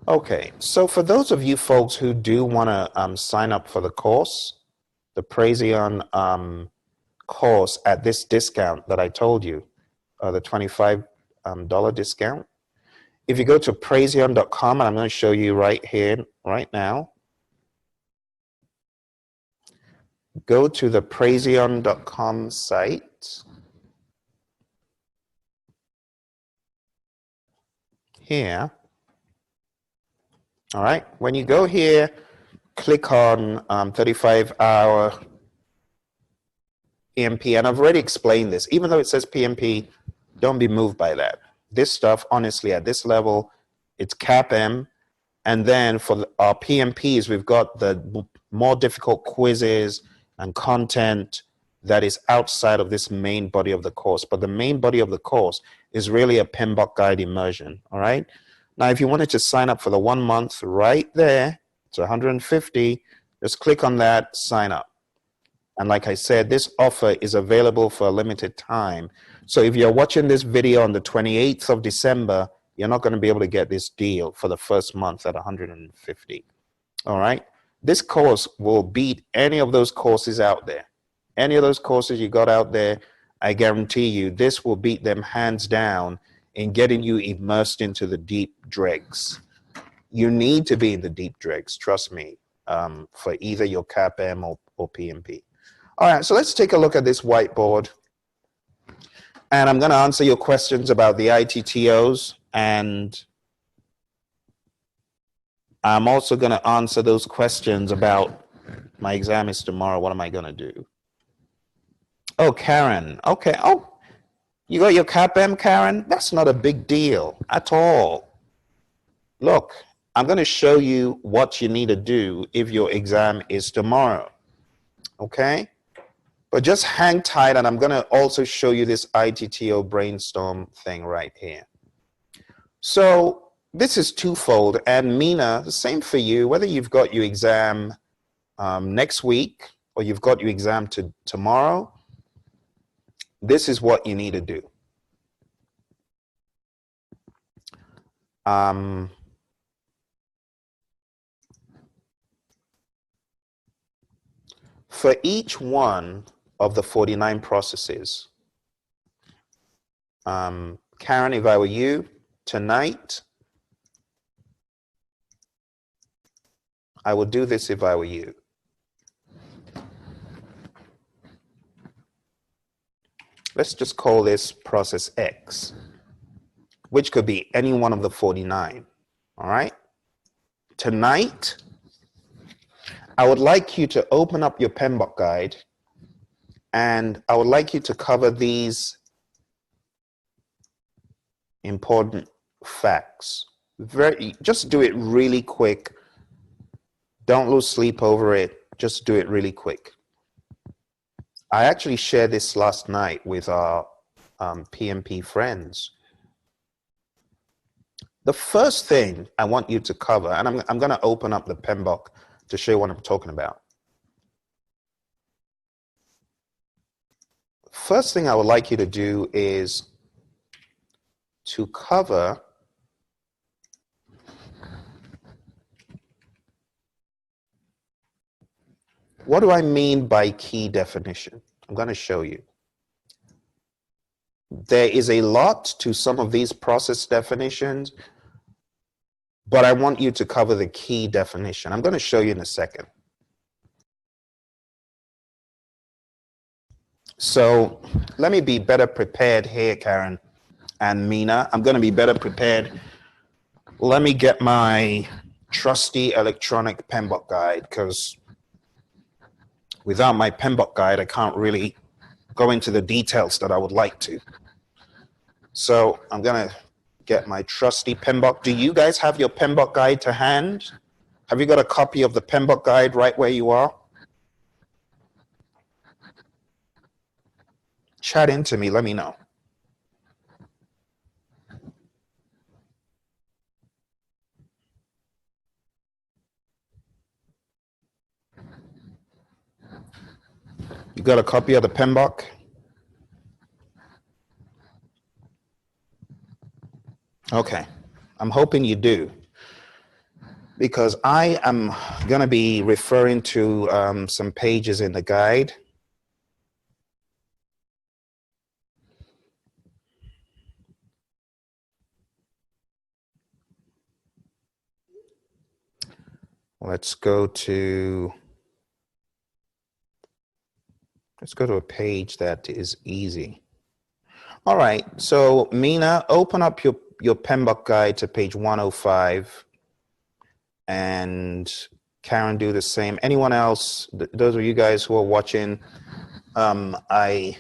Okay, so for those of you folks who do want to sign up for the course, the Praizion course at this discount that I told you, the $25 discount. If you go to Praizion.com, and I'm going to show you right here, right now. Go to the Praizion.com site. Here. All right. When you go here, click on 35-hour PMP. And I've already explained this. Even though it says PMP, don't be moved by that. This stuff, honestly, at this level, it's CAPM. And then for our PMPs, we've got the more difficult quizzes and content that is outside of this main body of the course. But the main body of the course is really a PMBOK guide immersion. All right. Now, if you wanted to sign up for the 1 month, right there, it's $150. Just click on that, sign up. And like I said, this offer is available for a limited time. So if you're watching this video on the 28th of December, you're not going to be able to get this deal for the first month at $150. All right. This course will beat any of those courses out there. Any of those courses you got out there, I guarantee you, this will beat them hands down in getting you immersed into the deep dregs. You need to be in the deep dregs, trust me, for either your CAPM or PMP. All right, so let's take a look at this whiteboard. And I'm going to answer your questions about the ITTOs, and I'm also going to answer those questions about my exam is tomorrow. What am I going to do? Oh, Karen. Okay. Oh, you got your CAPM, Karen? That's not a big deal at all. Look, I'm going to show you what you need to do if your exam is tomorrow. Okay? But just hang tight, and I'm going to also show you this ITTO brainstorm thing right here. So this is twofold, and Mina, the same for you, whether you've got your exam next week or you've got your exam tomorrow, this is what you need to do. For each one of the 49 processes, Karen, if I were you, tonight, I would do this if I were you. Let's just call this process X, which could be any one of the 49, all right? Tonight, I would like you to open up your PMBOK guide, and I would like you to cover these important facts. Just do it really quick. Don't lose sleep over it. Just do it really quick. I actually shared this last night with our PMP friends. The first thing I want you to cover, and I'm going to open up the PMBOK to show you what I'm talking about. First thing I would like you to do is to cover what do I mean by key definition? I'm going to show you. There is a lot to some of these process definitions, but I want you to cover the key definition. I'm going to show you in a second. So let me be better prepared here, Karen and Mina. I'm going to be better prepared let me get my trusty electronic PMBOK guide, because without my PMBOK guide, I can't really go into the details that I would like to. So I'm going to get my trusty PMBOK. Do you guys have your PMBOK guide to hand? Have you got a copy of the PMBOK guide right where you are? Chat into me, let me know. You got a copy of the PMBOK? Okay, I'm hoping you do, because I am going to be referring to some pages in the guide. Let's go to a page that is easy. All right, so Mina, open up your PMBOK guide to page 105, and Karen, do the same. Anyone else, those of you guys who are watching, I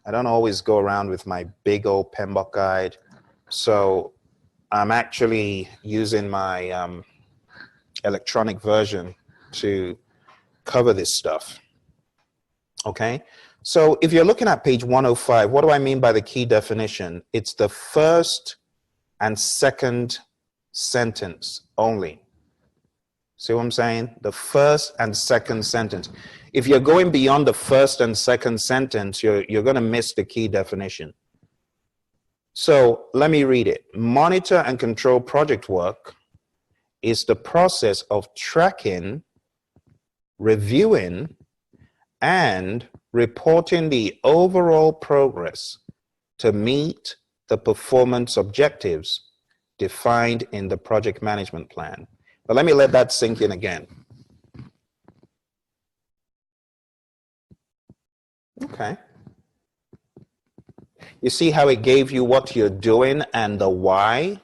don't always go around with my big old PMBOK guide, so I'm actually using my electronic version to cover this stuff. Okay, so if you're looking at page 105, what do I mean by the key definition? It's the first and second sentence only. See what I'm saying? The first and second sentence. If you're going beyond the first and second sentence, you're going to miss the key definition. So let me read it. Monitor and control project work is the process of tracking, reviewing, and reporting the overall progress to meet the performance objectives defined in the project management plan. But let me let that sink in again. Okay. You see how it gave you what you're doing and the why?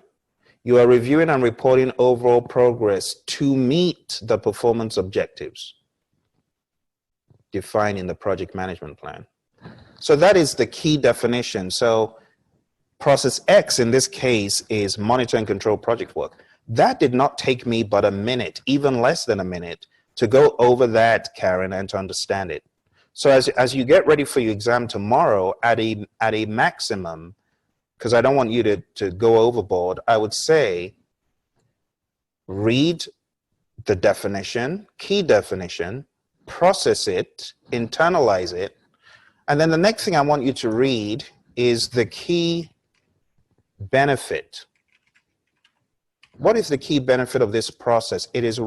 You are reviewing and reporting overall progress to meet the performance objectives defined in the project management plan. So that is the key definition. So process X in this case is monitor and control project work. That did not take me but a minute, even less than a minute, to go over that, Karen, and to understand it. So as you get ready for your exam tomorrow, at a maximum, because I don't want you to go overboard, I would say read the definition, key definition, process it, internalize it, and then the next thing I want you to read is the key benefit. What is the key benefit of this process? It is